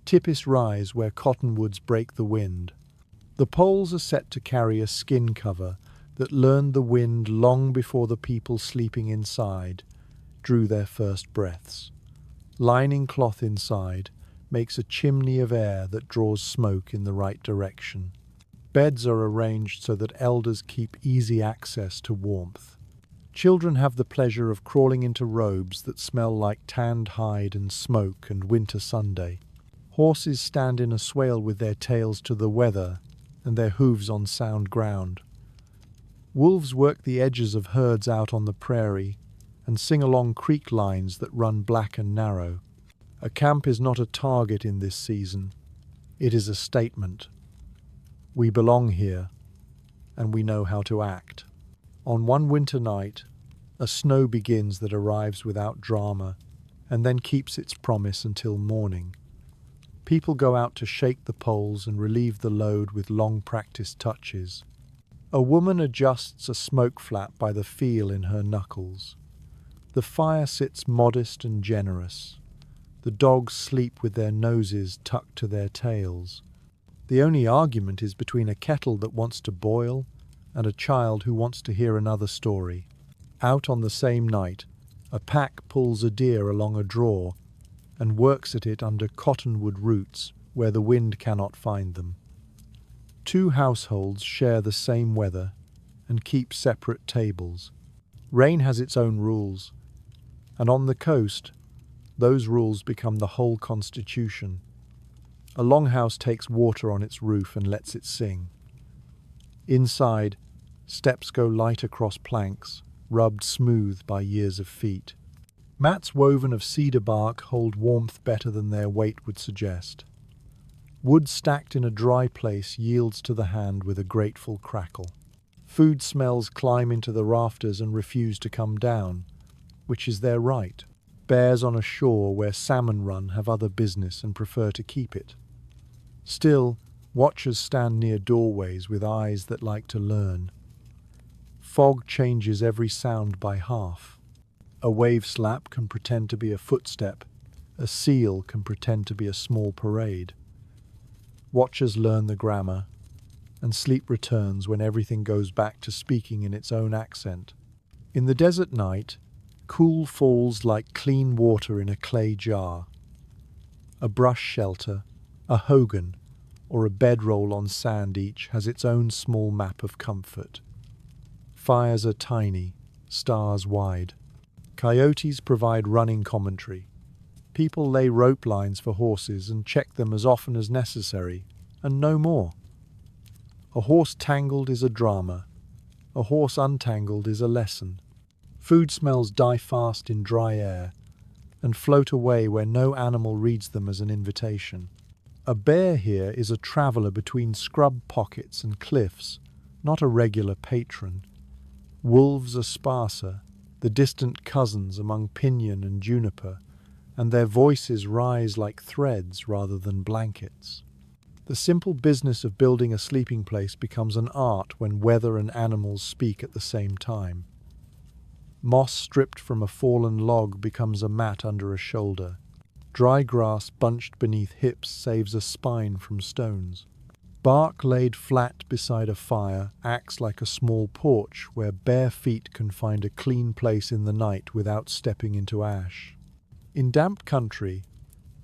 Tippis rise where cottonwoods break the wind. The poles are set to carry a skin cover that learned the wind long before the people sleeping inside drew their first breaths. Lining cloth inside makes a chimney of air that draws smoke in the right direction. Beds are arranged so that elders keep easy access to warmth. Children have the pleasure of crawling into robes that smell like tanned hide and smoke and winter Sunday. Horses stand in a swale with their tails to the weather and their hooves on sound ground. Wolves work the edges of herds out on the prairie and sing along creek lines that run black and narrow. A camp is not a target in this season. It is a statement. We belong here, and we know how to act. On one winter night, a snow begins that arrives without drama and then keeps its promise until morning. People go out to shake the poles and relieve the load with long-practiced touches. A woman adjusts a smoke flap by the feel in her knuckles. The fire sits modest and generous. The dogs sleep with their noses tucked to their tails. The only argument is between a kettle that wants to boil and a child who wants to hear another story. Out on the same night, a pack pulls a deer along a draw and works at it under cottonwood roots where the wind cannot find them. 2 households share the same weather and keep separate tables. Rain has its own rules, and on the coast, those rules become the whole constitution. A longhouse takes water on its roof and lets it sing. Inside, steps go light across planks, rubbed smooth by years of feet. Mats woven of cedar bark hold warmth better than their weight would suggest. Wood stacked in a dry place yields to the hand with a grateful crackle. Food smells climb into the rafters and refuse to come down, which is their right. Bears on a shore where salmon run have other business and prefer to keep it. Still, watchers stand near doorways with eyes that like to learn. Fog changes every sound by half. A wave slap can pretend to be a footstep. A seal can pretend to be a small parade. Watchers learn the grammar, and sleep returns when everything goes back to speaking in its own accent. In the desert night, cool falls like clean water in a clay jar. A brush shelter, a hogan, or a bedroll on sand each has its own small map of comfort. Fires are tiny, stars wide. Coyotes provide running commentary. People lay rope lines for horses and check them as often as necessary, and no more. A horse tangled is a drama. A horse untangled is a lesson. Food smells die fast in dry air and float away where no animal reads them as an invitation. A bear here is a traveller between scrub pockets and cliffs, not a regular patron. Wolves are sparser, the distant cousins among pinyon and juniper, and their voices rise like threads rather than blankets. The simple business of building a sleeping place becomes an art when weather and animals speak at the same time. Moss stripped from a fallen log becomes a mat under a shoulder. Dry grass bunched beneath hips saves a spine from stones. Bark laid flat beside a fire acts like a small porch where bare feet can find a clean place in the night without stepping into ash. In damp country,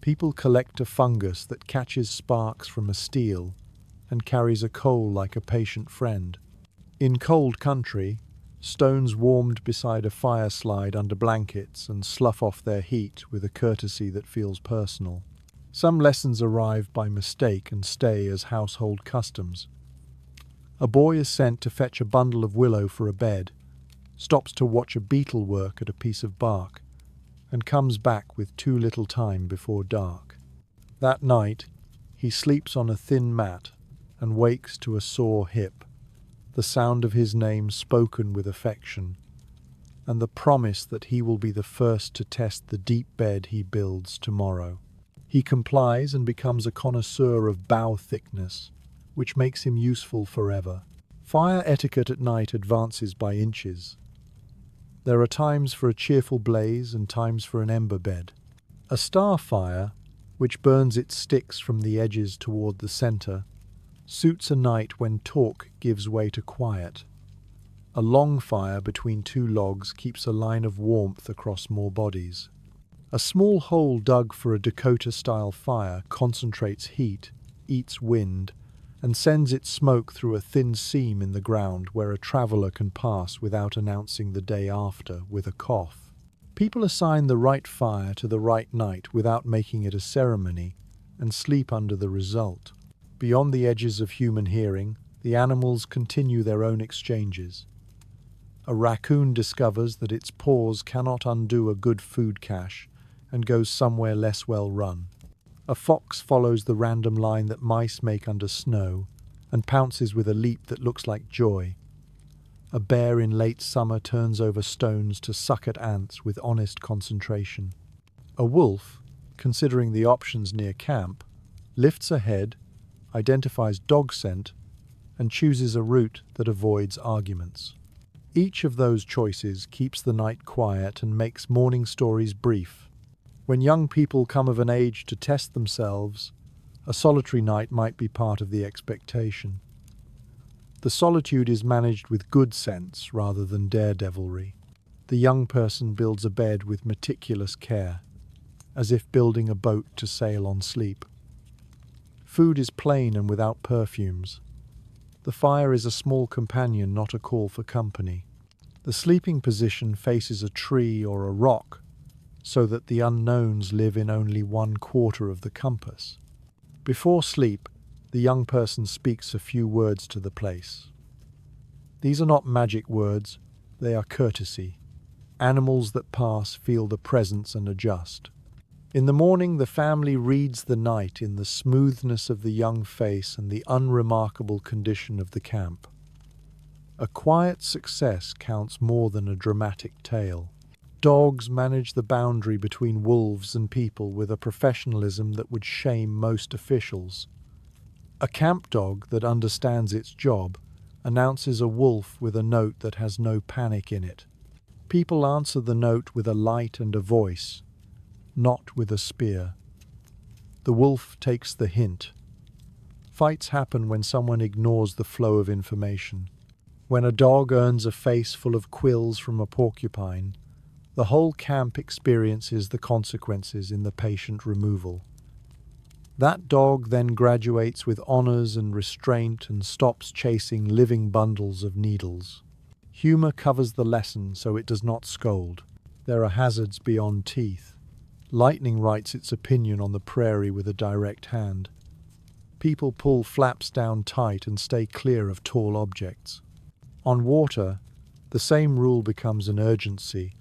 People collect a fungus that catches sparks from a steel and carries a coal like a patient friend. In cold country, stones warmed beside a fire slide under blankets and slough off their heat with a courtesy that feels personal. Some lessons arrive by mistake and stay as household customs. A boy is sent to fetch a bundle of willow for a bed, stops to watch a beetle work at a piece of bark, and comes back with too little time before dark. That night, he sleeps on a thin mat and wakes to a sore hip, the sound of his name spoken with affection, and the promise that he will be the first to test the deep bed he builds tomorrow. He complies and becomes a connoisseur of bough thickness, which makes him useful forever. Fire etiquette at night advances by inches. There are times for a cheerful blaze and times for an ember bed. A star fire, which burns its sticks from the edges toward the center, suits a night when talk gives way to quiet. A long fire between two logs keeps a line of warmth across more bodies. A small hole dug for a Dakota-style fire concentrates heat, eats wind, and sends its smoke through a thin seam in the ground where a traveler can pass without announcing the day after with a cough. People assign the right fire to the right night without making it a ceremony and sleep under the result. Beyond the edges of human hearing, the animals continue their own exchanges. A raccoon discovers that its paws cannot undo a good food cache and goes somewhere less well run. A fox follows the random line that mice make under snow and pounces with a leap that looks like joy. A bear in late summer turns over stones to suck at ants with honest concentration. A wolf, considering the options near camp, lifts a head, identifies dog scent, and chooses a route that avoids arguments. Each of those choices keeps the night quiet and makes morning stories brief. When young people come of an age to test themselves, a solitary night might be part of the expectation. The solitude is managed with good sense rather than daredevilry. The young person builds a bed with meticulous care, as if building a boat to sail on sleep. Food is plain and without perfumes. The fire is a small companion, not a call for company. The sleeping position faces a tree or a rock, so that the unknowns live in only 1/4 of the compass. Before sleep, the young person speaks a few words to the place. These are not magic words, they are courtesy. Animals that pass feel the presence and adjust. In the morning, the family reads the night in the smoothness of the young face and the unremarkable condition of the camp. A quiet success counts more than a dramatic tale. Dogs manage the boundary between wolves and people with a professionalism that would shame most officials. A camp dog that understands its job announces a wolf with a note that has no panic in it. People answer the note with a light and a voice, not with a spear. The wolf takes the hint. Fights happen when someone ignores the flow of information. When a dog earns a face full of quills from a porcupine, the whole camp experiences the consequences in the patient removal. That dog then graduates with honors and restraint and stops chasing living bundles of needles. Humor covers the lesson so it does not scold. There are hazards beyond teeth. Lightning writes its opinion on the prairie with a direct hand. People pull flaps down tight and stay clear of tall objects. On water, the same rule becomes an urgency,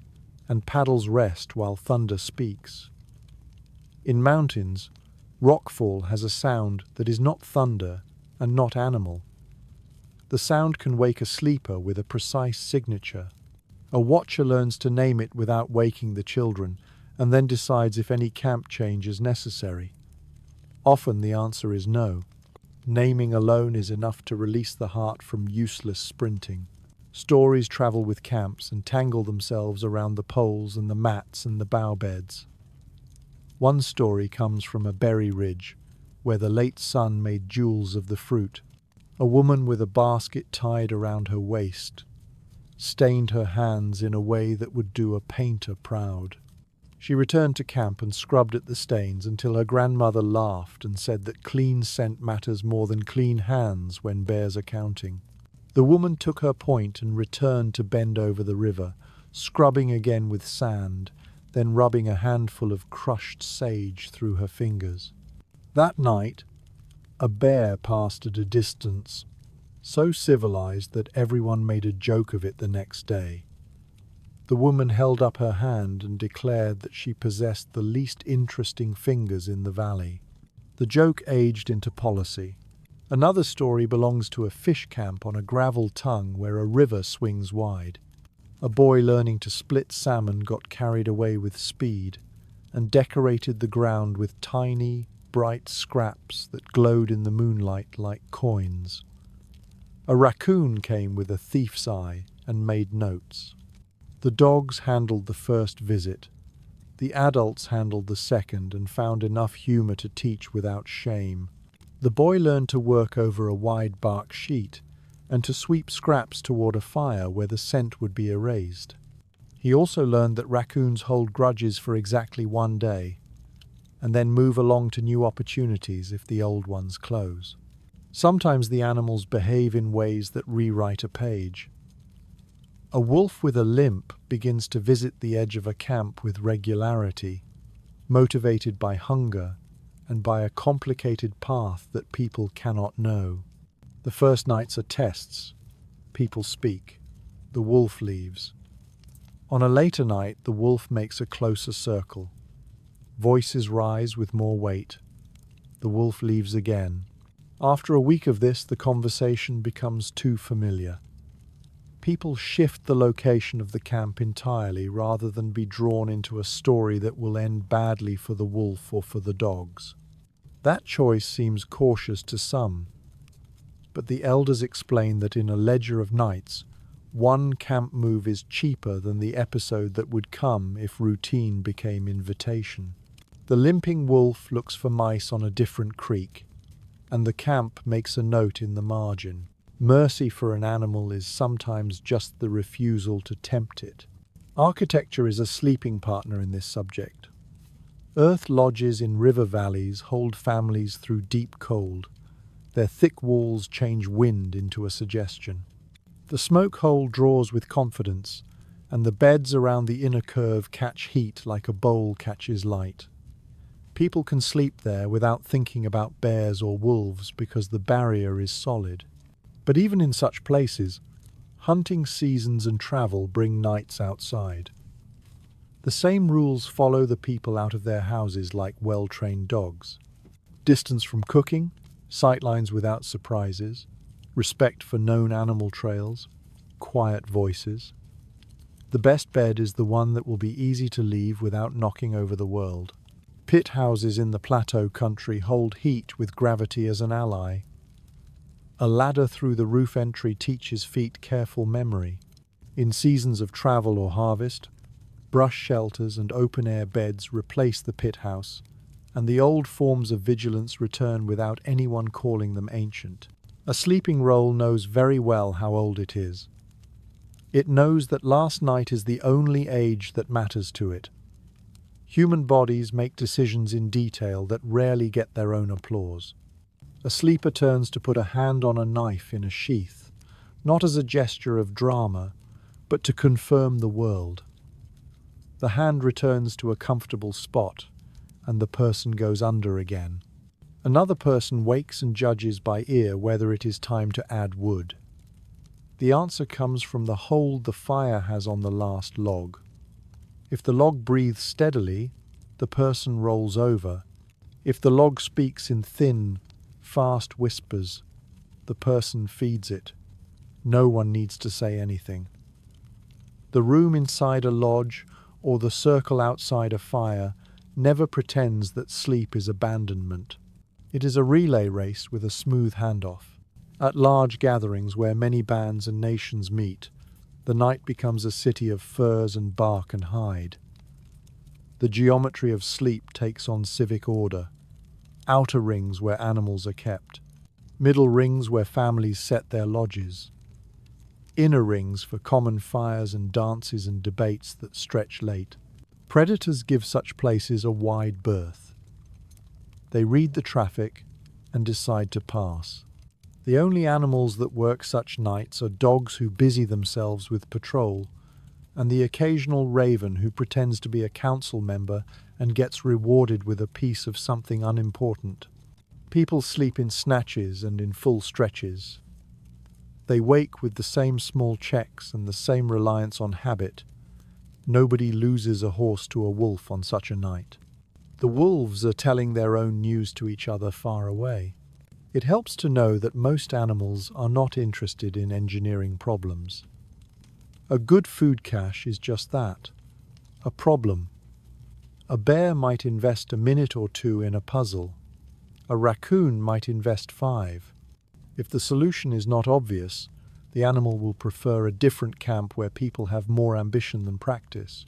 and paddles rest while thunder speaks. In mountains, rockfall has a sound that is not thunder and not animal. The sound can wake a sleeper with a precise signature. A watcher learns to name it without waking the children, and then decides if any camp change is necessary. Often the answer is no. Naming alone is enough to release the heart from useless sprinting. Stories travel with camps and tangle themselves around the poles and the mats and the bough beds. One story comes from a berry ridge, where the late sun made jewels of the fruit. A woman with a basket tied around her waist stained her hands in a way that would do a painter proud. She returned to camp and scrubbed at the stains until her grandmother laughed and said that clean scent matters more than clean hands when bears are counting. The woman took her point and returned to bend over the river, scrubbing again with sand, then rubbing a handful of crushed sage through her fingers. That night, a bear passed at a distance, so civilized that everyone made a joke of it the next day. The woman held up her hand and declared that she possessed the least interesting fingers in the valley. The joke aged into policy. Another story belongs to a fish camp on a gravel tongue where a river swings wide. A boy learning to split salmon got carried away with speed and decorated the ground with tiny, bright scraps that glowed in the moonlight like coins. A raccoon came with a thief's eye and made notes. The dogs handled the first visit. The adults handled the second and found enough humor to teach without shame. The boy learned to work over a wide bark sheet and to sweep scraps toward a fire where the scent would be erased. He also learned that raccoons hold grudges for exactly one day and then move along to new opportunities if the old ones close. Sometimes the animals behave in ways that rewrite a page. A wolf with a limp begins to visit the edge of a camp with regularity, motivated by hunger and by a complicated path that people cannot know. The first nights are tests. People speak. The wolf leaves. On a later night, the wolf makes a closer circle. Voices rise with more weight. The wolf leaves again. After a week of this, the conversation becomes too familiar. People shift the location of the camp entirely rather than be drawn into a story that will end badly for the wolf or for the dogs. That choice seems cautious to some, but the elders explain that in a ledger of nights, one camp move is cheaper than the episode that would come if routine became invitation. The limping wolf looks for mice on a different creek, and the camp makes a note in the margin. Mercy for an animal is sometimes just the refusal to tempt it. Architecture is a sleeping partner in this subject. Earth lodges in river valleys hold families through deep cold. Their thick walls change wind into a suggestion. The smoke hole draws with confidence, and the beds around the inner curve catch heat like a bowl catches light. People can sleep there without thinking about bears or wolves because the barrier is solid. But even in such places, hunting seasons and travel bring nights outside. The same rules follow the people out of their houses like well-trained dogs. Distance from cooking, sightlines without surprises, respect for known animal trails, quiet voices. The best bed is the one that will be easy to leave without knocking over the world. Pit houses in the plateau country hold heat with gravity as an ally. A ladder through the roof entry teaches feet careful memory. In seasons of travel or harvest, brush shelters and open-air beds replace the pit house, and the old forms of vigilance return without anyone calling them ancient. A sleeping roll knows very well how old it is. It knows that last night is the only age that matters to it. Human bodies make decisions in detail that rarely get their own applause. A sleeper turns to put a hand on a knife in a sheath, not as a gesture of drama, but to confirm the world. The hand returns to a comfortable spot, and the person goes under again. Another person wakes and judges by ear whether it is time to add wood. The answer comes from the hold the fire has on the last log. If the log breathes steadily, the person rolls over. If the log speaks in thin, fast whispers, the person feeds it. No one needs to say anything. The room inside a lodge or the circle outside a fire never pretends that sleep is abandonment. It is a relay race with a smooth handoff. At large gatherings where many bands and nations meet, the night becomes a city of furs and bark and hide. The geometry of sleep takes on civic order. Outer rings where animals are kept. Middle rings where families set their lodges. Inner rings for common fires and dances and debates that stretch late. Predators give such places a wide berth. They read the traffic and decide to pass. The only animals that work such nights are dogs who busy themselves with patrol, and the occasional raven who pretends to be a council member and gets rewarded with a piece of something unimportant. People sleep in snatches and in full stretches. They wake with the same small checks and the same reliance on habit. Nobody loses a horse to a wolf on such a night. The wolves are telling their own news to each other far away. It helps to know that most animals are not interested in engineering problems. A good food cache is just that, a problem. A bear might invest a minute or two in a puzzle. A raccoon might invest 5. If the solution is not obvious, the animal will prefer a different camp where people have more ambition than practice.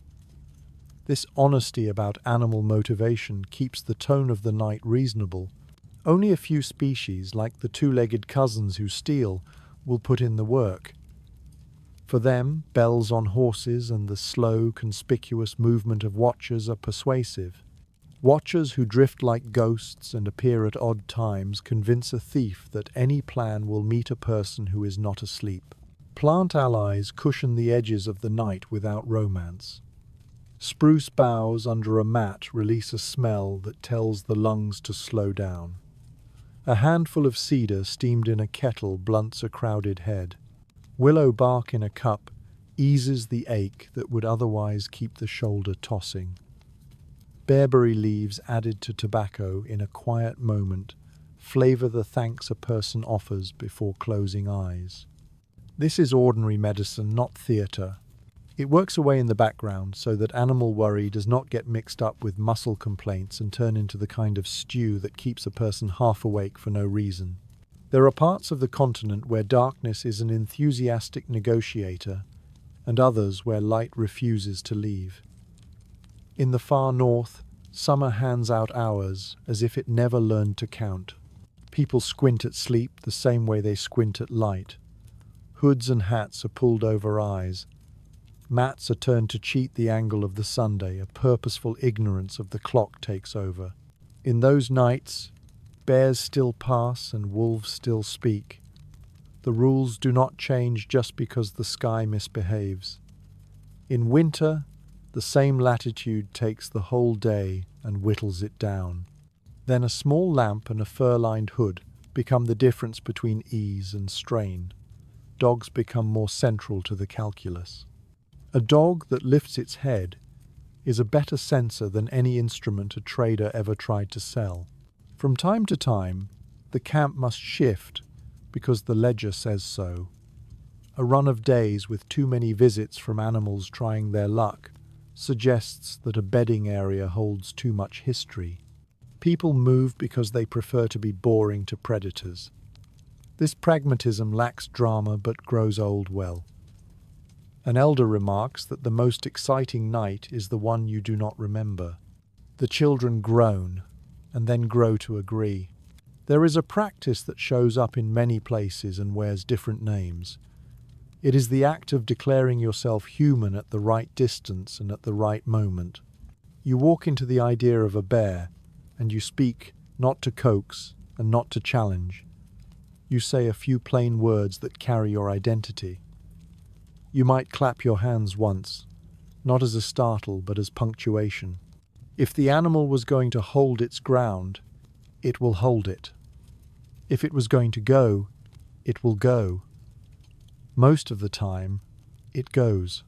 This honesty about animal motivation keeps the tone of the night reasonable. Only a few species, like the two-legged cousins who steal, will put in the work. For them, bells on horses and the slow, conspicuous movement of watchers are persuasive. Watchers who drift like ghosts and appear at odd times convince a thief that any plan will meet a person who is not asleep. Plant allies cushion the edges of the night without romance. Spruce boughs under a mat release a smell that tells the lungs to slow down. A handful of cedar steamed in a kettle blunts a crowded head. Willow bark in a cup eases the ache that would otherwise keep the shoulder tossing. Bearberry leaves added to tobacco in a quiet moment flavor the thanks a person offers before closing eyes. This is ordinary medicine, not theatre. It works away in the background so that animal worry does not get mixed up with muscle complaints and turn into the kind of stew that keeps a person half awake for no reason. There are parts of the continent where darkness is an enthusiastic negotiator, and others where light refuses to leave. In the far north, summer hands out hours as if it never learned to count. People squint at sleep the same way they squint at light. Hoods and hats are pulled over eyes. Mats are turned to cheat the angle of the Sunday. A purposeful ignorance of the clock takes over. In those nights, bears still pass and wolves still speak. The rules do not change just because the sky misbehaves. In winter, the same latitude takes the whole day and whittles it down. Then a small lamp and a fur-lined hood become the difference between ease and strain. Dogs become more central to the calculus. A dog that lifts its head is a better sensor than any instrument a trader ever tried to sell. From time to time, the camp must shift because the ledger says so. A run of days with too many visits from animals trying their luck suggests that a bedding area holds too much history. People move because they prefer to be boring to predators. This pragmatism lacks drama but grows old well. An elder remarks that the most exciting night is the one you do not remember. The children groan, and then grow to agree. There is a practice that shows up in many places and wears different names. It is the act of declaring yourself human at the right distance and at the right moment. You walk into the idea of a bear, and you speak not to coax and not to challenge. You say a few plain words that carry your identity. You might clap your hands once, not as a startle but as punctuation. If the animal was going to hold its ground, it will hold it. If it was going to go, it will go. Most of the time, it goes.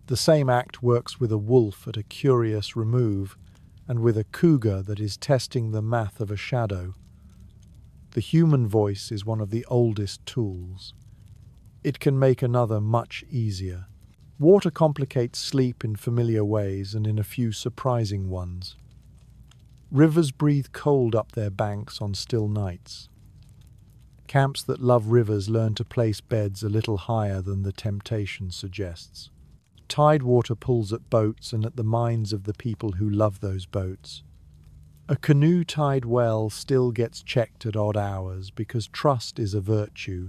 The same act works with a wolf at a curious remove and with a cougar that is testing the math of a shadow. The human voice is one of the oldest tools. It can make another much easier. Water complicates sleep in familiar ways and in a few surprising ones. Rivers breathe cold up their banks on still nights. Camps that love rivers learn to place beds a little higher than the temptation suggests. Tidewater pulls at boats and at the minds of the people who love those boats. A canoe tied well still gets checked at odd hours because trust is a virtue,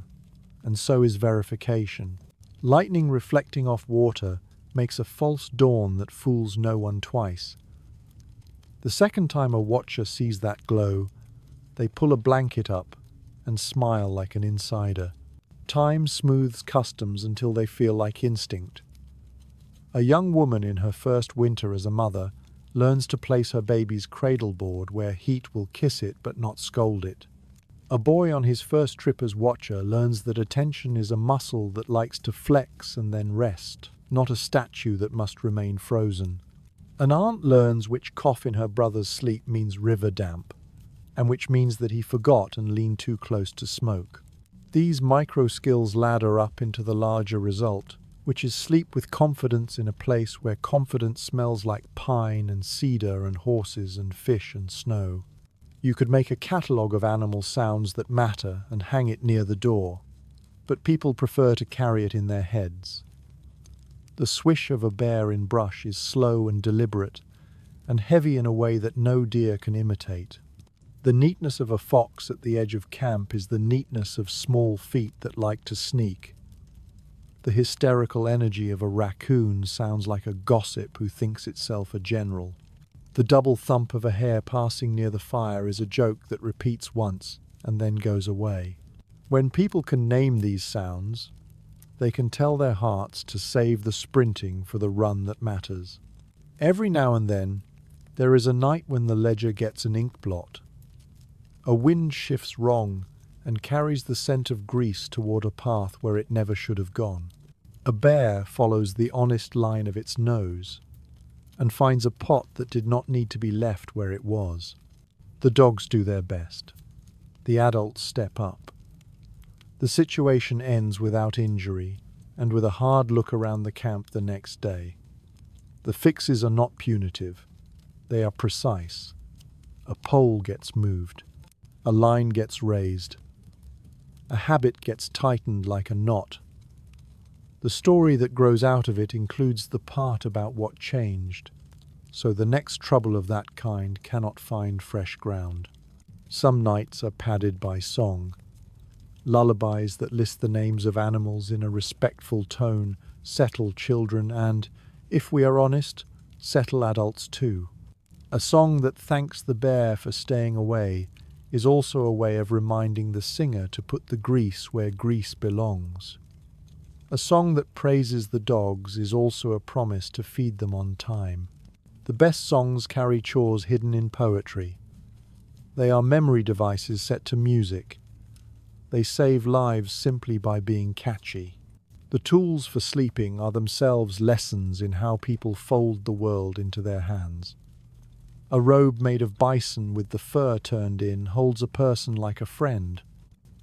and so is verification. Lightning reflecting off water makes a false dawn that fools no one twice. The second time a watcher sees that glow, they pull a blanket up and smile like an insider. Time smooths customs until they feel like instinct. A young woman in her first winter as a mother learns to place her baby's cradle board where heat will kiss it but not scold it. A boy on his first trip as watcher learns that attention is a muscle that likes to flex and then rest, not a statue that must remain frozen. An aunt learns which cough in her brother's sleep means river damp, and which means that he forgot and leaned too close to smoke. These micro skills ladder up into the larger result, which is sleep with confidence in a place where confidence smells like pine and cedar and horses and fish and snow. You could make a catalogue of animal sounds that matter and hang it near the door, but people prefer to carry it in their heads. The swish of a bear in brush is slow and deliberate, and heavy in a way that no deer can imitate. The neatness of a fox at the edge of camp is the neatness of small feet that like to sneak. The hysterical energy of a raccoon sounds like a gossip who thinks itself a general. The double thump of a hare passing near the fire is a joke that repeats once and then goes away. When people can name these sounds, they can tell their hearts to save the sprinting for the run that matters. Every now and then, there is a night when the ledger gets an ink blot. A wind shifts wrong and carries the scent of grease toward a path where it never should have gone. A bear follows the honest line of its nose and finds a pot that did not need to be left where it was. The dogs do their best. The adults step up. The situation ends without injury and with a hard look around the camp the next day. The fixes are not punitive. They are precise. A pole gets moved. A line gets raised. A habit gets tightened like a knot. The story that grows out of it includes the part about what changed, so the next trouble of that kind cannot find fresh ground. Some nights are padded by song. Lullabies that list the names of animals in a respectful tone settle children and, if we are honest, settle adults too. A song that thanks the bear for staying away is also a way of reminding the singer to put the grease where grease belongs. A song that praises the dogs is also a promise to feed them on time. The best songs carry chores hidden in poetry. They are memory devices set to music. They save lives simply by being catchy. The tools for sleeping are themselves lessons in how people fold the world into their hands. A robe made of bison with the fur turned in holds a person like a friend.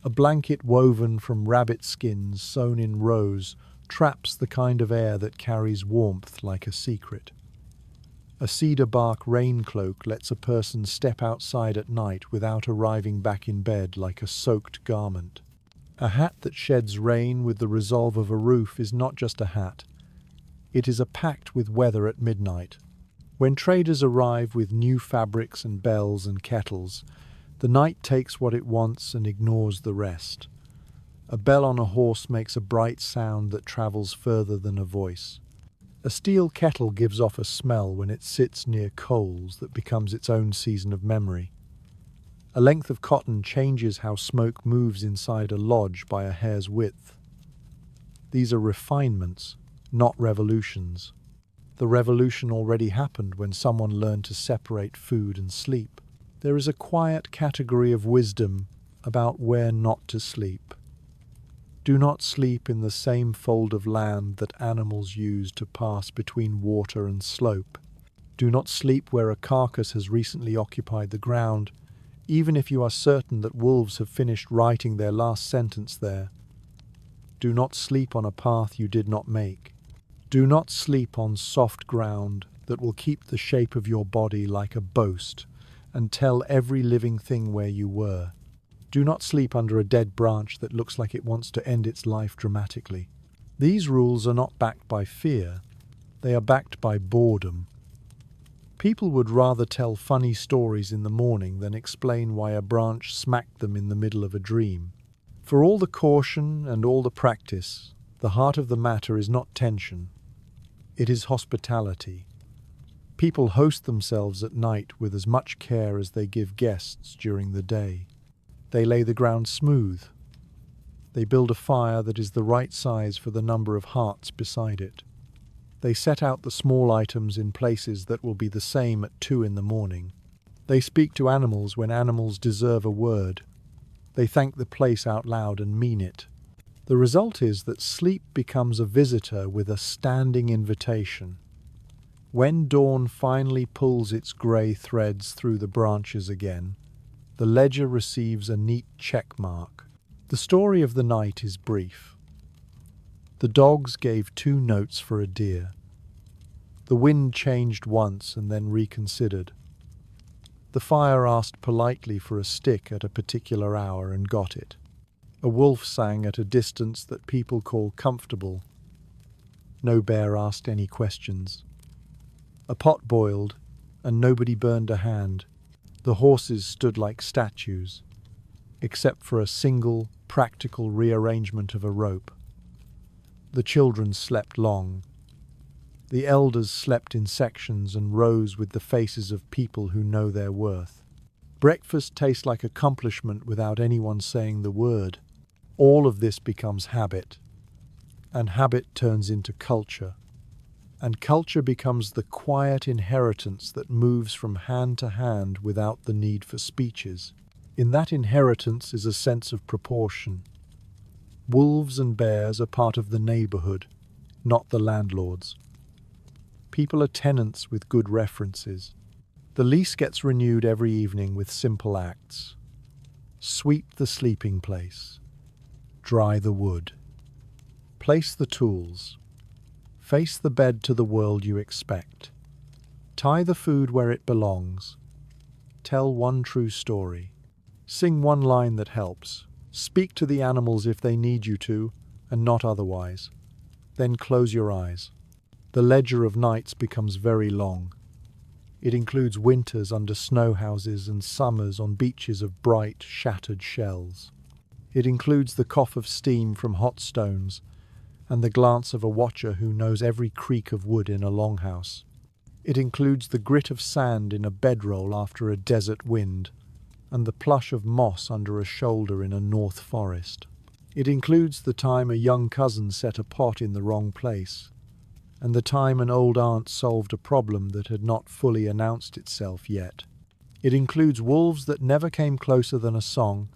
A blanket woven from rabbit skins sewn in rows traps the kind of air that carries warmth like a secret. A cedar bark rain cloak lets a person step outside at night without arriving back in bed like a soaked garment. A hat that sheds rain with the resolve of a roof is not just a hat. It is a pact with weather at midnight. When traders arrive with new fabrics and bells and kettles, the night takes what it wants and ignores the rest. A bell on a horse makes a bright sound that travels further than a voice. A steel kettle gives off a smell when it sits near coals that becomes its own season of memory. A length of cotton changes how smoke moves inside a lodge by a hair's width. These are refinements, not revolutions. The revolution already happened when someone learned to separate food and sleep. There is a quiet category of wisdom about where not to sleep. Do not sleep in the same fold of land that animals use to pass between water and slope. Do not sleep where a carcass has recently occupied the ground, even if you are certain that wolves have finished writing their last sentence there. Do not sleep on a path you did not make. Do not sleep on soft ground that will keep the shape of your body like a boast and tell every living thing where you were. Do not sleep under a dead branch that looks like it wants to end its life dramatically. These rules are not backed by fear. They are backed by boredom. People would rather tell funny stories in the morning than explain why a branch smacked them in the middle of a dream. For all the caution and all the practice, the heart of the matter is not tension. It is hospitality. People host themselves at night with as much care as they give guests during the day. They lay the ground smooth. They build a fire that is the right size for the number of hearts beside it. They set out the small items in places that will be the same at 2 in the morning. They speak to animals when animals deserve a word. They thank the place out loud and mean it. The result is that sleep becomes a visitor with a standing invitation. When dawn finally pulls its grey threads through the branches again, the ledger receives a neat check mark. The story of the night is brief. The dogs gave 2 notes for a deer. The wind changed once and then reconsidered. The fire asked politely for a stick at a particular hour and got it. A wolf sang at a distance that people call comfortable. No bear asked any questions. A pot boiled, and nobody burned a hand. The horses stood like statues, except for a single, practical rearrangement of a rope. The children slept long. The elders slept in sections and rose with the faces of people who know their worth. Breakfast tastes like accomplishment without anyone saying the word. All of this becomes habit, and habit turns into culture. And culture becomes the quiet inheritance that moves from hand to hand without the need for speeches. In that inheritance is a sense of proportion. Wolves and bears are part of the neighborhood, not the landlords. People are tenants with good references. The lease gets renewed every evening with simple acts. Sweep the sleeping place. Dry the wood. Place the tools. Face the bed to the world you expect. Tie the food where it belongs. Tell one true story. Sing one line that helps. Speak to the animals if they need you to, and not otherwise. Then close your eyes. The ledger of nights becomes very long. It includes winters under snow houses and summers on beaches of bright, shattered shells. It includes the cough of steam from hot stones and the glance of a watcher who knows every creak of wood in a longhouse. It includes the grit of sand in a bedroll after a desert wind, and the plush of moss under a shoulder in a north forest. It includes the time a young cousin set a pot in the wrong place, and the time an old aunt solved a problem that had not fully announced itself yet. It includes wolves that never came closer than a song,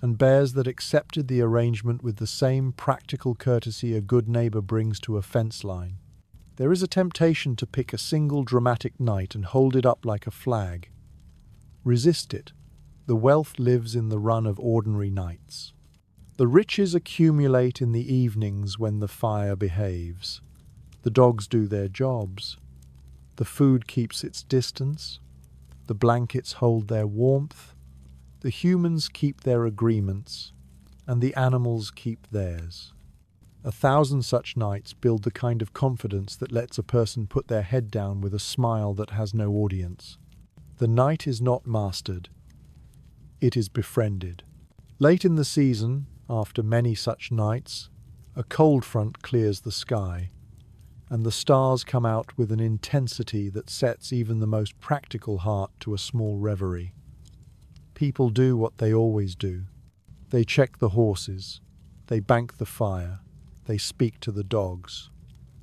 and bears that accepted the arrangement with the same practical courtesy a good neighbor brings to a fence line. There is a temptation to pick a single dramatic night and hold it up like a flag. Resist it. The wealth lives in the run of ordinary nights. The riches accumulate in the evenings when the fire behaves. The dogs do their jobs. The food keeps its distance. The blankets hold their warmth. The humans keep their agreements, and the animals keep theirs. 1,000 such nights build the kind of confidence that lets a person put their head down with a smile that has no audience. The night is not mastered. It is befriended. Late in the season, after many such nights, a cold front clears the sky, and the stars come out with an intensity that sets even the most practical heart to a small reverie. People do what they always do. They check the horses. They bank the fire. They speak to the dogs.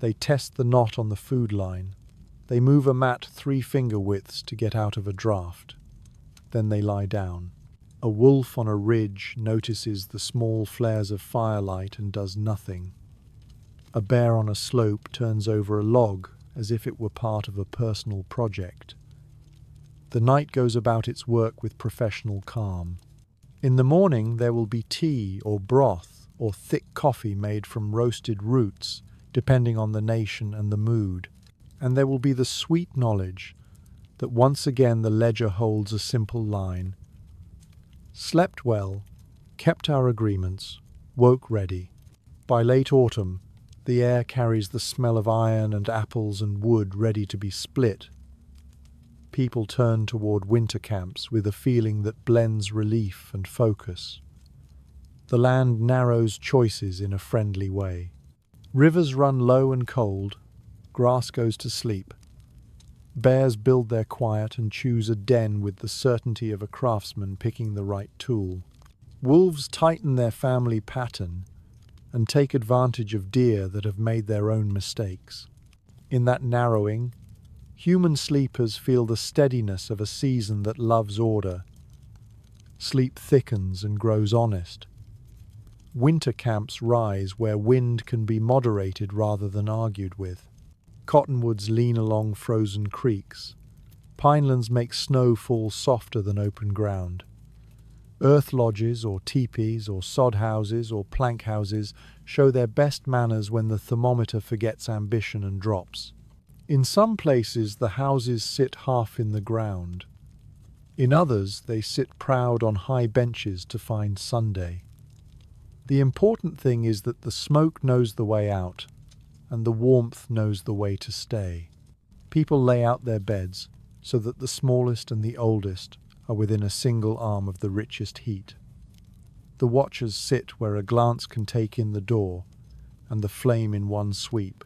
They test the knot on the food line. They move a mat 3 finger widths to get out of a draft. Then they lie down. A wolf on a ridge notices the small flares of firelight and does nothing. A bear on a slope turns over a log as if it were part of a personal project. The night goes about its work with professional calm. In the morning there will be tea or broth or thick coffee made from roasted roots, depending on the nation and the mood. And there will be the sweet knowledge that once again the ledger holds a simple line. Slept well, kept our agreements, woke ready. By late autumn, the air carries the smell of iron and apples and wood ready to be split. People turn toward winter camps with a feeling that blends relief and focus. The land narrows choices in a friendly way. Rivers run low and cold, Grass goes to sleep. Bears build their quiet and choose a den with the certainty of a craftsman picking the right tool. Wolves tighten their family pattern and take advantage of deer that have made their own mistakes. In that narrowing, human sleepers feel the steadiness of a season that loves order. Sleep thickens and grows honest. Winter camps rise where wind can be moderated rather than argued with. Cottonwoods lean along frozen creeks. Pinelands make snow fall softer than open ground. Earth lodges or teepees or sod houses or plank houses show their best manners when the thermometer forgets ambition and drops. In some places the houses sit half in the ground. In others they sit proud on high benches to find Sunday. The important thing is that the smoke knows the way out, and the warmth knows the way to stay. People lay out their beds so that the smallest and the oldest are within a single arm of the richest heat. The watchers sit where a glance can take in the door, and the flame in one sweep.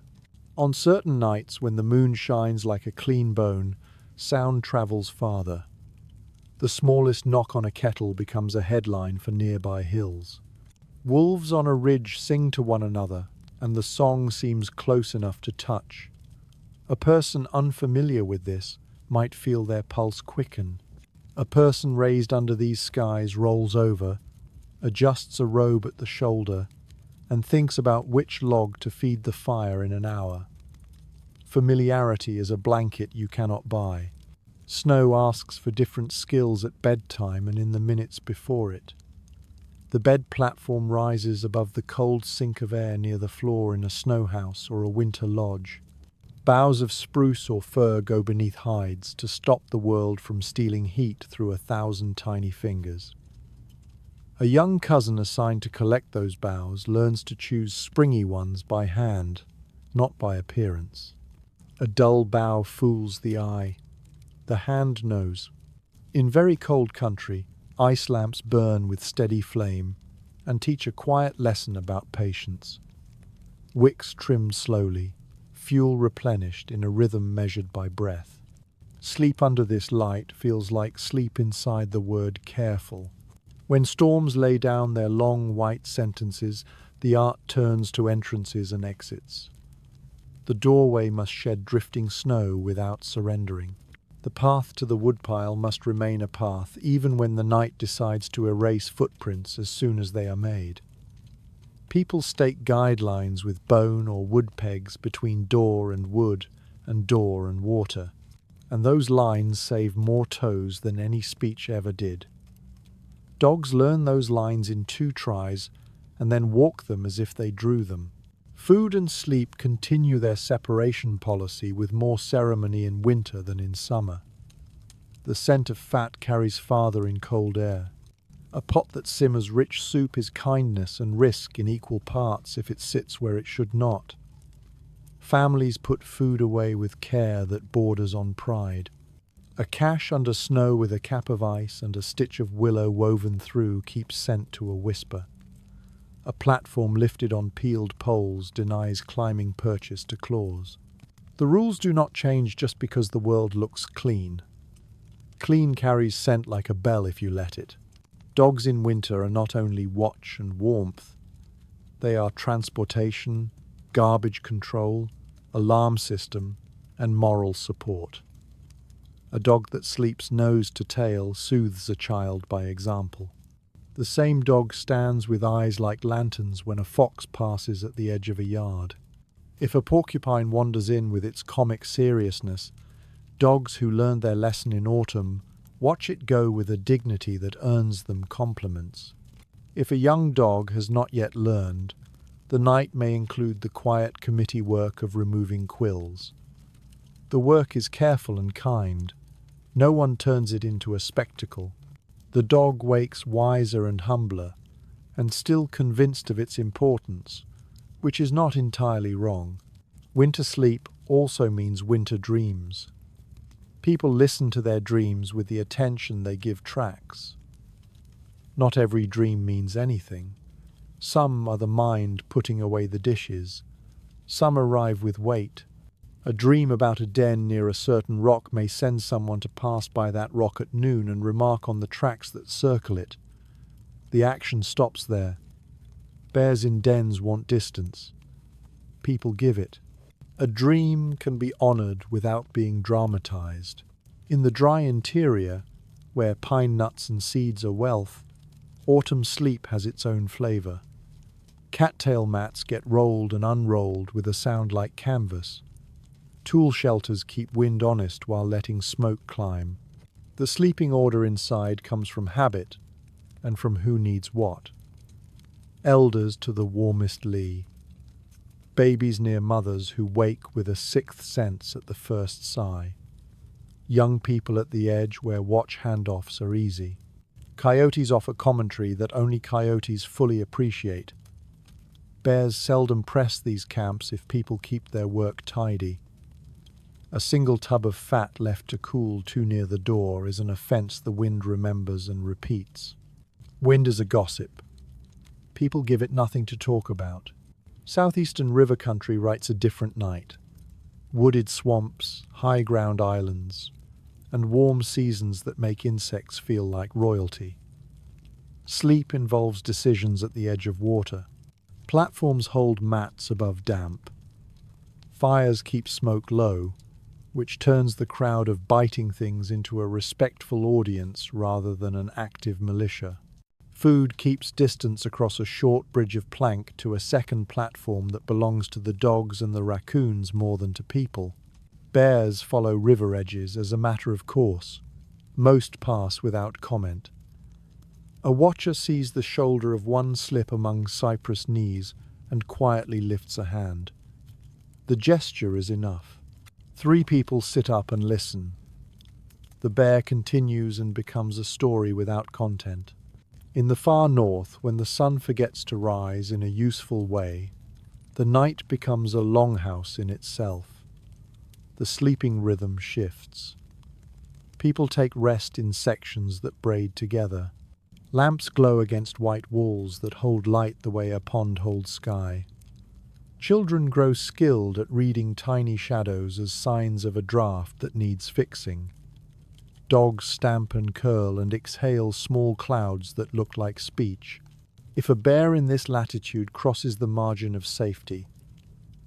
On certain nights when the moon shines like a clean bone, sound travels farther. The smallest knock on a kettle becomes a headline for nearby hills. Wolves on a ridge sing to one another, and the song seems close enough to touch. A person unfamiliar with this might feel their pulse quicken. A person raised under these skies rolls over, adjusts a robe at the shoulder, and thinks about which log to feed the fire in an hour. Familiarity is a blanket you cannot buy. Snow asks for different skills at bedtime and in the minutes before it. The bed platform rises above the cold sink of air near the floor in a snow house or a winter lodge. Boughs of spruce or fir go beneath hides to stop the world from stealing heat through 1,000 tiny fingers. A young cousin assigned to collect those boughs learns to choose springy ones by hand, not by appearance. A dull bough fools the eye. The hand knows. In very cold country, ice lamps burn with steady flame and teach a quiet lesson about patience. Wicks trimmed slowly, fuel replenished in a rhythm measured by breath. Sleep under this light feels like sleep inside the word careful. When storms lay down their long white sentences, the art turns to entrances and exits. The doorway must shed drifting snow without surrendering. The path to the woodpile must remain a path even when the night decides to erase footprints as soon as they are made. People stake guidelines with bone or wood pegs between door and wood and door and water, and those lines save more toes than any speech ever did. Dogs learn those lines in 2 tries and then walk them as if they drew them. Food and sleep continue their separation policy with more ceremony in winter than in summer. The scent of fat carries farther in cold air. A pot that simmers rich soup is kindness and risk in equal parts if it sits where it should not. Families put food away with care that borders on pride. A cache under snow with a cap of ice and a stitch of willow woven through keeps scent to a whisper. A platform lifted on peeled poles denies climbing purchase to claws. The rules do not change just because the world looks clean. Clean carries scent like a bell if you let it. Dogs in winter are not only watch and warmth, they are transportation, garbage control, alarm system, and moral support. A dog that sleeps nose to tail soothes a child by example. The same dog stands with eyes like lanterns when a fox passes at the edge of a yard. If a porcupine wanders in with its comic seriousness, dogs who learned their lesson in autumn watch it go with a dignity that earns them compliments. If a young dog has not yet learned, the night may include the quiet committee work of removing quills. The work is careful and kind. No one turns it into a spectacle. The dog wakes wiser and humbler, and still convinced of its importance, which is not entirely wrong. Winter sleep also means winter dreams. People listen to their dreams with the attention they give tracks. Not every dream means anything. Some are the mind putting away the dishes. Some arrive with weight. A dream about a den near a certain rock may send someone to pass by that rock at noon and remark on the tracks that circle it. The action stops there. Bears in dens want distance. People give it. A dream can be honored without being dramatized. In the dry interior, where pine nuts and seeds are wealth, autumn sleep has its own flavor. Cattail mats get rolled and unrolled with a sound like canvas. Tool shelters keep wind honest while letting smoke climb. The sleeping order inside comes from habit and from who needs what. Elders to the warmest lee. Babies near mothers who wake with a sixth sense at the first sigh. Young people at the edge where watch handoffs are easy. Coyotes offer commentary that only coyotes fully appreciate. Bears seldom press these camps if people keep their work tidy. A single tub of fat left to cool too near the door is an offense the wind remembers and repeats. Wind is a gossip. People give it nothing to talk about. Southeastern river country writes a different night. Wooded swamps, high ground islands, and warm seasons that make insects feel like royalty. Sleep involves decisions at the edge of water. Platforms hold mats above damp. Fires keep smoke low, which turns the crowd of biting things into a respectful audience rather than an active militia. Food keeps distance across a short bridge of plank to a second platform that belongs to the dogs and the raccoons more than to people. Bears follow river edges as a matter of course. Most pass without comment. A watcher sees the shoulder of one slip among cypress knees and quietly lifts a hand. The gesture is enough. 3 people sit up and listen. The bear continues and becomes a story without content. In the far north, when the sun forgets to rise in a useful way, the night becomes a longhouse in itself. The sleeping rhythm shifts. People take rest in sections that braid together. Lamps glow against white walls that hold light the way a pond holds sky. Children grow skilled at reading tiny shadows as signs of a draft that needs fixing. Dogs stamp and curl and exhale small clouds that look like speech. If a bear in this latitude crosses the margin of safety,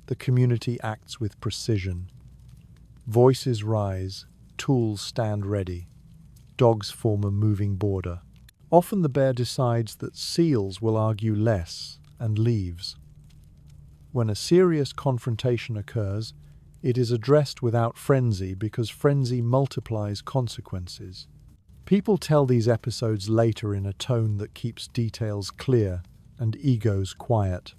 the community acts with precision. Voices rise, tools stand ready. Dogs form a moving border. Often the bear decides that seals will argue less and leaves. When a serious confrontation occurs, it is addressed without frenzy because frenzy multiplies consequences. People tell these episodes later in a tone that keeps details clear and egos quiet.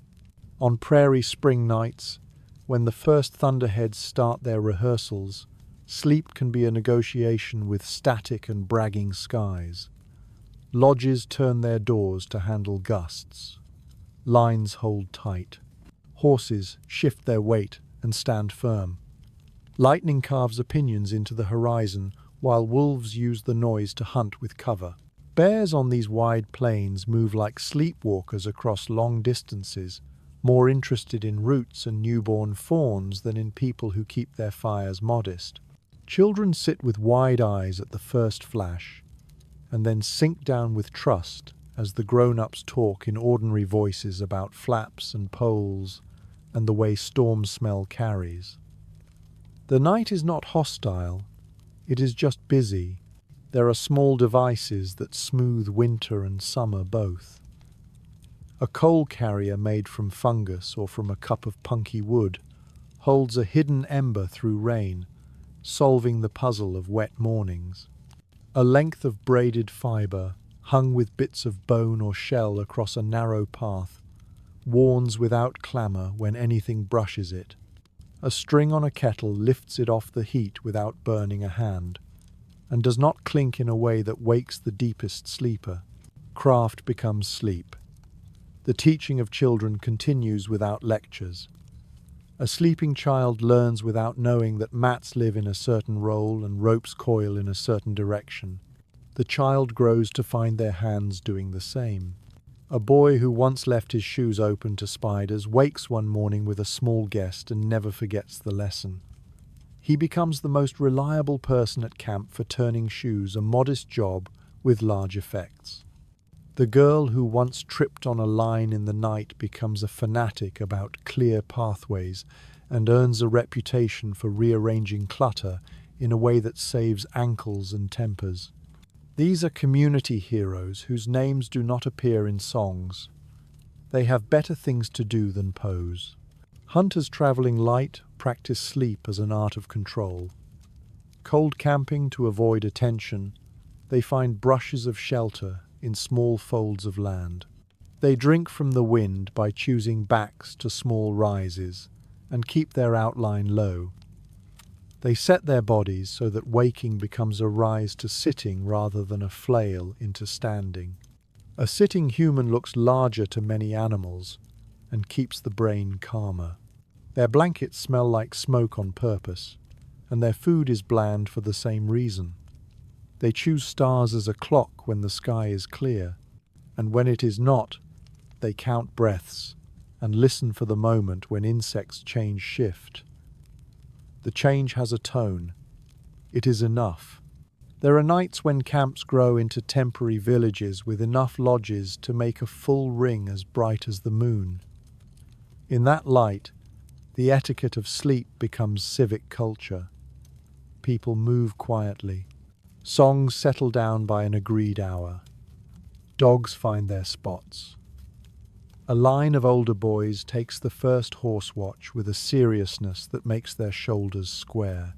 On prairie spring nights, when the first thunderheads start their rehearsals, sleep can be a negotiation with static and bragging skies. Lodges turn their doors to handle gusts. Lines hold tight. Horses shift their weight and stand firm. Lightning carves opinions into the horizon, while wolves use the noise to hunt with cover. Bears on these wide plains move like sleepwalkers across long distances, more interested in roots and newborn fawns than in people who keep their fires modest. Children sit with wide eyes at the first flash, and then sink down with trust as the grown-ups talk in ordinary voices about flaps and poles and the way storm smell carries. The night is not hostile, it is just busy. There are small devices that smooth winter and summer both. A coal carrier made from fungus or from a cup of punky wood holds a hidden ember through rain, solving the puzzle of wet mornings. A length of braided fibre, hung with bits of bone or shell across a narrow path, warns without clamour when anything brushes it. A string on a kettle lifts it off the heat without burning a hand, and does not clink in a way that wakes the deepest sleeper. Craft becomes sleep. The teaching of children continues without lectures. A sleeping child learns without knowing that mats live in a certain role and ropes coil in a certain direction. The child grows to find their hands doing the same. A boy who once left his shoes open to spiders wakes one morning with a small guest and never forgets the lesson. He becomes the most reliable person at camp for turning shoes, a modest job with large effects. The girl who once tripped on a line in the night becomes a fanatic about clear pathways and earns a reputation for rearranging clutter in a way that saves ankles and tempers. These are community heroes whose names do not appear in songs. They have better things to do than pose. Hunters traveling light practice sleep as an art of control. Cold camping to avoid attention, they find brushes of shelter in small folds of land. They drink from the wind by choosing backs to small rises and keep their outline low. They set their bodies so that waking becomes a rise to sitting rather than a flail into standing. A sitting human looks larger to many animals and keeps the brain calmer. Their blankets smell like smoke on purpose, and their food is bland for the same reason. They choose stars as a clock when the sky is clear, and when it is not, they count breaths and listen for the moment when insects change shift. The change has a tone. It is enough. There are nights when camps grow into temporary villages with enough lodges to make a full ring as bright as the moon. In that light, the etiquette of sleep becomes civic culture. People move quietly. Songs settle down by an agreed hour. Dogs find their spots. A line of older boys takes the first horse watch with a seriousness that makes their shoulders square.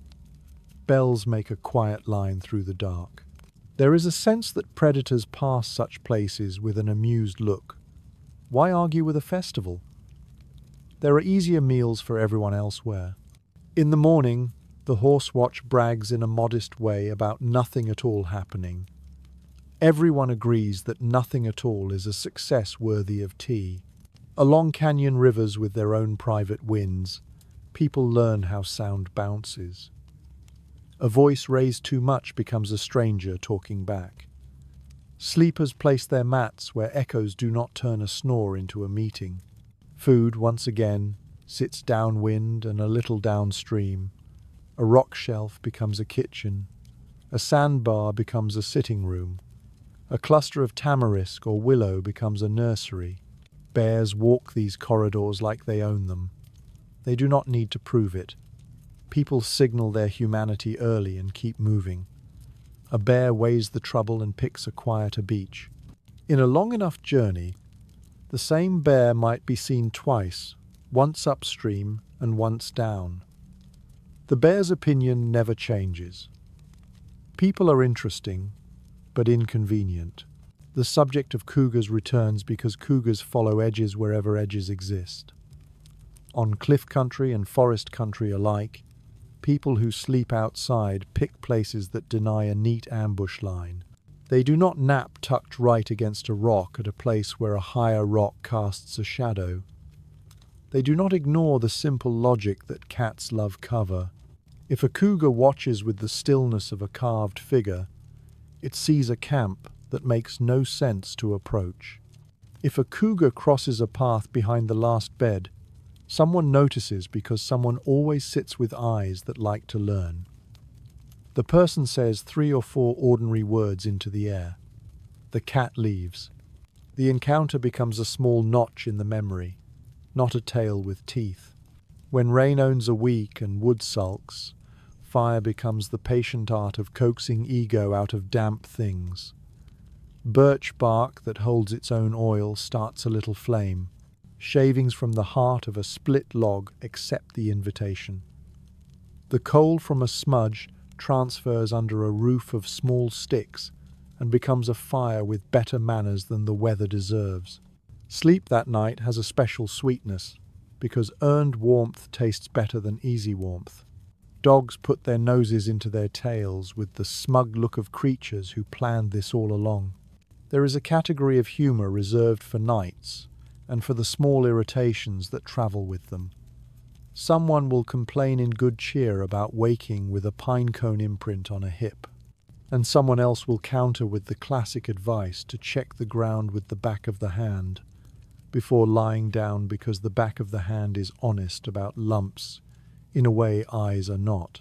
Bells make a quiet line through the dark. There is a sense that predators pass such places with an amused look. Why argue with a festival? There are easier meals for everyone elsewhere. In the morning, the horse watch brags in a modest way about nothing at all happening. Everyone agrees that nothing at all is a success worthy of tea. Along canyon rivers with their own private winds, people learn how sound bounces. A voice raised too much becomes a stranger talking back. Sleepers place their mats where echoes do not turn a snore into a meeting. Food, once again, sits downwind and a little downstream. A rock shelf becomes a kitchen. A sandbar becomes a sitting room. A cluster of tamarisk or willow becomes a nursery. Bears walk these corridors like they own them. They do not need to prove it. People signal their humanity early and keep moving. A bear weighs the trouble and picks a quieter beach. In a long enough journey, the same bear might be seen twice, once upstream and once down. The bear's opinion never changes. People are interesting, but inconvenient. The subject of cougars returns because cougars follow edges wherever edges exist. On cliff country and forest country alike, people who sleep outside pick places that deny a neat ambush line. They do not nap tucked right against a rock at a place where a higher rock casts a shadow. They do not ignore the simple logic that cats love cover. If a cougar watches with the stillness of a carved figure, it sees a camp that makes no sense to approach. If a cougar crosses a path behind the last bed, someone notices because someone always sits with eyes that like to learn. The person says 3 or 4 ordinary words into the air. The cat leaves. The encounter becomes a small notch in the memory, not a tale with teeth. When rain owns a week and wood sulks, fire becomes the patient art of coaxing ego out of damp things. Birch bark that holds its own oil starts a little flame. Shavings from the heart of a split log accept the invitation. The coal from a smudge transfers under a roof of small sticks and becomes a fire with better manners than the weather deserves. Sleep that night has a special sweetness, because earned warmth tastes better than easy warmth. Dogs put their noses into their tails with the smug look of creatures who planned this all along. There is a category of humour reserved for nights, and for the small irritations that travel with them. Someone will complain in good cheer about waking with a pinecone imprint on a hip, and someone else will counter with the classic advice to check the ground with the back of the hand before lying down because the back of the hand is honest about lumps in a way eyes are not.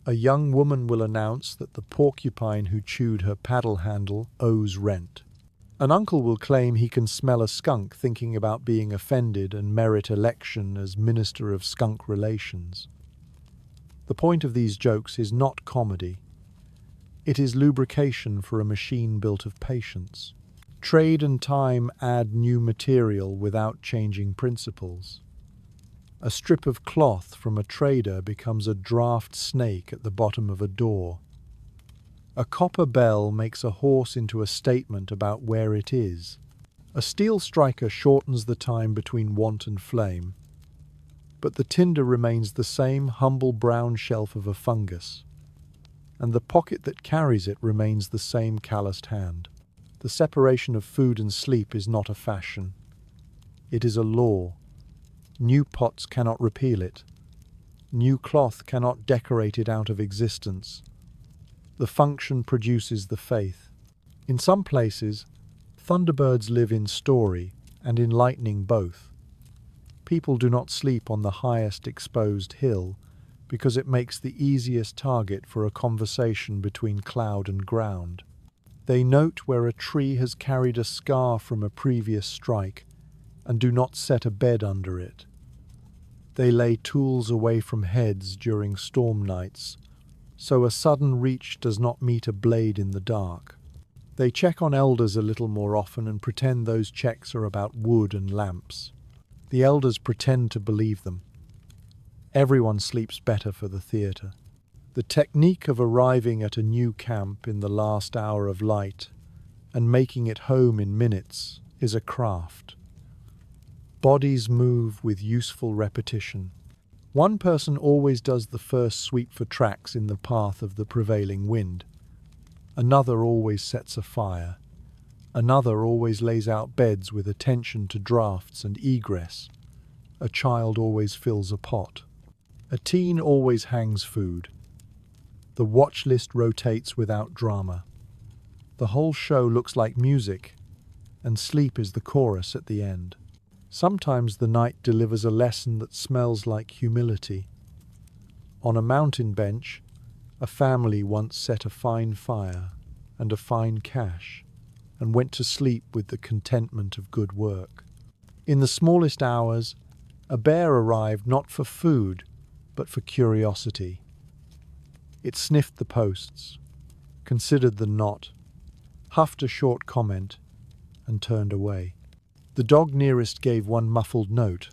A young woman will announce that the porcupine who chewed her paddle handle owes rent. An uncle will claim he can smell a skunk, thinking about being offended, and merit election as Minister of Skunk Relations. The point of these jokes is not comedy. It is lubrication for a machine built of patience. Trade and time add new material without changing principles. A strip of cloth from a trader becomes a draft snake at the bottom of a door. A copper bell makes a horse into a statement about where it is. A steel striker shortens the time between want and flame. But the tinder remains the same humble brown shelf of a fungus, and the pocket that carries it remains the same calloused hand. The separation of food and sleep is not a fashion. It is a law. New pots cannot repeal it. New cloth cannot decorate it out of existence. The function produces the faith. In some places, thunderbirds live in story and in lightning both. People do not sleep on the highest exposed hill because it makes the easiest target for a conversation between cloud and ground. They note where a tree has carried a scar from a previous strike and do not set a bed under it. They lay tools away from heads during storm nights, so a sudden reach does not meet a blade in the dark. They check on elders a little more often and pretend those checks are about wood and lamps. The elders pretend to believe them. Everyone sleeps better for the theatre. The technique of arriving at a new camp in the last hour of light and making it home in minutes is a craft. Bodies move with useful repetition. One person always does the first sweep for tracks in the path of the prevailing wind. Another always sets a fire. Another always lays out beds with attention to drafts and egress. A child always fills a pot. A teen always hangs food. The watch list rotates without drama. The whole show looks like music, and sleep is the chorus at the end. Sometimes the night delivers a lesson that smells like humility. On a mountain bench, a family once set a fine fire and a fine cache, and went to sleep with the contentment of good work. In the smallest hours, a bear arrived not for food, but for curiosity. It sniffed the posts, considered the knot, huffed a short comment, and turned away. The dog nearest gave one muffled note,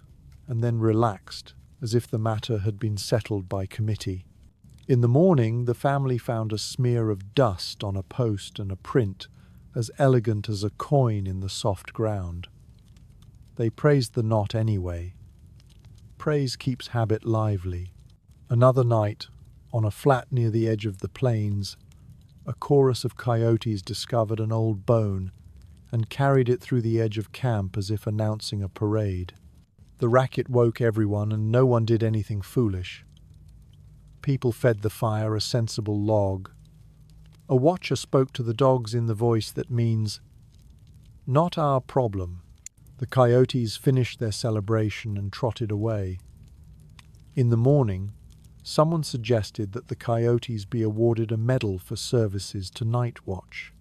and then relaxed, as if the matter had been settled by committee. In the morning, the family found a smear of dust on a post and a print as elegant as a coin in the soft ground. They praised the knot anyway. Praise keeps habit lively. Another night, on a flat near the edge of the plains, a chorus of coyotes discovered an old bone and carried it through the edge of camp as if announcing a parade. The racket woke everyone, and no one did anything foolish. People fed the fire a sensible log. A watcher spoke to the dogs in the voice that means, "Not our problem." The coyotes finished their celebration and trotted away. In the morning, someone suggested that the coyotes be awarded a medal for services to night watch.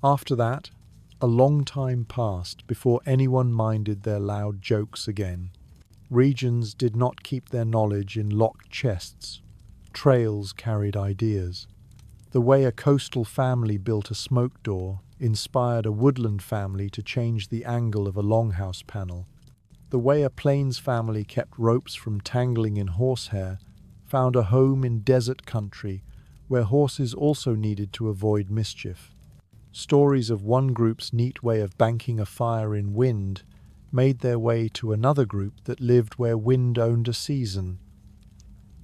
After that, a long time passed before anyone minded their loud jokes again. Regions did not keep their knowledge in locked chests. Trails carried ideas. The way a coastal family built a smoke door inspired a woodland family to change the angle of a longhouse panel. The way a plains family kept ropes from tangling in horsehair found a home in desert country where horses also needed to avoid mischief. Stories of one group's neat way of banking a fire in wind made their way to another group that lived where wind owned a season.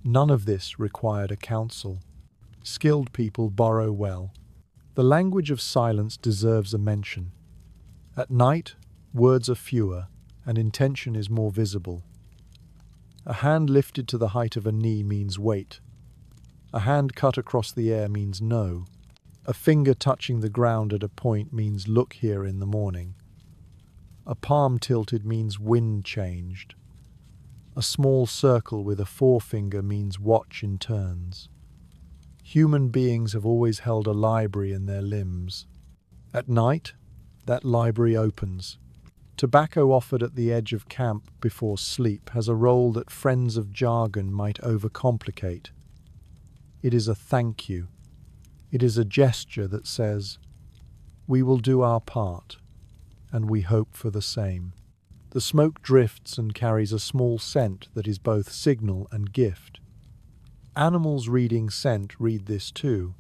None of this required a council. Skilled people borrow well. The language of silence deserves a mention. At night, words are fewer, and intention is more visible. A hand lifted to the height of a knee means wait. A hand cut across the air means no. A finger touching the ground at a point means look here in the morning. A palm tilted means wind changed. A small circle with a forefinger means watch in turns. Human beings have always held a library in their limbs. At night, that library opens. Tobacco offered at the edge of camp before sleep has a role that friends of jargon might overcomplicate. It is a thank you. It is a gesture that says, "We will do our part, and we hope for the same." The smoke drifts and carries a small scent that is both signal and gift. Animals reading scent read this too.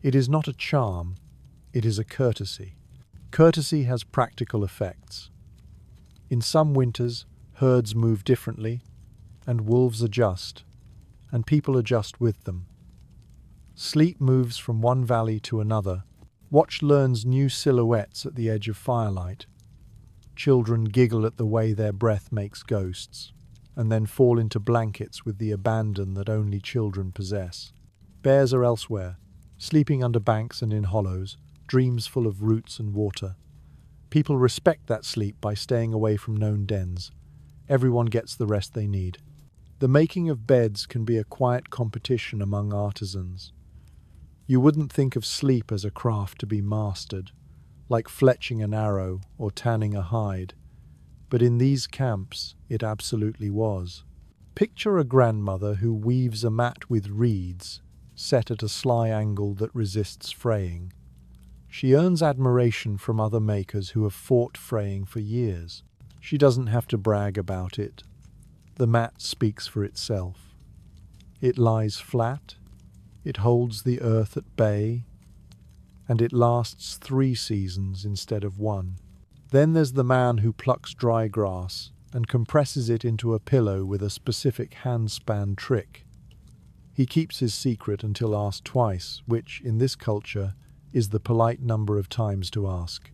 It is not a charm, it is a courtesy. Courtesy has practical effects. In some winters, herds move differently, and wolves adjust, and people adjust with them. Sleep moves from one valley to another. Watch learns new silhouettes at the edge of firelight. Children giggle at the way their breath makes ghosts, and then fall into blankets with the abandon that only children possess. Bears are elsewhere, sleeping under banks and in hollows, dreams full of roots and water. People respect that sleep by staying away from known dens. Everyone gets the rest they need. The making of beds can be a quiet competition among artisans. You wouldn't think of sleep as a craft to be mastered, like fletching an arrow or tanning a hide. But in these camps, it absolutely was. Picture a grandmother who weaves a mat with reeds, set at a sly angle that resists fraying. She earns admiration from other makers who have fought fraying for years. She doesn't have to brag about it. The mat speaks for itself. It lies flat, it holds the earth at bay, and it lasts 3 seasons instead of 1. Then there's the man who plucks dry grass and compresses it into a pillow with a specific handspan trick. He keeps his secret until asked twice, which, in this culture, is the polite number of times to ask.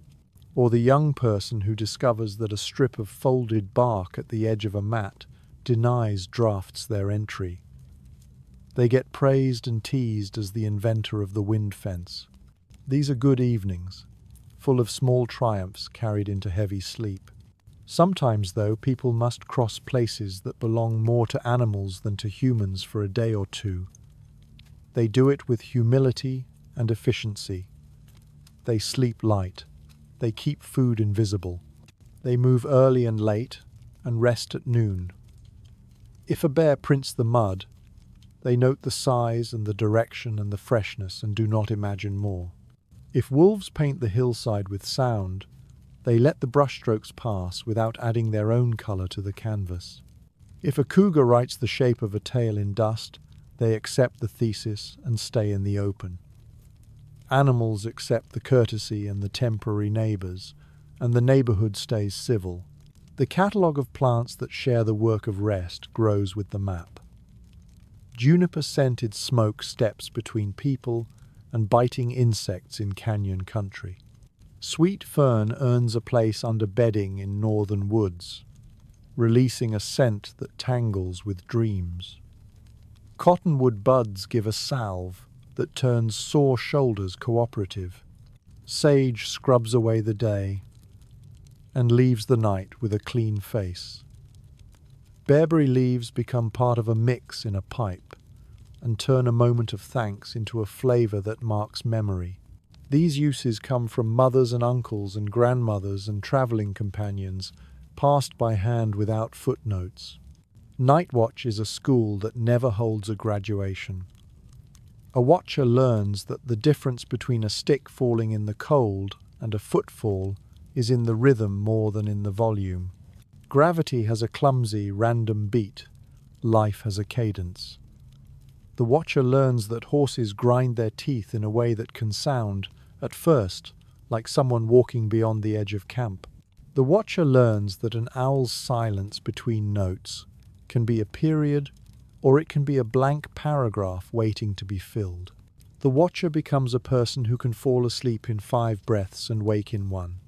Or the young person who discovers that a strip of folded bark at the edge of a mat denies drafts their entry. They get praised and teased as the inventor of the wind fence. These are good evenings, full of small triumphs carried into heavy sleep. Sometimes, though, people must cross places that belong more to animals than to humans for a day or two. They do it with humility and efficiency. They sleep light. They keep food invisible. They move early and late and rest at noon. If a bear prints the mud, they note the size and the direction and the freshness and do not imagine more. If wolves paint the hillside with sound, they let the brushstrokes pass without adding their own color to the canvas. If a cougar writes the shape of a tail in dust, they accept the thesis and stay in the open. Animals accept the courtesy and the temporary neighbors, and the neighborhood stays civil. The catalogue of plants that share the work of rest grows with the map. Juniper-scented smoke steps between people and biting insects in canyon country. Sweet fern earns a place under bedding in northern woods, releasing a scent that tangles with dreams. Cottonwood buds give a salve that turns sore shoulders cooperative. Sage scrubs away the day and leaves the night with a clean face. Bearberry leaves become part of a mix in a pipe and turn a moment of thanks into a flavor that marks memory. These uses come from mothers and uncles and grandmothers and traveling companions, passed by hand without footnotes. Night watch is a school that never holds a graduation. A watcher learns that the difference between a stick falling in the cold and a footfall is in the rhythm more than in the volume. Gravity has a clumsy, random beat. Life has a cadence. The watcher learns that horses grind their teeth in a way that can sound, at first, like someone walking beyond the edge of camp. The watcher learns that an owl's silence between notes can be a period, or it can be a blank paragraph waiting to be filled. The watcher becomes a person who can fall asleep in 5 breaths and wake in 1.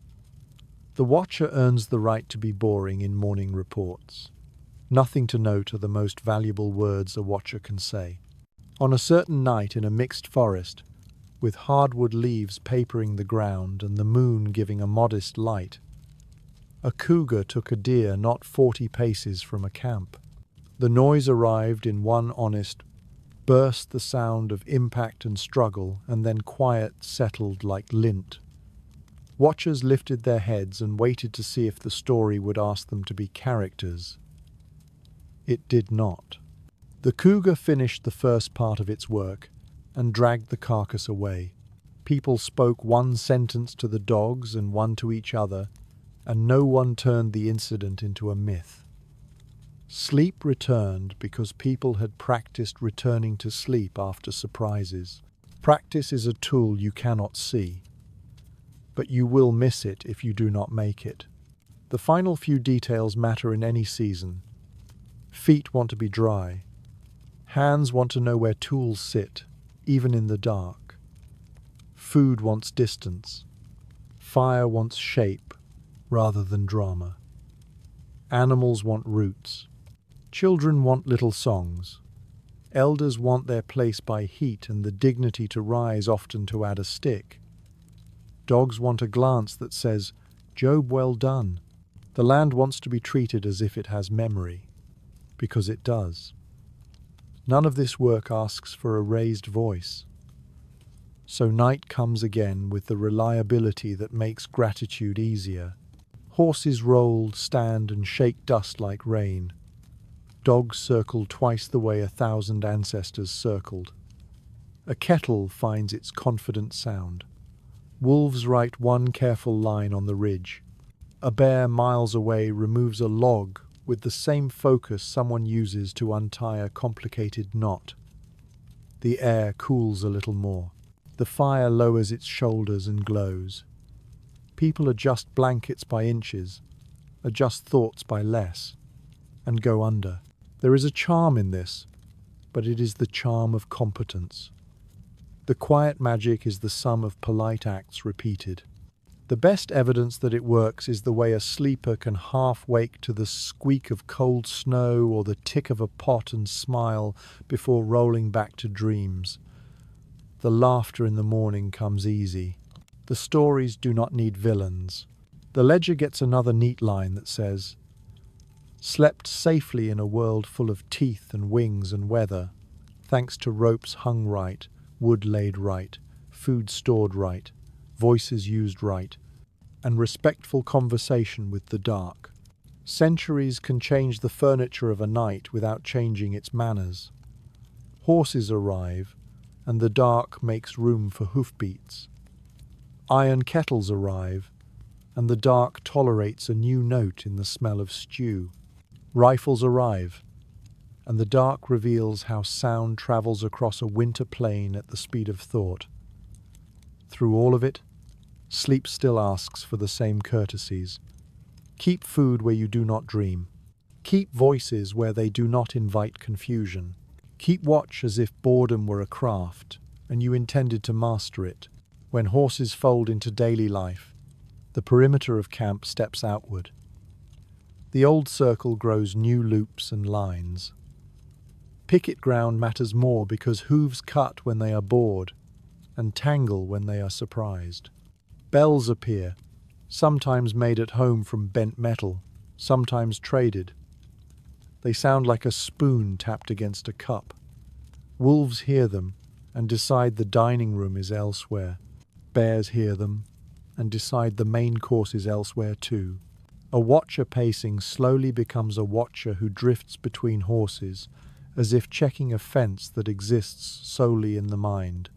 The watcher earns the right to be boring in morning reports. Nothing to note are the most valuable words a watcher can say. On a certain night in a mixed forest, with hardwood leaves papering the ground and the moon giving a modest light, a cougar took a deer not 40 paces from a camp. The noise arrived in one honest burst the sound of impact and struggle, and then quiet settled like lint. Watchers lifted their heads and waited to see if the story would ask them to be characters. It did not. The cougar finished the first part of its work and dragged the carcass away. People spoke one sentence to the dogs and one to each other, and no one turned the incident into a myth. Sleep returned because people had practiced returning to sleep after surprises. Practice is a tool you cannot see, but you will miss it if you do not make it. The final few details matter in any season. Feet want to be dry. Hands want to know where tools sit, even in the dark. Food wants distance. Fire wants shape rather than drama. Animals want roots. Children want little songs. Elders want their place by heat and the dignity to rise, often to add a stick. Dogs want a glance that says, "Job, well done." The land wants to be treated as if it has memory, because it does. None of this work asks for a raised voice. So night comes again with the reliability that makes gratitude easier. Horses roll, stand, and shake dust like rain. Dogs circle twice the way 1,000 ancestors circled. A kettle finds its confident sound. Wolves write one careful line on the ridge. A bear miles away removes a log with the same focus someone uses to untie a complicated knot. The air cools a little more. The fire lowers its shoulders and glows. People adjust blankets by inches, adjust thoughts by less, and go under. There is a charm in this, but it is the charm of competence. The quiet magic is the sum of polite acts repeated. The best evidence that it works is the way a sleeper can half wake to the squeak of cold snow or the tick of a pot and smile before rolling back to dreams. The laughter in the morning comes easy. The stories do not need villains. The ledger gets another neat line that says, "Slept safely in a world full of teeth and wings and weather, thanks to ropes hung right, wood laid right, food stored right, voices used right, and respectful conversation with the dark. Centuries can change the furniture of a night without changing its manners. Horses arrive, and the dark makes room for hoofbeats. Iron kettles arrive, and the dark tolerates a new note in the smell of stew. Rifles arrive, and the dark reveals how sound travels across a winter plain at the speed of thought. Through all of it, sleep still asks for the same courtesies. Keep food where you do not dream. Keep voices where they do not invite confusion. Keep watch as if boredom were a craft, and you intended to master it. When horses fold into daily life, the perimeter of camp steps outward. The old circle grows new loops and lines. Picket ground matters more because hooves cut when they are bored and tangle when they are surprised. Bells appear, sometimes made at home from bent metal, sometimes traded. They sound like a spoon tapped against a cup. Wolves hear them and decide the dining room is elsewhere. Bears hear them and decide the main course is elsewhere too. A watcher pacing slowly becomes a watcher who drifts between horses, as if checking a fence that exists solely in the mind.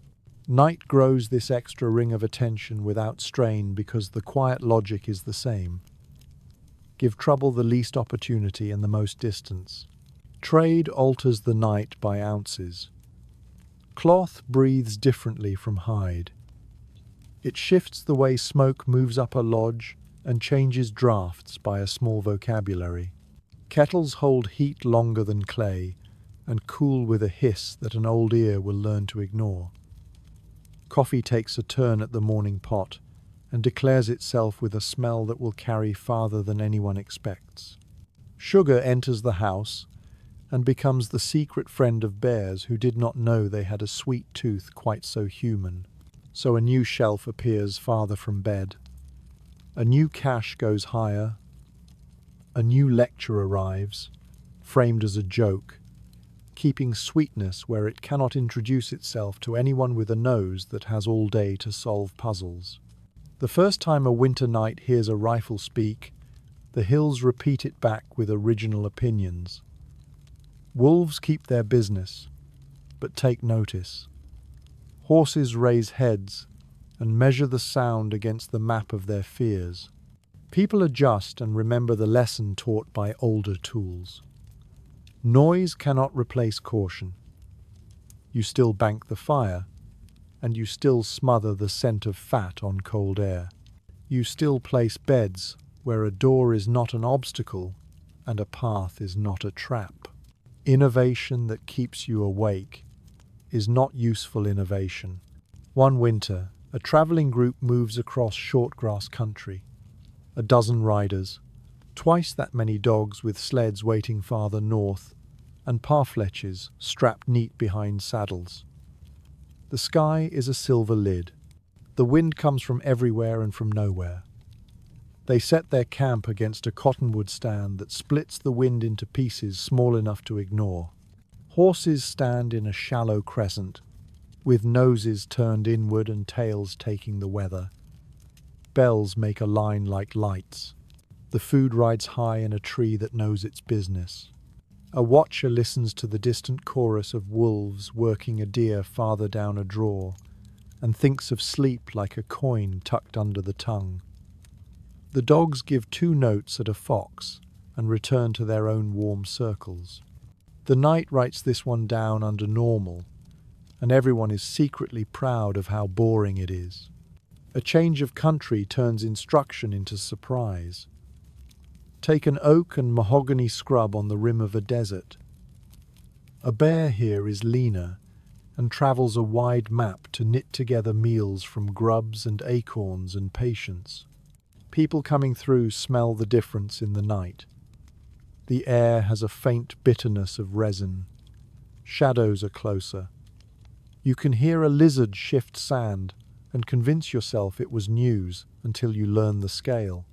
Night grows this extra ring of attention without strain because the quiet logic is the same. Give trouble the least opportunity and the most distance. Trade alters the night by ounces. Cloth breathes differently from hide. It shifts the way smoke moves up a lodge and changes drafts by a small vocabulary. Kettles hold heat longer than clay and cool with a hiss that an old ear will learn to ignore. Coffee takes a turn at the morning pot and declares itself with a smell that will carry farther than anyone expects. Sugar enters the house and becomes the secret friend of bears who did not know they had a sweet tooth quite so human. So a new shelf appears farther from bed. A new cache goes higher. A new lecture arrives, framed as a joke, keeping sweetness where it cannot introduce itself to anyone with a nose that has all day to solve puzzles. The first time a winter night hears a rifle speak, the hills repeat it back with original opinions. Wolves keep their business, but take notice. Horses raise heads and measure the sound against the map of their fears. People adjust and remember the lesson taught by older tools. Noise cannot replace caution. You still bank the fire, and you still smother the scent of fat on cold air. You still place beds where a door is not an obstacle and a path is not a trap. Innovation that keeps you awake is not useful innovation. One winter, a traveling group moves across shortgrass country. A dozen riders, twice that many dogs with sleds waiting farther north, and parfleches strapped neat behind saddles. The sky is a silver lid. The wind comes from everywhere and from nowhere. They set their camp against a cottonwood stand that splits the wind into pieces small enough to ignore. Horses stand in a shallow crescent, with noses turned inward and tails taking the weather. Bells make a line like lights. The food rides high in a tree that knows its business. A watcher listens to the distant chorus of wolves working a deer farther down a draw, and thinks of sleep like a coin tucked under the tongue. The dogs give 2 notes at a fox and return to their own warm circles. The night writes this one down under normal, and everyone is secretly proud of how boring it is. A change of country turns instruction into surprise. Take an oak and mahogany scrub on the rim of a desert. A bear here is leaner and travels a wide map to knit together meals from grubs and acorns and patience. People coming through smell the difference in the night. The air has a faint bitterness of resin. Shadows are closer. You can hear a lizard shift sand and convince yourself it was news until you learn the scale.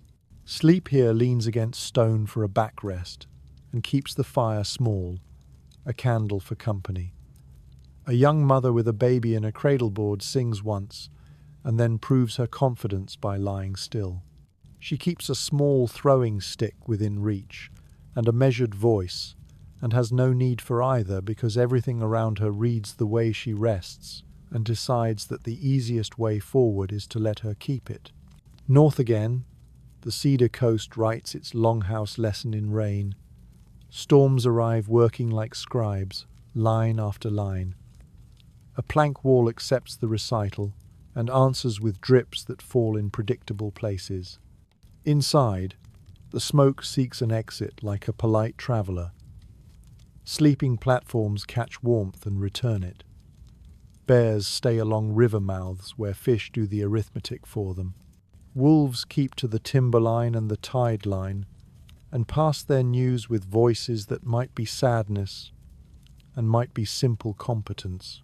Sleep here leans against stone for a backrest and keeps the fire small, a candle for company. A young mother with a baby in a cradleboard sings once and then proves her confidence by lying still. She keeps a small throwing stick within reach and a measured voice, and has no need for either because everything around her reads the way she rests and decides that the easiest way forward is to let her keep it. North again, the Cedar Coast writes its longhouse lesson in rain. Storms arrive working like scribes, line after line. A plank wall accepts the recital and answers with drips that fall in predictable places. Inside, the smoke seeks an exit like a polite traveller. Sleeping platforms catch warmth and return it. Bears stay along river mouths where fish do the arithmetic for them. Wolves keep to the timberline and the tide line and pass their news with voices that might be sadness and might be simple competence.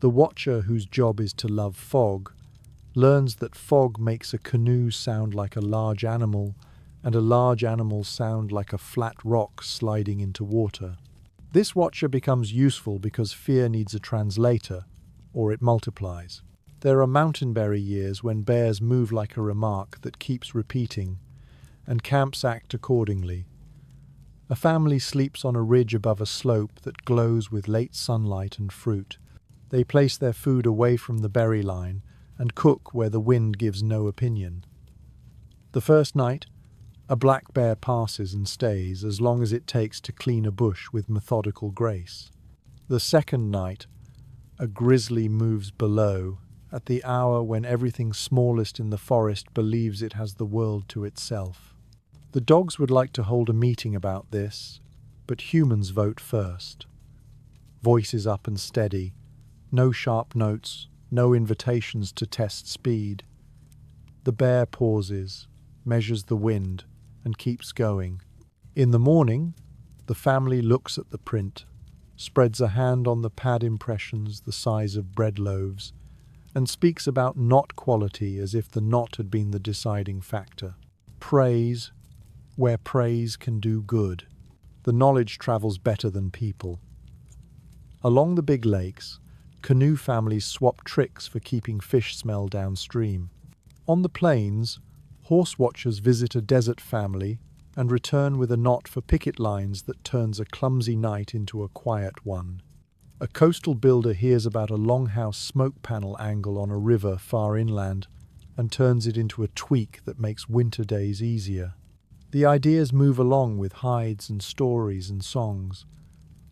The watcher whose job is to love fog learns that fog makes a canoe sound like a large animal and a large animal sound like a flat rock sliding into water. This watcher becomes useful because fear needs a translator, or it multiplies. There are mountainberry years when bears move like a remark that keeps repeating, and camps act accordingly. A family sleeps on a ridge above a slope that glows with late sunlight and fruit. They place their food away from the berry line and cook where the wind gives no opinion. The first night, a black bear passes and stays as long as it takes to clean a bush with methodical grace. The second night, a grizzly moves below at the hour when everything smallest in the forest believes it has the world to itself. The dogs would like to hold a meeting about this, but humans vote first. Voices up and steady, no sharp notes, no invitations to test speed. The bear pauses, measures the wind, and keeps going. In the morning, the family looks at the print, spreads a hand on the pad impressions the size of bread loaves, and speaks about knot quality as if the knot had been the deciding factor. Praise, where praise can do good. The knowledge travels better than people. Along the big lakes, canoe families swap tricks for keeping fish smell downstream. On the plains, horse watchers visit a desert family and return with a knot for picket lines that turns a clumsy night into a quiet one. A coastal builder hears about a longhouse smoke panel angle on a river far inland and turns it into a tweak that makes winter days easier. The ideas move along with hides and stories and songs,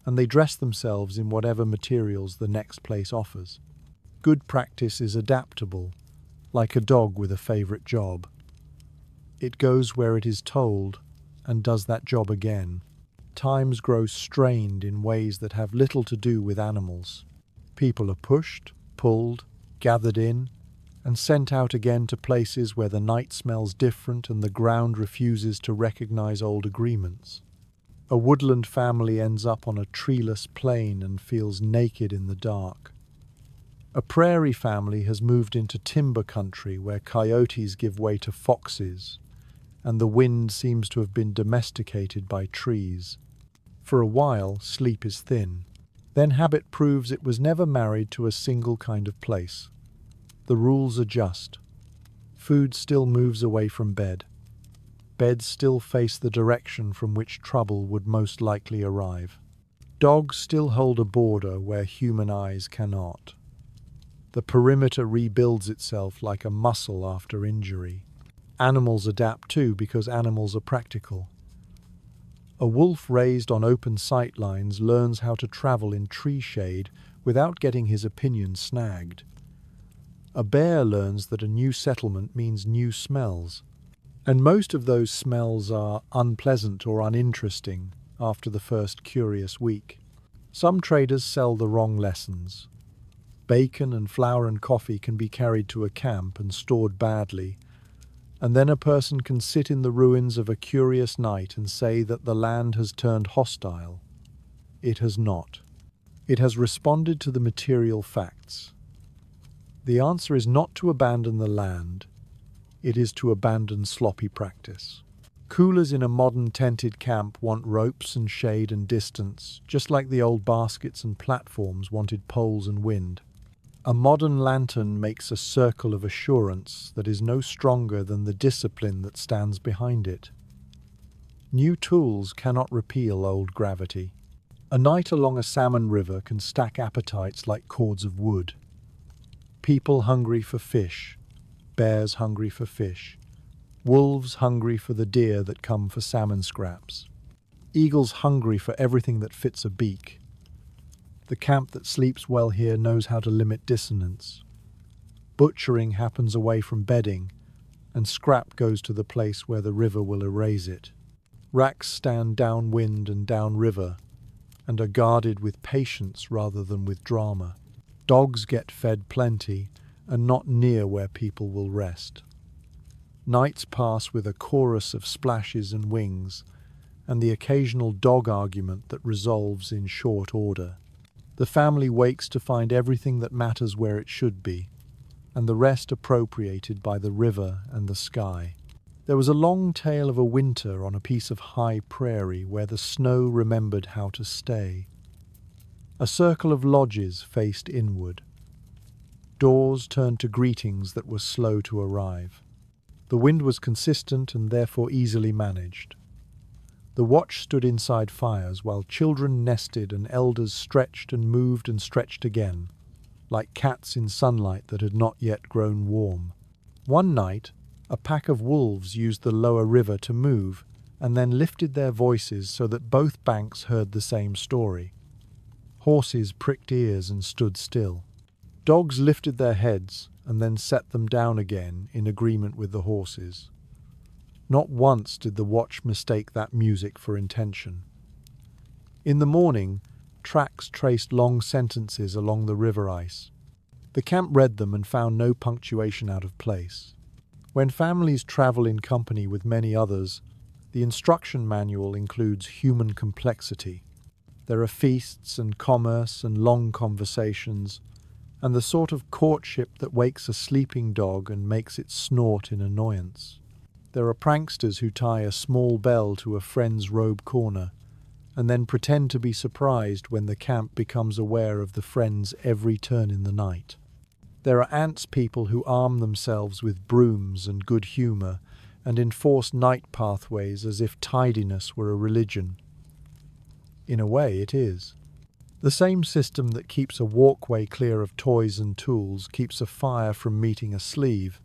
and they dress themselves in whatever materials the next place offers. Good practice is adaptable, like a dog with a favorite job. It goes where it is told and does that job again. Times grow strained in ways that have little to do with animals. People are pushed, pulled, gathered in, and sent out again to places where the night smells different and the ground refuses to recognize old agreements. A woodland family ends up on a treeless plain and feels naked in the dark. A prairie family has moved into timber country where coyotes give way to foxes, and the wind seems to have been domesticated by trees. For a while, sleep is thin. Then habit proves it was never married to a single kind of place. The rules adjust. Food still moves away from bed. Beds still face the direction from which trouble would most likely arrive. Dogs still hold a border where human eyes cannot. The perimeter rebuilds itself like a muscle after injury. Animals adapt too because animals are practical. A wolf raised on open sight lines learns how to travel in tree shade without getting his opinion snagged. A bear learns that a new settlement means new smells, and most of those smells are unpleasant or uninteresting after the first curious week. Some traders sell the wrong lessons. Bacon and flour and coffee can be carried to a camp and stored badly, and then a person can sit in the ruins of a curious night and say that the land has turned hostile. It has not. It has responded to the material facts. The answer is not to abandon the land, it is to abandon sloppy practice. Coolers in a modern tented camp want ropes and shade and distance, just like the old baskets and platforms wanted poles and wind. A modern lantern makes a circle of assurance that is no stronger than the discipline that stands behind it. New tools cannot repeal old gravity. A night along a salmon river can stack appetites like cords of wood. People hungry for fish, bears hungry for fish, wolves hungry for the deer that come for salmon scraps, eagles hungry for everything that fits a beak. The camp that sleeps well here knows how to limit dissonance. Butchering happens away from bedding, and scrap goes to the place where the river will erase it. Racks stand downwind and downriver, and are guarded with patience rather than with drama. Dogs get fed plenty, and not near where people will rest. Nights pass with a chorus of splashes and wings, and the occasional dog argument that resolves in short order. The family wakes to find everything that matters where it should be, and the rest appropriated by the river and the sky. There was a long tale of a winter on a piece of high prairie where the snow remembered how to stay. A circle of lodges faced inward. Doors turned to greetings that were slow to arrive. The wind was consistent and therefore easily managed. The watch stood inside fires while children nested and elders stretched and moved and stretched again, like cats in sunlight that had not yet grown warm. One night, a pack of wolves used the lower river to move and then lifted their voices so that both banks heard the same story. Horses pricked ears and stood still. Dogs lifted their heads and then set them down again in agreement with the horses. Not once did the watch mistake that music for intention. In the morning, tracks traced long sentences along the river ice. The camp read them and found no punctuation out of place. When families travel in company with many others, the instruction manual includes human complexity. There are feasts and commerce and long conversations, and the sort of courtship that wakes a sleeping dog and makes it snort in annoyance. There are pranksters who tie a small bell to a friend's robe corner, and then pretend to be surprised when the camp becomes aware of the friend's every turn in the night. There are ants people who arm themselves with brooms and good humor and enforce night pathways as if tidiness were a religion. In a way, it is. The same system that keeps a walkway clear of toys and tools keeps a fire from meeting a sleeve,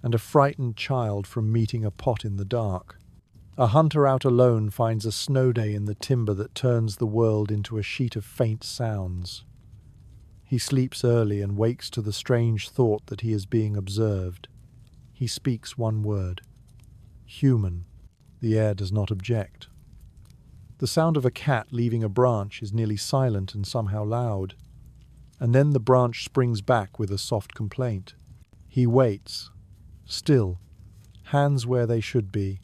and a frightened child from meeting a pot in the dark. A hunter out alone finds a snow day in the timber that turns the world into a sheet of faint sounds. He sleeps early and wakes to the strange thought that he is being observed. He speaks one word. Human. The air does not object. The sound of a cat leaving a branch is nearly silent and somehow loud, and then the branch springs back with a soft complaint. He waits, still, hands where they should be,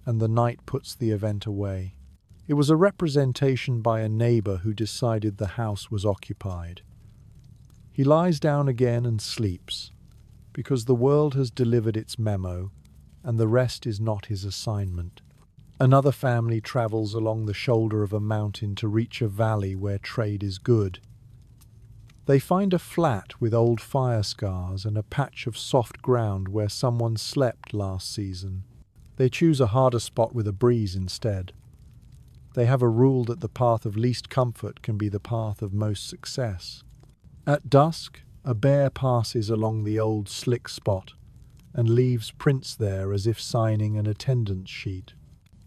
and the night puts the event away. It was a representation by a neighbor who decided the house was occupied. He lies down again and sleeps, because the world has delivered its memo, and the rest is not his assignment. Another family travels along the shoulder of a mountain to reach a valley where trade is good. They find a flat with old fire scars and a patch of soft ground where someone slept last season. They choose a harder spot with a breeze instead. They have a rule that the path of least comfort can be the path of most success. At dusk, a bear passes along the old slick spot and leaves prints there as if signing an attendance sheet.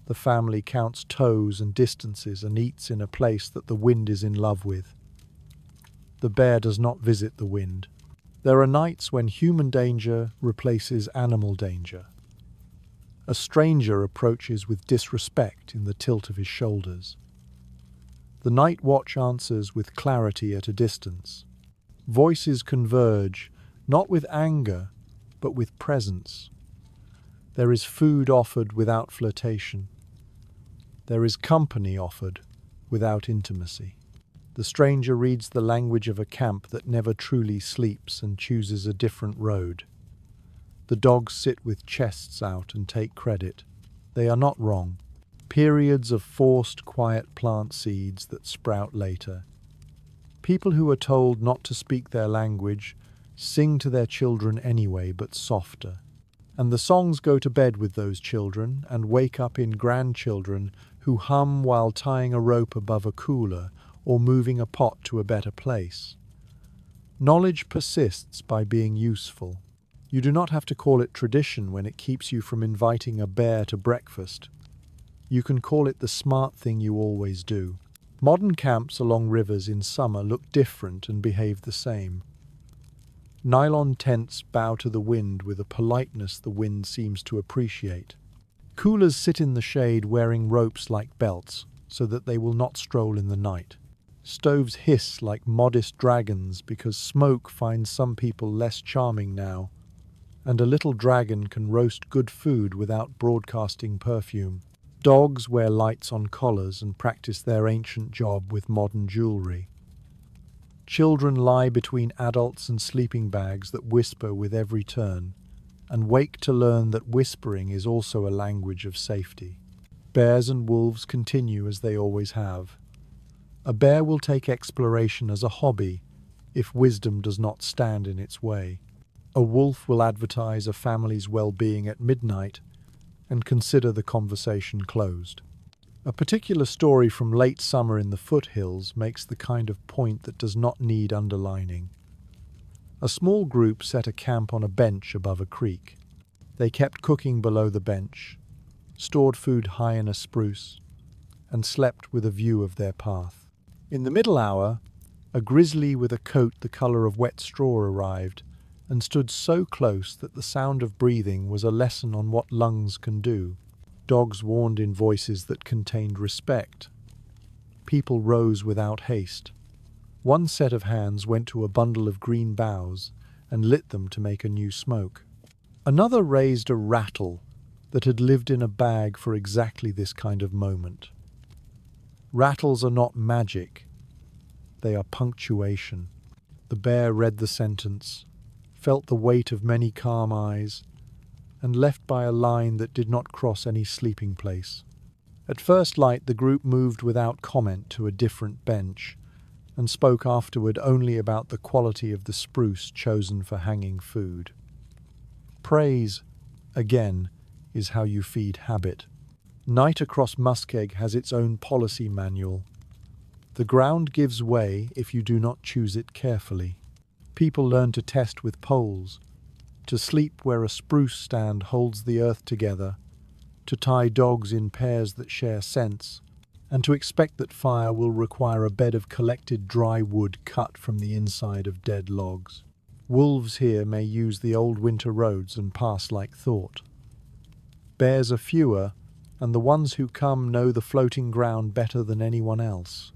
The family counts toes and distances and eats in a place that the wind is in love with. The bear does not visit the wind. There are nights when human danger replaces animal danger. A stranger approaches with disrespect in the tilt of his shoulders. The night watch answers with clarity at a distance. Voices converge, not with anger, but with presence. There is food offered without flirtation. There is company offered without intimacy. The stranger reads the language of a camp that never truly sleeps and chooses a different road. The dogs sit with chests out and take credit. They are not wrong. Periods of forced quiet plant seeds that sprout later. People who are told not to speak their language sing to their children anyway, but softer. And the songs go to bed with those children and wake up in grandchildren who hum while tying a rope above a cooler or moving a pot to a better place. Knowledge persists by being useful. You do not have to call it tradition when it keeps you from inviting a bear to breakfast. You can call it the smart thing you always do. Modern camps along rivers in summer look different and behave the same. Nylon tents bow to the wind with a politeness the wind seems to appreciate. Coolers sit in the shade wearing ropes like belts so that they will not stroll in the night. Stoves hiss like modest dragons because smoke finds some people less charming now, and a little dragon can roast good food without broadcasting perfume. Dogs wear lights on collars and practice their ancient job with modern jewelry. Children lie between adults and sleeping bags that whisper with every turn, and wake to learn that whispering is also a language of safety. Bears and wolves continue as they always have. A bear will take exploration as a hobby if wisdom does not stand in its way. A wolf will advertise a family's well-being at midnight and consider the conversation closed. A particular story from late summer in the foothills makes the kind of point that does not need underlining. A small group set a camp on a bench above a creek. They kept cooking below the bench, stored food high in a spruce, and slept with a view of their path. In the middle hour, a grizzly with a coat the color of wet straw arrived and stood so close that the sound of breathing was a lesson on what lungs can do. Dogs warned in voices that contained respect. People rose without haste. One set of hands went to a bundle of green boughs and lit them to make a new smoke. Another raised a rattle that had lived in a bag for exactly this kind of moment. Rattles are not magic. They are punctuation. The bear read the sentence, felt the weight of many calm eyes, and left by a line that did not cross any sleeping place. At first light, the group moved without comment to a different bench and spoke afterward only about the quality of the spruce chosen for hanging food. Praise, again, is how you feed habit. Night across Muskeg has its own policy manual. The ground gives way if you do not choose it carefully. People learn to test with poles, to sleep where a spruce stand holds the earth together, to tie dogs in pairs that share scents, and to expect that fire will require a bed of collected dry wood cut from the inside of dead logs. Wolves here may use the old winter roads and pass like thought. Bears are fewer, and the ones who come know the floating ground better than anyone else.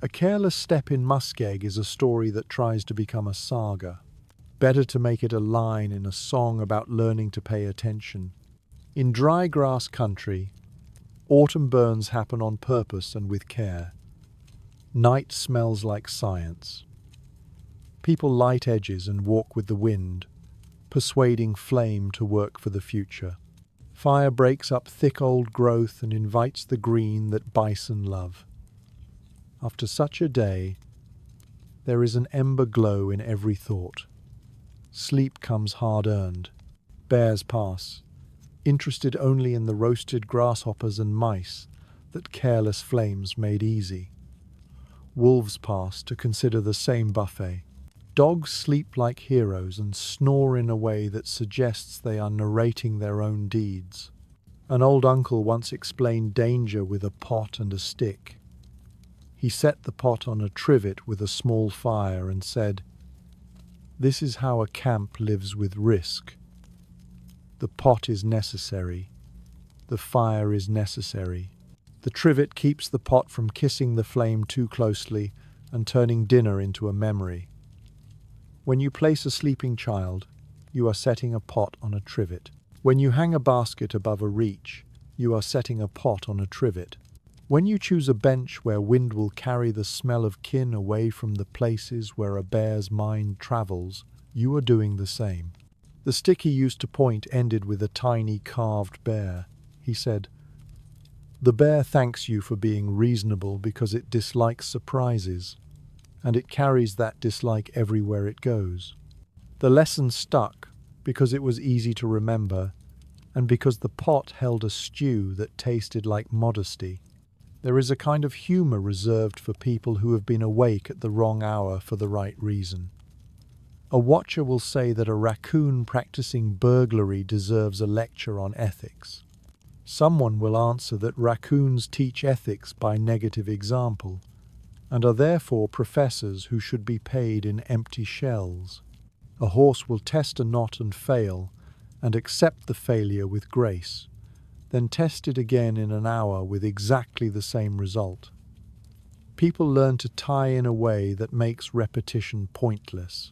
A careless step in Muskeg is a story that tries to become a saga. Better to make it a line in a song about learning to pay attention. In dry grass country, autumn burns happen on purpose and with care. Night smells like science. People light edges and walk with the wind, persuading flame to work for the future. Fire breaks up thick old growth and invites the green that bison love. After such a day, there is an ember glow in every thought. Sleep comes hard-earned. Bears pass, interested only in the roasted grasshoppers and mice that careless flames made easy. Wolves pass to consider the same buffet. Dogs sleep like heroes and snore in a way that suggests they are narrating their own deeds. An old uncle once explained danger with a pot and a stick. He set the pot on a trivet with a small fire and said, "This is how a camp lives with risk. The pot is necessary. The fire is necessary. The trivet keeps the pot from kissing the flame too closely and turning dinner into a memory. When you place a sleeping child, you are setting a pot on a trivet. When you hang a basket above a reach, you are setting a pot on a trivet. When you choose a bench where wind will carry the smell of kin away from the places where a bear's mind travels, you are doing the same." The stick he used to point ended with a tiny carved bear. He said, "The bear thanks you for being reasonable because it dislikes surprises, and it carries that dislike everywhere it goes." The lesson stuck because it was easy to remember, and because the pot held a stew that tasted like modesty. There is a kind of humor reserved for people who have been awake at the wrong hour for the right reason. A watcher will say that a raccoon practicing burglary deserves a lecture on ethics. Someone will answer that raccoons teach ethics by negative example, and are therefore professors who should be paid in empty shells. A horse will test a knot and fail, and accept the failure with grace, then test it again in an hour with exactly the same result. People learn to tie in a way that makes repetition pointless.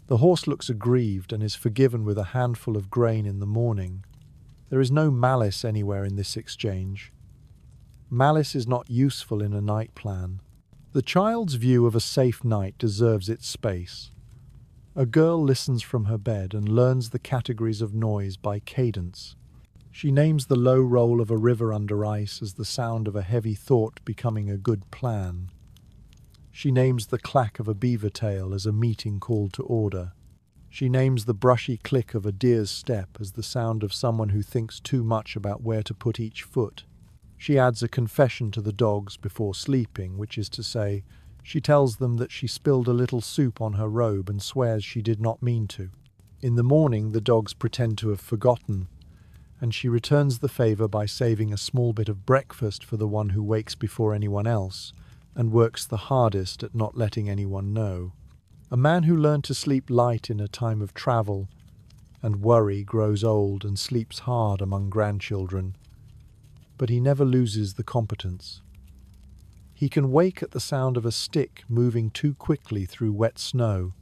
The horse looks aggrieved and is forgiven with a handful of grain in the morning. There is no malice anywhere in this exchange. Malice is not useful in a night plan. The child's view of a safe night deserves its space. A girl listens from her bed and learns the categories of noise by cadence. She names the low roll of a river under ice as the sound of a heavy thought becoming a good plan. She names the clack of a beaver tail as a meeting called to order. She names the brushy click of a deer's step as the sound of someone who thinks too much about where to put each foot. She adds a confession to the dogs before sleeping, which is to say, she tells them that she spilled a little soup on her robe and swears she did not mean to. In the morning, the dogs pretend to have forgotten, and she returns the favor by saving a small bit of breakfast for the one who wakes before anyone else and works the hardest at not letting anyone know. A man who learned to sleep light in a time of travel and worry grows old and sleeps hard among grandchildren, but he never loses the competence. He can wake at the sound of a stick moving too quickly through wet snow.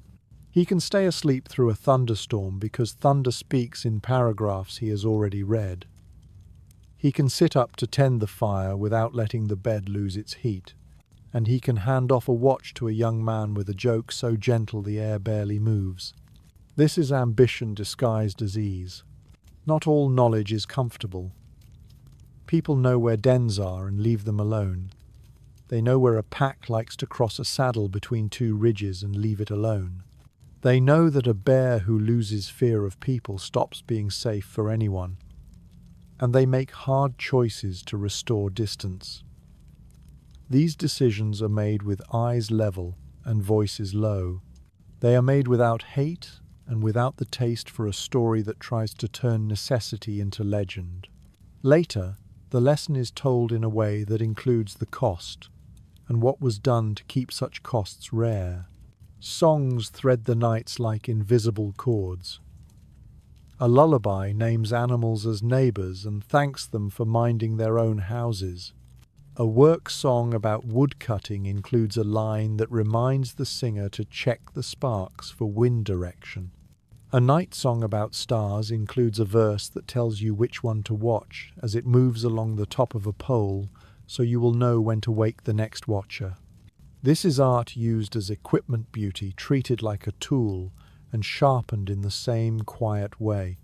He can stay asleep through a thunderstorm because thunder speaks in paragraphs he has already read. He can sit up to tend the fire without letting the bed lose its heat, and he can hand off a watch to a young man with a joke so gentle the air barely moves. This is ambition disguised as ease. Not all knowledge is comfortable. People know where dens are and leave them alone. They know where a pack likes to cross a saddle between two ridges and leave it alone. They know that a bear who loses fear of people stops being safe for anyone. And they make hard choices to restore distance. These decisions are made with eyes level and voices low. They are made without hate and without the taste for a story that tries to turn necessity into legend. Later, the lesson is told in a way that includes the cost and what was done to keep such costs rare. Songs thread the nights like invisible cords. A lullaby names animals as neighbors and thanks them for minding their own houses. A work song about woodcutting includes a line that reminds the singer to check the sparks for wind direction. A night song about stars includes a verse that tells you which one to watch as it moves along the top of a pole, so you will know when to wake the next watcher. This is art used as equipment beauty, treated like a tool and sharpened in the same quiet way.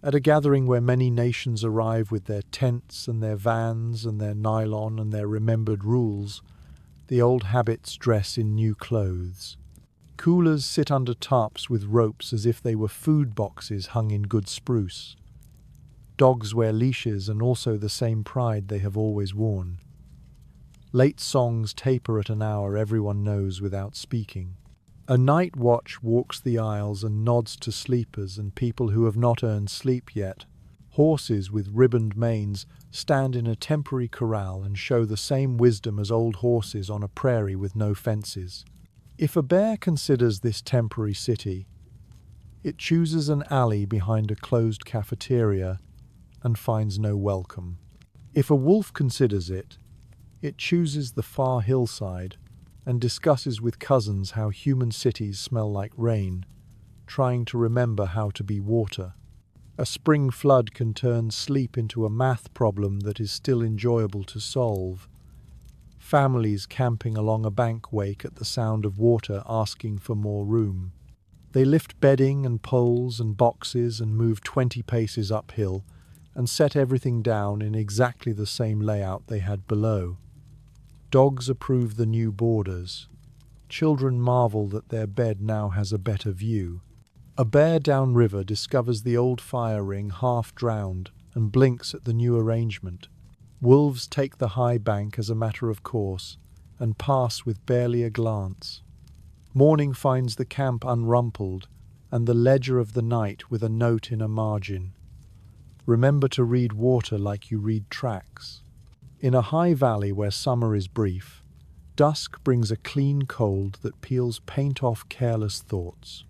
At a gathering where many nations arrive with their tents and their vans and their nylon and their remembered rules, the old habits dress in new clothes. Coolers sit under tarps with ropes as if they were food boxes hung in good spruce. Dogs wear leashes and also the same pride they have always worn. Late songs taper at an hour everyone knows without speaking. A night watch walks the aisles and nods to sleepers and people who have not earned sleep yet. Horses with ribboned manes stand in a temporary corral and show the same wisdom as old horses on a prairie with no fences. If a bear considers this temporary city, it chooses an alley behind a closed cafeteria and finds no welcome. If a wolf considers it, it chooses the far hillside and discusses with cousins how human cities smell like rain, trying to remember how to be water. A spring flood can turn sleep into a math problem that is still enjoyable to solve. Families camping along a bank wake at the sound of water asking for more room. They lift bedding and poles and boxes and move 20 paces uphill and set everything down in exactly the same layout they had below. Dogs approve the new borders. Children marvel that their bed now has a better view. A bear downriver discovers the old fire ring half drowned and blinks at the new arrangement. Wolves take the high bank as a matter of course and pass with barely a glance. Morning finds the camp unrumpled and the ledger of the night with a note in a margin. Remember to read water like you read tracks. In a high valley where summer is brief, dusk brings a clean cold that peels paint off careless thoughts.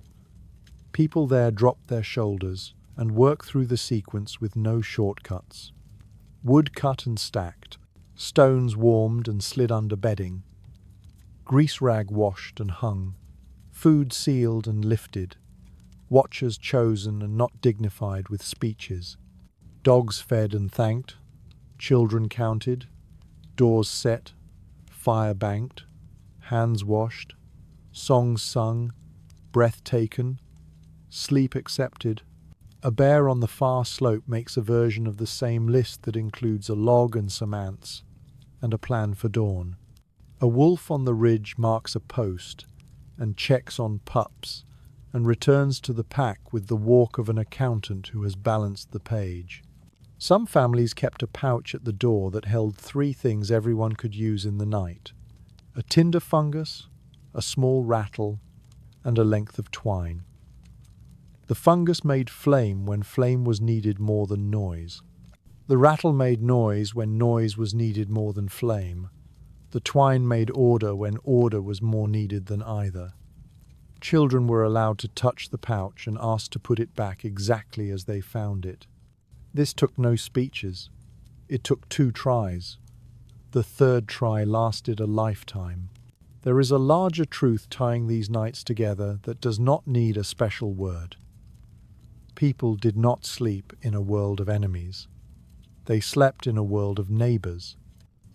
People there drop their shoulders and work through the sequence with no shortcuts. Wood cut and stacked, stones warmed and slid under bedding, grease rag washed and hung, food sealed and lifted, watchers chosen and not dignified with speeches, dogs fed and thanked, children counted, doors set, fire banked, hands washed, songs sung, breath taken, sleep accepted. A bear on the far slope makes a version of the same list that includes a log and some ants, and a plan for dawn. A wolf on the ridge marks a post, and checks on pups, and returns to the pack with the walk of an accountant who has balanced the page. Some families kept a pouch at the door that held 3 things everyone could use in the night: a tinder fungus, a small rattle, and a length of twine. The fungus made flame when flame was needed more than noise. The rattle made noise when noise was needed more than flame. The twine made order when order was more needed than either. Children were allowed to touch the pouch and asked to put it back exactly as they found it. This took no speeches. It took 2 tries. The 3rd try lasted a lifetime. There is a larger truth tying these nights together that does not need a special word. People did not sleep in a world of enemies. They slept in a world of neighbors.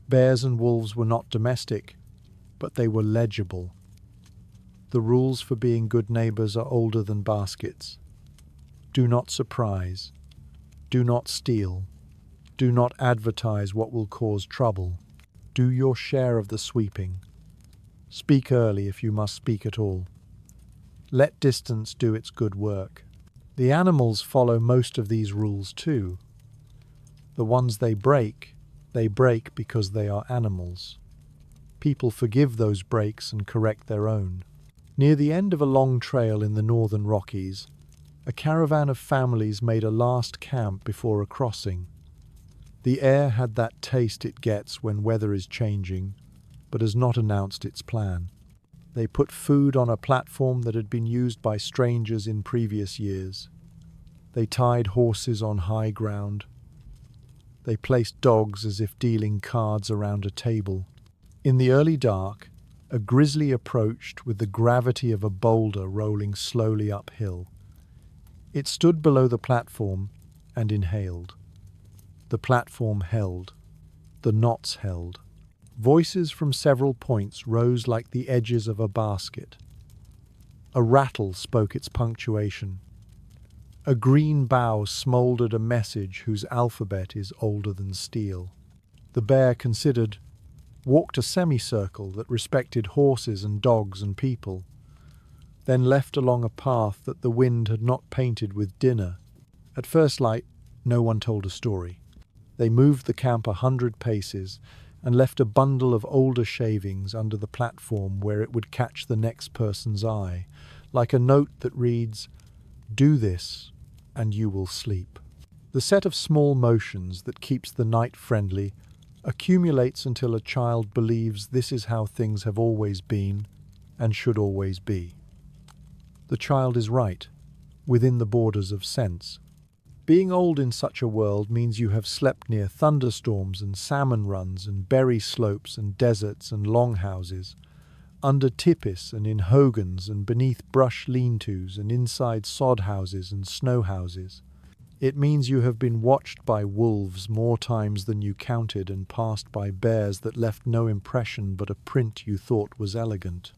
Bears and wolves were not domestic, but they were legible. The rules for being good neighbors are older than baskets. Do not surprise. Do not steal. Do not advertise what will cause trouble. Do your share of the sweeping. Speak early if you must speak at all. Let distance do its good work. The animals follow most of these rules too. The ones they break because they are animals. People forgive those breaks and correct their own. Near the end of a long trail in the northern Rockies, a caravan of families made a last camp before a crossing. The air had that taste it gets when weather is changing, but has not announced its plan. They put food on a platform that had been used by strangers in previous years. They tied horses on high ground. They placed dogs as if dealing cards around a table. In the early dark, a grizzly approached with the gravity of a boulder rolling slowly uphill. It stood below the platform and inhaled. The platform held. The knots held. Voices from several points rose like the edges of a basket. A rattle spoke its punctuation. A green bough smouldered a message whose alphabet is older than steel. The bear considered, walked a semicircle that respected horses and dogs and people, then left along a path that the wind had not painted with dinner. At first light, no one told a story. They moved the camp 100 paces and left a bundle of older shavings under the platform where it would catch the next person's eye, like a note that reads, "Do this, and you will sleep." The set of small motions that keeps the night friendly accumulates until a child believes this is how things have always been and should always be. The child is right, within the borders of sense. Being old in such a world means you have slept near thunderstorms and salmon runs and berry slopes and deserts and longhouses, under tipis and in hogans and beneath brush lean-tos and inside sod houses and snow houses. It means you have been watched by wolves more times than you counted and passed by bears that left no impression but a print you thought was elegant.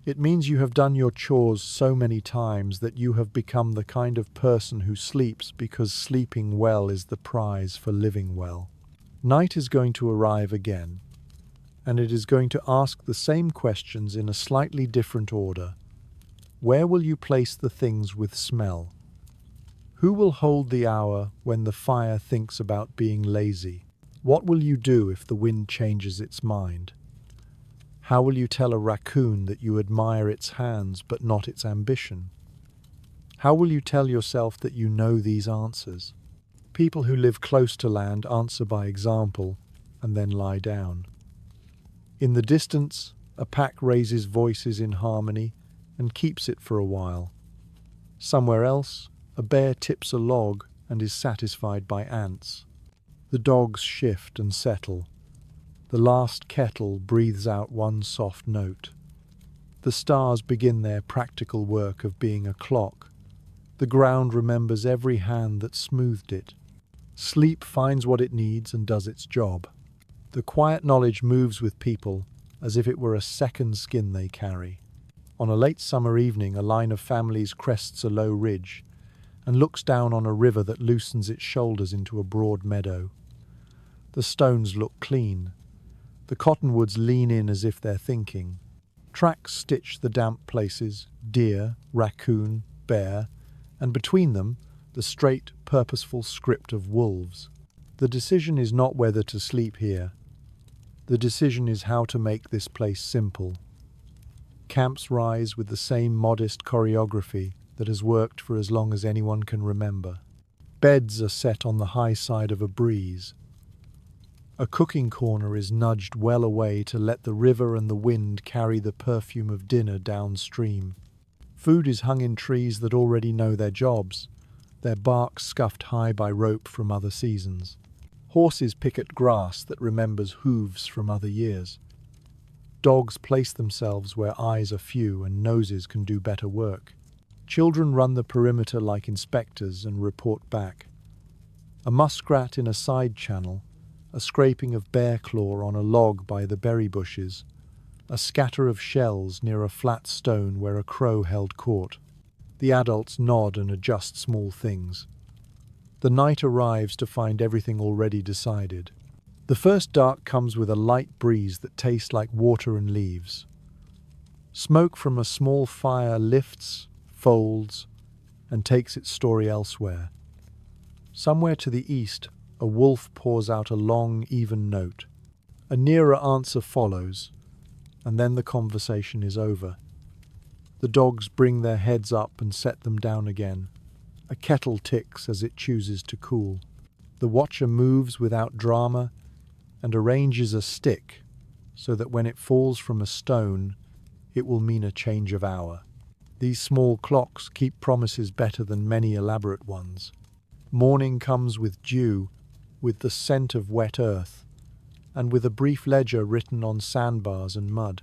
It means you have done your chores so many times that you have become the kind of person who sleeps because sleeping well is the prize for living well. Night is going to arrive again, and it is going to ask the same questions in a slightly different order. Where will you place the things with smell? Who will hold the hour when the fire thinks about being lazy? What will you do if the wind changes its mind? How will you tell a raccoon that you admire its hands but not its ambition? How will you tell yourself that you know these answers? People who live close to land answer by example and then lie down. In the distance, a pack raises voices in harmony and keeps it for a while. Somewhere else, a bear tips a log and is satisfied by ants. The dogs shift and settle. The last kettle breathes out one soft note. The stars begin their practical work of being a clock. The ground remembers every hand that smoothed it. Sleep finds what it needs and does its job. The quiet knowledge moves with people as if it were a second skin they carry. On a late summer evening, a line of families crests a low ridge and looks down on a river that loosens its shoulders into a broad meadow. The stones look clean. The cottonwoods lean in as if they're thinking. Tracks stitch the damp places, deer, raccoon, bear, and between them, the straight, purposeful script of wolves. The decision is not whether to sleep here. The decision is how to make this place simple. Camps rise with the same modest choreography that has worked for as long as anyone can remember. Beds are set on the high side of a breeze. A cooking corner is nudged well away to let the river and the wind carry the perfume of dinner downstream. Food is hung in trees that already know their jobs, their bark scuffed high by rope from other seasons. Horses pick at grass that remembers hooves from other years. Dogs place themselves where eyes are few and noses can do better work. Children run the perimeter like inspectors and report back. A muskrat in a side channel, a scraping of bear claw on a log by the berry bushes, a scatter of shells near a flat stone where a crow held court. The adults nod and adjust small things. The night arrives to find everything already decided. The first dark comes with a light breeze that tastes like water and leaves. Smoke from a small fire lifts, folds, and takes its story elsewhere. Somewhere to the east, a wolf pours out a long, even note. A nearer answer follows, and then the conversation is over. The dogs bring their heads up and set them down again. A kettle ticks as it chooses to cool. The watcher moves without drama and arranges a stick so that when it falls from a stone, it will mean a change of hour. These small clocks keep promises better than many elaborate ones. Morning comes with dew, with the scent of wet earth, and with a brief ledger written on sandbars and mud.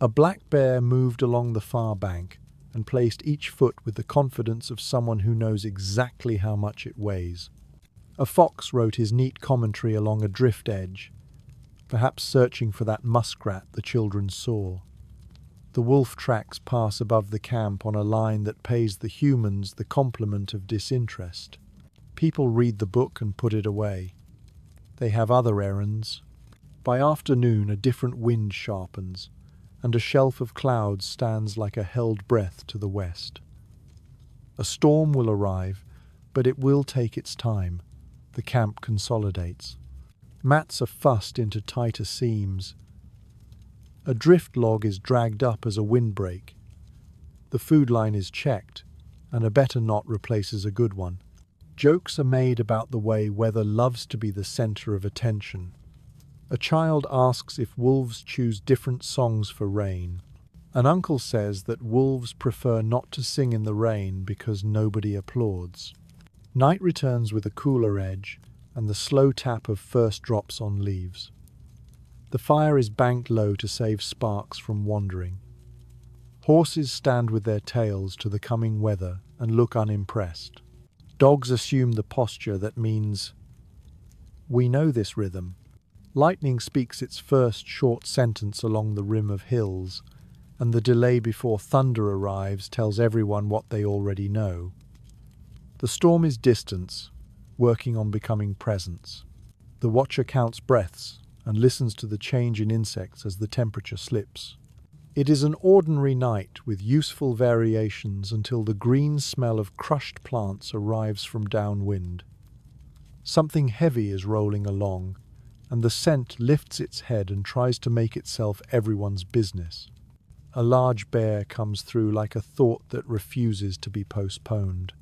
A black bear moved along the far bank and placed each foot with the confidence of someone who knows exactly how much it weighs. A fox wrote his neat commentary along a drift edge, perhaps searching for that muskrat the children saw. The wolf tracks pass above the camp on a line that pays the humans the compliment of disinterest. People read the book and put it away. They have other errands. By afternoon, a different wind sharpens, and a shelf of clouds stands like a held breath to the west. A storm will arrive, but it will take its time. The camp consolidates. Mats are fussed into tighter seams. A drift log is dragged up as a windbreak. The food line is checked, and a better knot replaces a good one. Jokes are made about the way weather loves to be the center of attention. A child asks if wolves choose different songs for rain. An uncle says that wolves prefer not to sing in the rain because nobody applauds. Night returns with a cooler edge and the slow tap of first drops on leaves. The fire is banked low to save sparks from wandering. Horses stand with their tails to the coming weather and look unimpressed. Dogs assume the posture that means, "We know this rhythm." Lightning speaks its first short sentence along the rim of hills, and the delay before thunder arrives tells everyone what they already know. The storm is distance, working on becoming presence. The watcher counts breaths and listens to the change in insects as the temperature slips. It is an ordinary night with useful variations until the green smell of crushed plants arrives from downwind. Something heavy is rolling along, and the scent lifts its head and tries to make itself everyone's business. A large bear comes through like a thought that refuses to be postponed.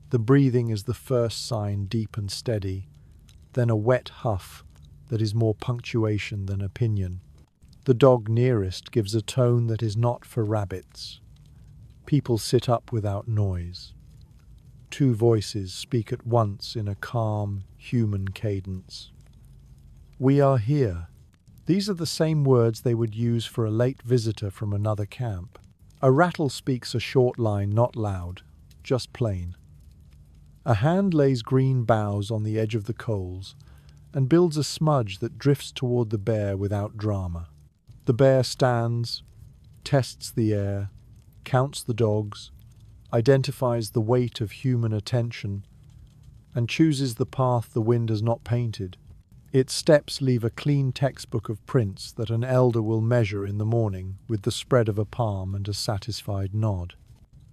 The breathing is the first sign, deep and steady, then a wet huff that is more punctuation than opinion. The dog nearest gives a tone that is not for rabbits. People sit up without noise. Two voices speak at once in a calm, human cadence. "We are here." These are the same words they would use for a late visitor from another camp. A rattle speaks a short line, not loud, just plain. A hand lays green boughs on the edge of the coals and builds a smudge that drifts toward the bear without drama. The bear stands, tests the air, counts the dogs, identifies the weight of human attention, and chooses the path the wind has not painted. Its steps leave a clean textbook of prints that an elder will measure in the morning with the spread of a palm and a satisfied nod.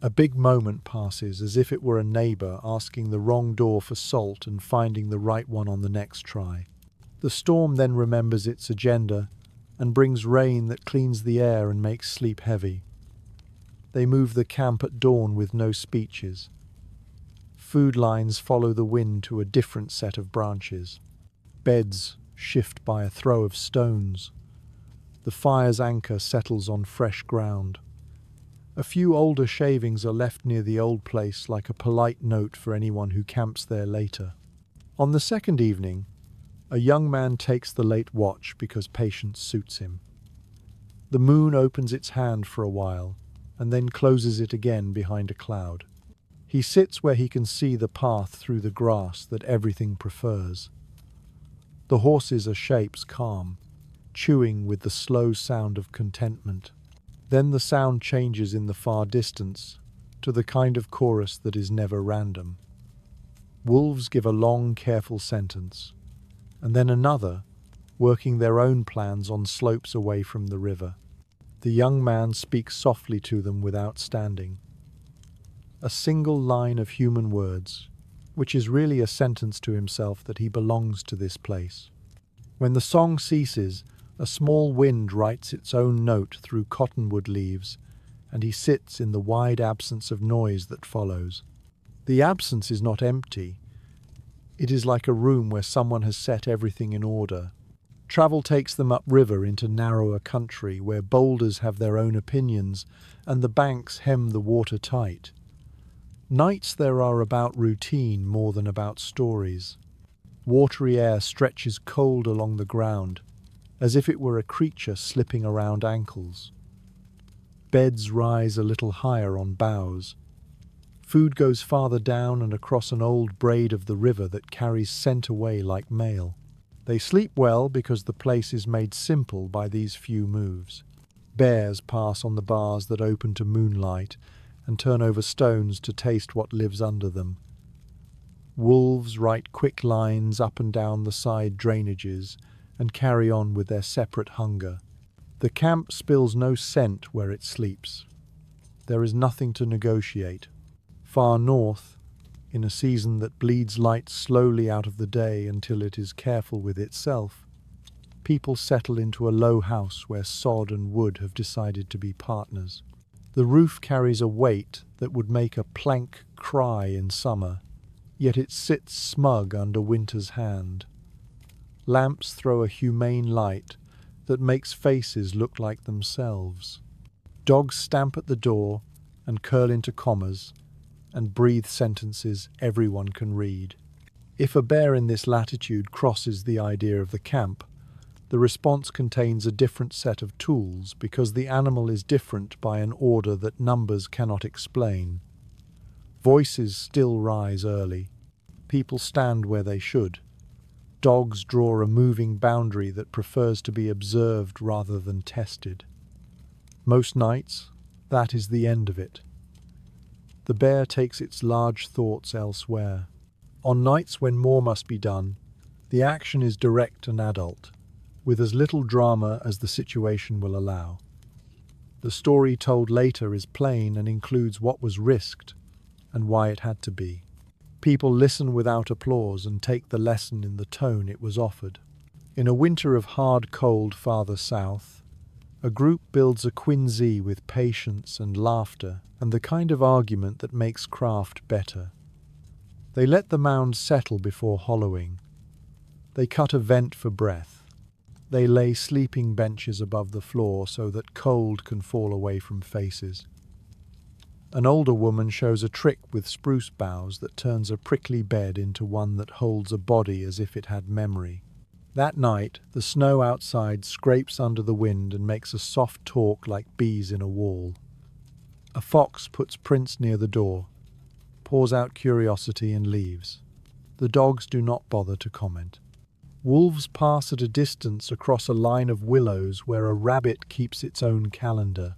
A big moment passes as if it were a neighbor asking the wrong door for salt and finding the right one on the next try. The storm then remembers its agenda and brings rain that cleans the air and makes sleep heavy. They move the camp at dawn with no speeches. Food lines follow the wind to a different set of branches. Beds shift by a throw of stones. The fire's anchor settles on fresh ground. A few older shavings are left near the old place like a polite note for anyone who camps there later. On the second evening, a young man takes the late watch because patience suits him. The moon opens its hand for a while and then closes it again behind a cloud. He sits where he can see the path through the grass that everything prefers. The horses are shapes calm, chewing with the slow sound of contentment. Then the sound changes in the far distance to the kind of chorus that is never random. Wolves give a long, careful sentence, and then another, working their own plans on slopes away from the river. The young man speaks softly to them without standing. A single line of human words, which is really a sentence to himself that he belongs to this place. When the song ceases, a small wind writes its own note through cottonwood leaves, and he sits in the wide absence of noise that follows. The absence is not empty. It is like a room where someone has set everything in order. Travel takes them upriver into narrower country where boulders have their own opinions and the banks hem the water tight. Nights there are about routine more than about stories. Watery air stretches cold along the ground, as if it were a creature slipping around ankles. Beds rise a little higher on boughs. Food goes farther down and across an old braid of the river that carries scent away like mail. They sleep well because the place is made simple by these few moves. Bears pass on the bars that open to moonlight and turn over stones to taste what lives under them. Wolves write quick lines up and down the side drainages and carry on with their separate hunger. The camp spills no scent where it sleeps. There is nothing to negotiate. Far north, in a season that bleeds light slowly out of the day until it is careful with itself, people settle into a low house where sod and wood have decided to be partners. The roof carries a weight that would make a plank cry in summer, yet it sits smug under winter's hand. Lamps throw a humane light that makes faces look like themselves. Dogs stamp at the door and curl into commas and breathe sentences everyone can read. If a bear in this latitude crosses the idea of the camp, the response contains a different set of tools because the animal is different by an order that numbers cannot explain. Voices still rise early. People stand where they should. Dogs draw a moving boundary that prefers to be observed rather than tested. Most nights, that is the end of it. The bear takes its large thoughts elsewhere. On nights when more must be done, the action is direct and adult, with as little drama as the situation will allow. The story told later is plain and includes what was risked and why it had to be. People listen without applause and take the lesson in the tone it was offered. In a winter of hard cold farther south, a group builds a quinsy with patience and laughter and the kind of argument that makes craft better. They let the mound settle before hollowing. They cut a vent for breath. They lay sleeping benches above the floor so that cold can fall away from faces. An older woman shows a trick with spruce boughs that turns a prickly bed into one that holds a body as if it had memory. That night, the snow outside scrapes under the wind and makes a soft talk like bees in a wall. A fox puts prints near the door, pours out curiosity and leaves. The dogs do not bother to comment. Wolves pass at a distance across a line of willows where a rabbit keeps its own calendar.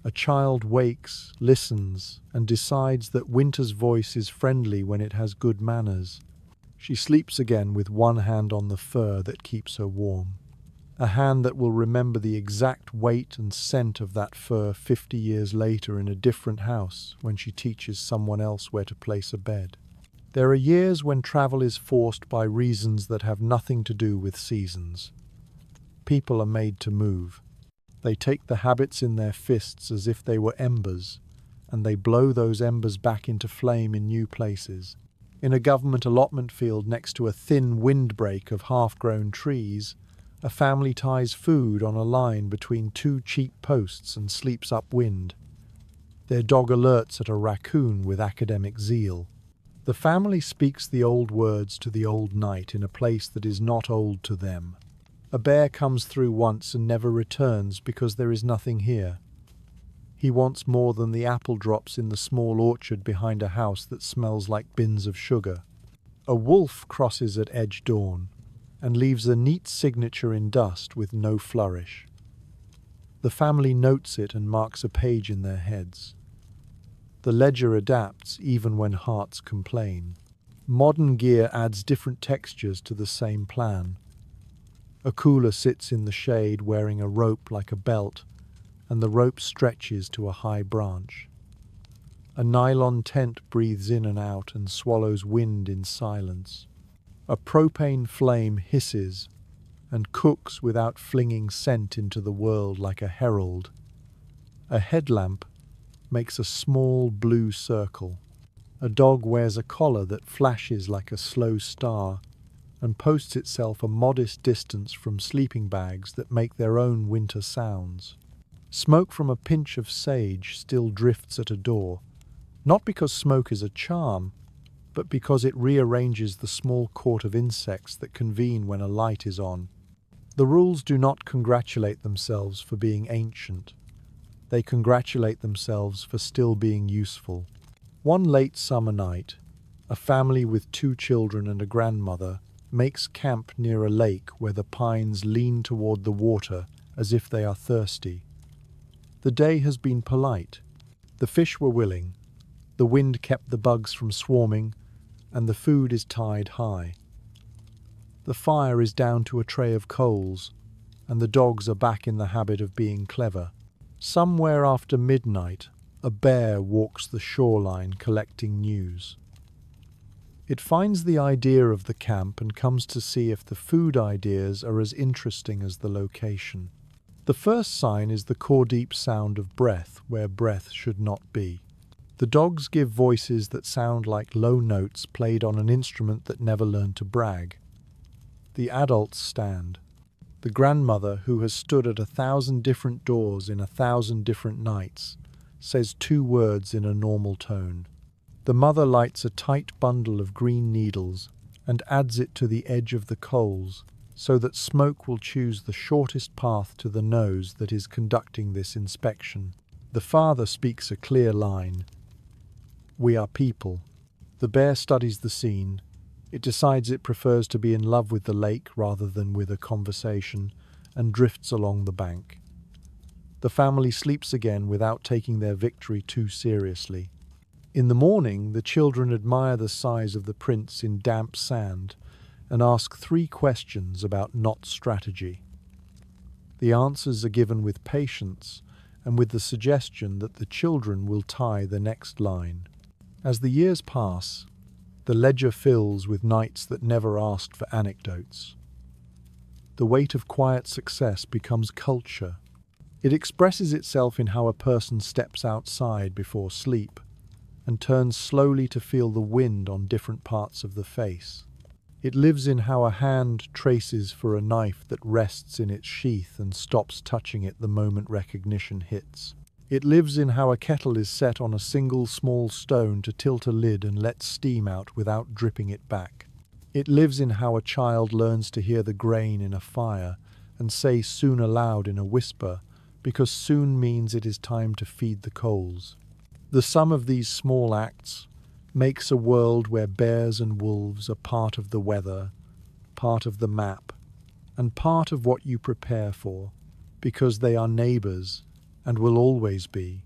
A child wakes, listens, and decides that winter's voice is friendly when it has good manners. She sleeps again with one hand on the fur that keeps her warm. A hand that will remember the exact weight and scent of that fur 50 years later in a different house when she teaches someone else where to place a bed. There are years when travel is forced by reasons that have nothing to do with seasons. People are made to move. They take the habits in their fists as if they were embers, and they blow those embers back into flame in new places. In a government allotment field next to a thin windbreak of half-grown trees, a family ties food on a line between two cheap posts and sleeps upwind. Their dog alerts at a raccoon with academic zeal. The family speaks the old words to the old night in a place that is not old to them. A bear comes through once and never returns because there is nothing here. He wants more than the apple drops in the small orchard behind a house that smells like bins of sugar. A wolf crosses at edge dawn and leaves a neat signature in dust with no flourish. The family notes it and marks a page in their heads. The ledger adapts even when hearts complain. Modern gear adds different textures to the same plan. A cooler sits in the shade wearing a rope like a belt, and the rope stretches to a high branch. A nylon tent breathes in and out and swallows wind in silence. A propane flame hisses and cooks without flinging scent into the world like a herald. A headlamp makes a small blue circle. A dog wears a collar that flashes like a slow star and posts itself a modest distance from sleeping bags that make their own winter sounds. Smoke from a pinch of sage still drifts at a door, not because smoke is a charm, but because it rearranges the small court of insects that convene when a light is on. The rules do not congratulate themselves for being ancient. They congratulate themselves for still being useful. One late summer night, a family with 2 children and a grandmother makes camp near a lake where the pines lean toward the water as if they are thirsty. The day has been polite. The fish were willing. The wind kept the bugs from swarming, and the food is tied high. The fire is down to a tray of coals, and the dogs are back in the habit of being clever. Somewhere after midnight, a bear walks the shoreline collecting news. It finds the idea of the camp and comes to see if the food ideas are as interesting as the location. The first sign is the core-deep sound of breath where breath should not be. The dogs give voices that sound like low notes played on an instrument that never learned to brag. The adults stand. The grandmother, who has stood at 1,000 different doors in 1,000 different nights, says 2 words in a normal tone. The mother lights a tight bundle of green needles and adds it to the edge of the coals so that smoke will choose the shortest path to the nose that is conducting this inspection. The father speaks a clear line. We are people. The bear studies the scene. It decides it prefers to be in love with the lake rather than with a conversation and drifts along the bank. The family sleeps again without taking their victory too seriously. In the morning, the children admire the size of the prints in damp sand and ask 3 questions about knot strategy. The answers are given with patience and with the suggestion that the children will tie the next line. As the years pass, the ledger fills with nights that never asked for anecdotes. The weight of quiet success becomes culture. It expresses itself in how a person steps outside before sleep and turns slowly to feel the wind on different parts of the face. It lives in how a hand traces for a knife that rests in its sheath and stops touching it the moment recognition hits. It lives in how a kettle is set on a single small stone to tilt a lid and let steam out without dripping it back. It lives in how a child learns to hear the grain in a fire and say soon aloud in a whisper, because soon means it is time to feed the coals. The sum of these small acts makes a world where bears and wolves are part of the weather, part of the map, and part of what you prepare for, because they are neighbors and will always be.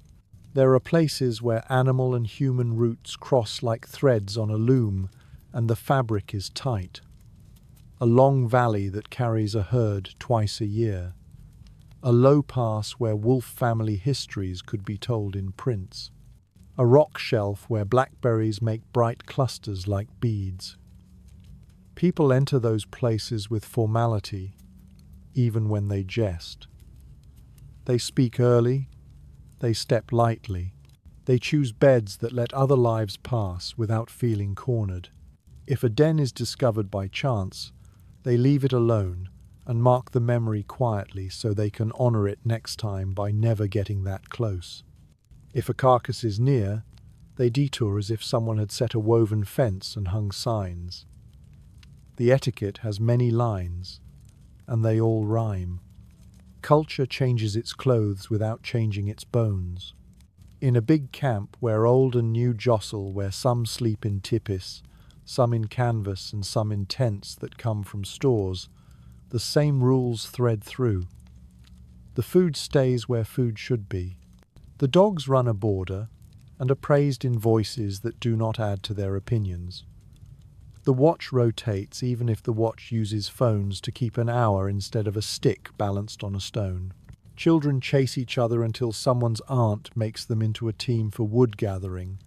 There are places where animal and human roots cross like threads on a loom, and the fabric is tight. A long valley that carries a herd twice a year. A low pass where wolf family histories could be told in prints. A rock shelf where blackberries make bright clusters like beads. People enter those places with formality, even when they jest. They speak early, they step lightly, they choose beds that let other lives pass without feeling cornered. If a den is discovered by chance, they leave it alone and mark the memory quietly so they can honor it next time by never getting that close. If a carcass is near, they detour as if someone had set a woven fence and hung signs. The etiquette has many lines, and they all rhyme. Culture changes its clothes without changing its bones. In a big camp where old and new jostle, where some sleep in tipis, some in canvas and some in tents that come from stores, the same rules thread through. The food stays where food should be. The dogs run a border and are praised in voices that do not add to their opinions. The watch rotates even if the watch uses phones to keep an hour instead of a stick balanced on a stone. Children chase each other until someone's aunt makes them into a team for wood gathering,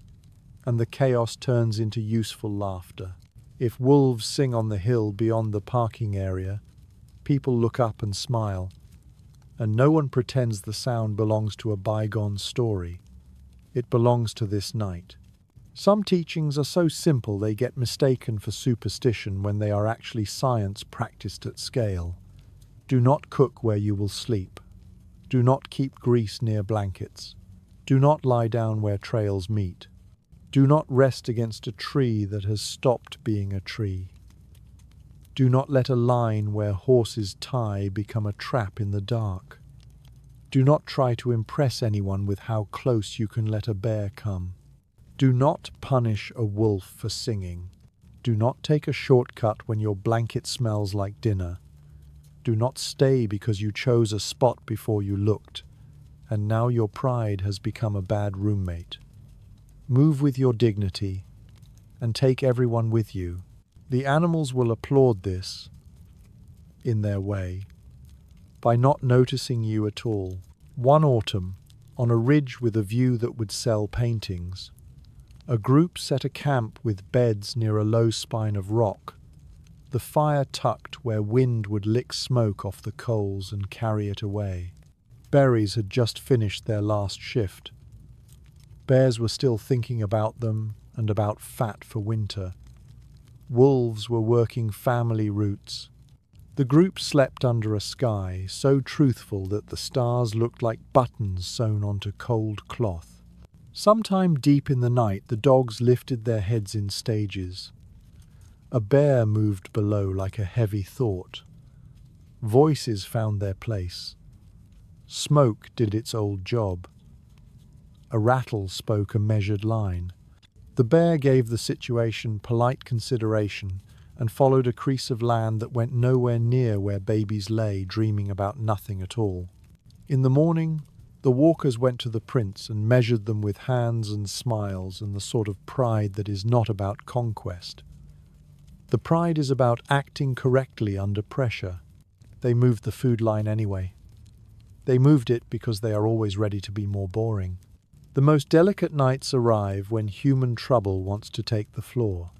and the chaos turns into useful laughter. If wolves sing on the hill beyond the parking area, people look up and smile, and no one pretends the sound belongs to a bygone story. It belongs to this night. Some teachings are so simple they get mistaken for superstition when they are actually science practiced at scale. Do not cook where you will sleep. Do not keep grease near blankets. Do not lie down where trails meet. Do not rest against a tree that has stopped being a tree. Do not let a line where horses tie become a trap in the dark. Do not try to impress anyone with how close you can let a bear come. Do not punish a wolf for singing. Do not take a shortcut when your blanket smells like dinner. Do not stay because you chose a spot before you looked, and now your pride has become a bad roommate. Move with your dignity, and take everyone with you. The animals will applaud this, in their way, by not noticing you at all. One autumn, on a ridge with a view that would sell paintings, a group set a camp with beds near a low spine of rock, the fire tucked where wind would lick smoke off the coals and carry it away. Berries had just finished their last shift. Bears were still thinking about them and about fat for winter. Wolves were working family routes. The group slept under a sky so truthful that the stars looked like buttons sewn onto cold cloth. Sometime deep in the night, the dogs lifted their heads in stages. A bear moved below like a heavy thought. Voices found their place. Smoke did its old job. A rattle spoke a measured line. The bear gave the situation polite consideration and followed a crease of land that went nowhere near where babies lay dreaming about nothing at all. In the morning, the walkers went to the prints and measured them with hands and smiles and the sort of pride that is not about conquest. The pride is about acting correctly under pressure. They moved the food line anyway. They moved it because they are always ready to be more boring. The most delicate nights arrive when human trouble wants to take the floor.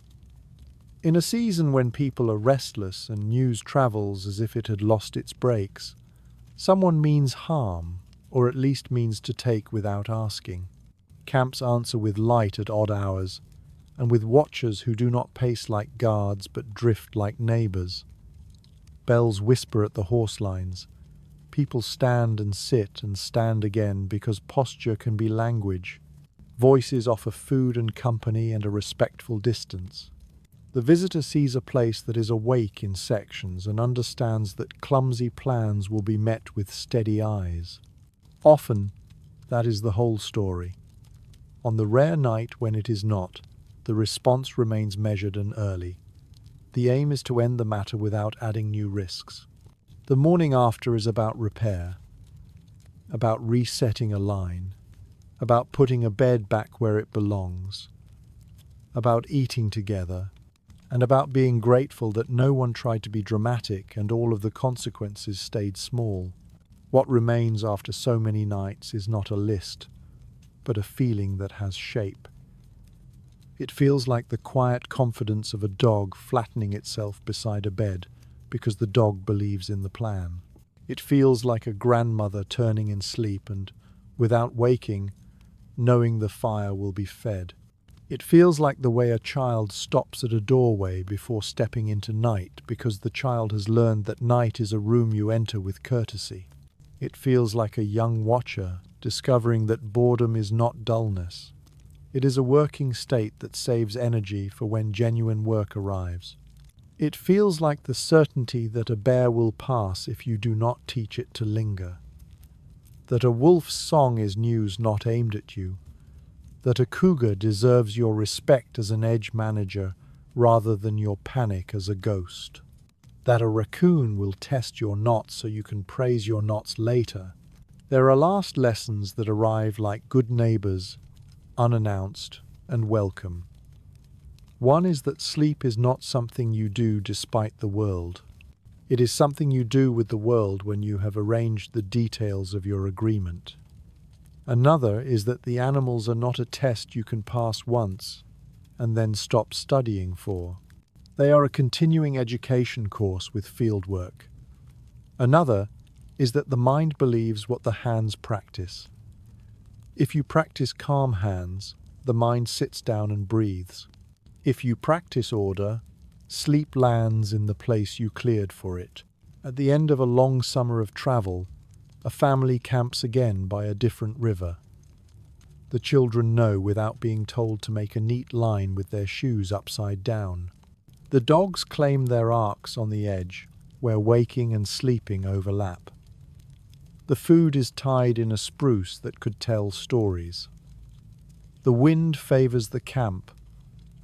In a season when people are restless and news travels as if it had lost its brakes, someone means harm, or at least means to take without asking. Camps answer with light at odd hours, and with watchers who do not pace like guards but drift like neighbours. Bells whisper at the horse lines. People stand and sit and stand again because posture can be language. Voices offer food and company and a respectful distance. The visitor sees a place that is awake in sections and understands that clumsy plans will be met with steady eyes. Often, that is the whole story. On the rare night when it is not, the response remains measured and early. The aim is to end the matter without adding new risks. The morning after is about repair, about resetting a line, about putting a bed back where it belongs, about eating together, and about being grateful that no one tried to be dramatic and all of the consequences stayed small. What remains after so many nights is not a list, but a feeling that has shape. It feels like the quiet confidence of a dog flattening itself beside a bed because the dog believes in the plan. It feels like a grandmother turning in sleep and, without waking, knowing the fire will be fed. It feels like the way a child stops at a doorway before stepping into night because the child has learned that night is a room you enter with courtesy. It feels like a young watcher discovering that boredom is not dullness. It is a working state that saves energy for when genuine work arrives. It feels like the certainty that a bear will pass if you do not teach it to linger. That a wolf's song is news not aimed at you. That a cougar deserves your respect as an edge manager rather than your panic as a ghost. That a raccoon will test your knots so you can praise your knots later. There are last lessons that arrive like good neighbors, unannounced and welcome. One is that sleep is not something you do despite the world. It is something you do with the world when you have arranged the details of your agreement. Another is that the animals are not a test you can pass once and then stop studying for. They are a continuing education course with fieldwork. Another is that the mind believes what the hands practice. If you practice calm hands, the mind sits down and breathes. If you practice order, sleep lands in the place you cleared for it. At the end of a long summer of travel, a family camps again by a different river. The children know without being told to make a neat line with their shoes upside down. The dogs claim their arcs on the edge, where waking and sleeping overlap. The food is tied in a spruce that could tell stories. The wind favors the camp,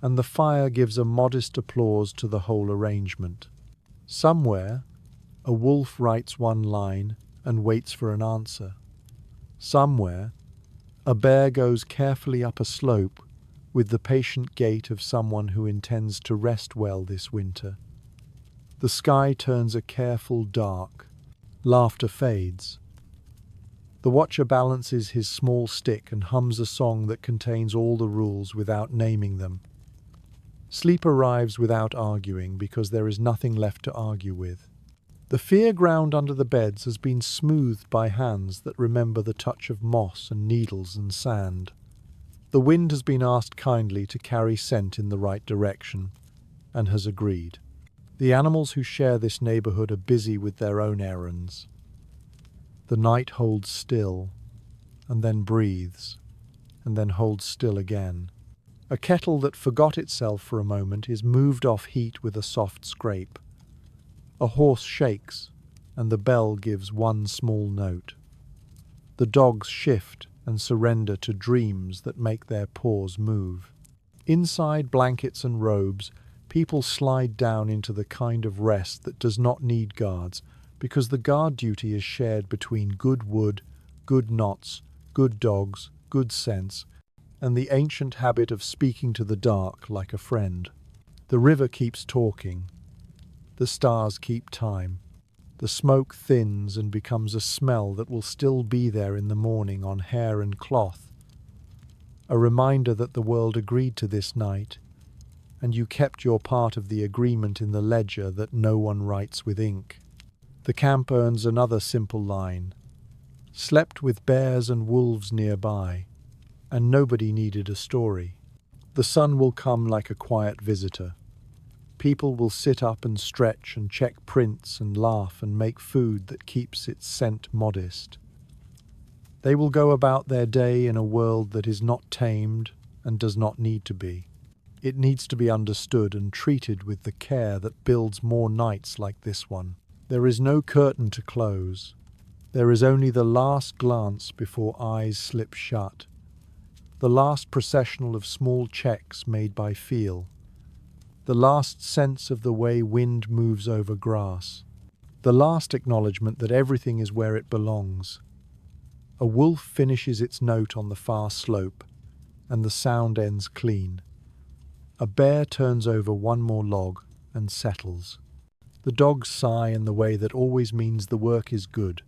and the fire gives a modest applause to the whole arrangement. Somewhere, a wolf writes one line and waits for an answer. Somewhere, a bear goes carefully up a slope with the patient gait of someone who intends to rest well this winter. The sky turns a careful dark. Laughter fades. The watcher balances his small stick and hums a song that contains all the rules without naming them. Sleep arrives without arguing because there is nothing left to argue with. The fear ground under the beds has been smoothed by hands that remember the touch of moss and needles and sand. The wind has been asked kindly to carry scent in the right direction, and has agreed. The animals who share this neighborhood are busy with their own errands. The night holds still, and then breathes, and then holds still again. A kettle that forgot itself for a moment is moved off heat with a soft scrape. A horse shakes, and the bell gives one small note. The dogs shift and surrender to dreams that make their paws move. Inside blankets and robes, people slide down into the kind of rest that does not need guards, because the guard duty is shared between good wood, good knots, good dogs, good sense, and the ancient habit of speaking to the dark like a friend. The river keeps talking. The stars keep time. The smoke thins and becomes a smell that will still be there in the morning on hair and cloth. A reminder that the world agreed to this night, and you kept your part of the agreement in the ledger that no one writes with ink. The camp earns another simple line. Slept with bears and wolves nearby, and nobody needed a story. The sun will come like a quiet visitor. People will sit up and stretch and check prints and laugh and make food that keeps its scent modest. They will go about their day in a world that is not tamed and does not need to be. It needs to be understood and treated with the care that builds more nights like this one. There is no curtain to close. There is only the last glance before eyes slip shut. The last processional of small checks made by feel. The last sense of the way wind moves over grass. The last acknowledgement that everything is where it belongs. A wolf finishes its note on the far slope, and the sound ends clean. A bear turns over one more log and settles. The dogs sigh in the way that always means the work is good.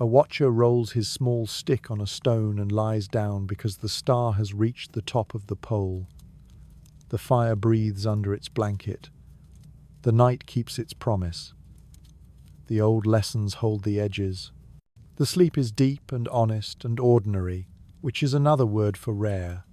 A watcher rolls his small stick on a stone and lies down because the star has reached the top of the pole. The fire breathes under its blanket. The night keeps its promise. The old lessons hold the edges. The sleep is deep and honest and ordinary, which is another word for rare.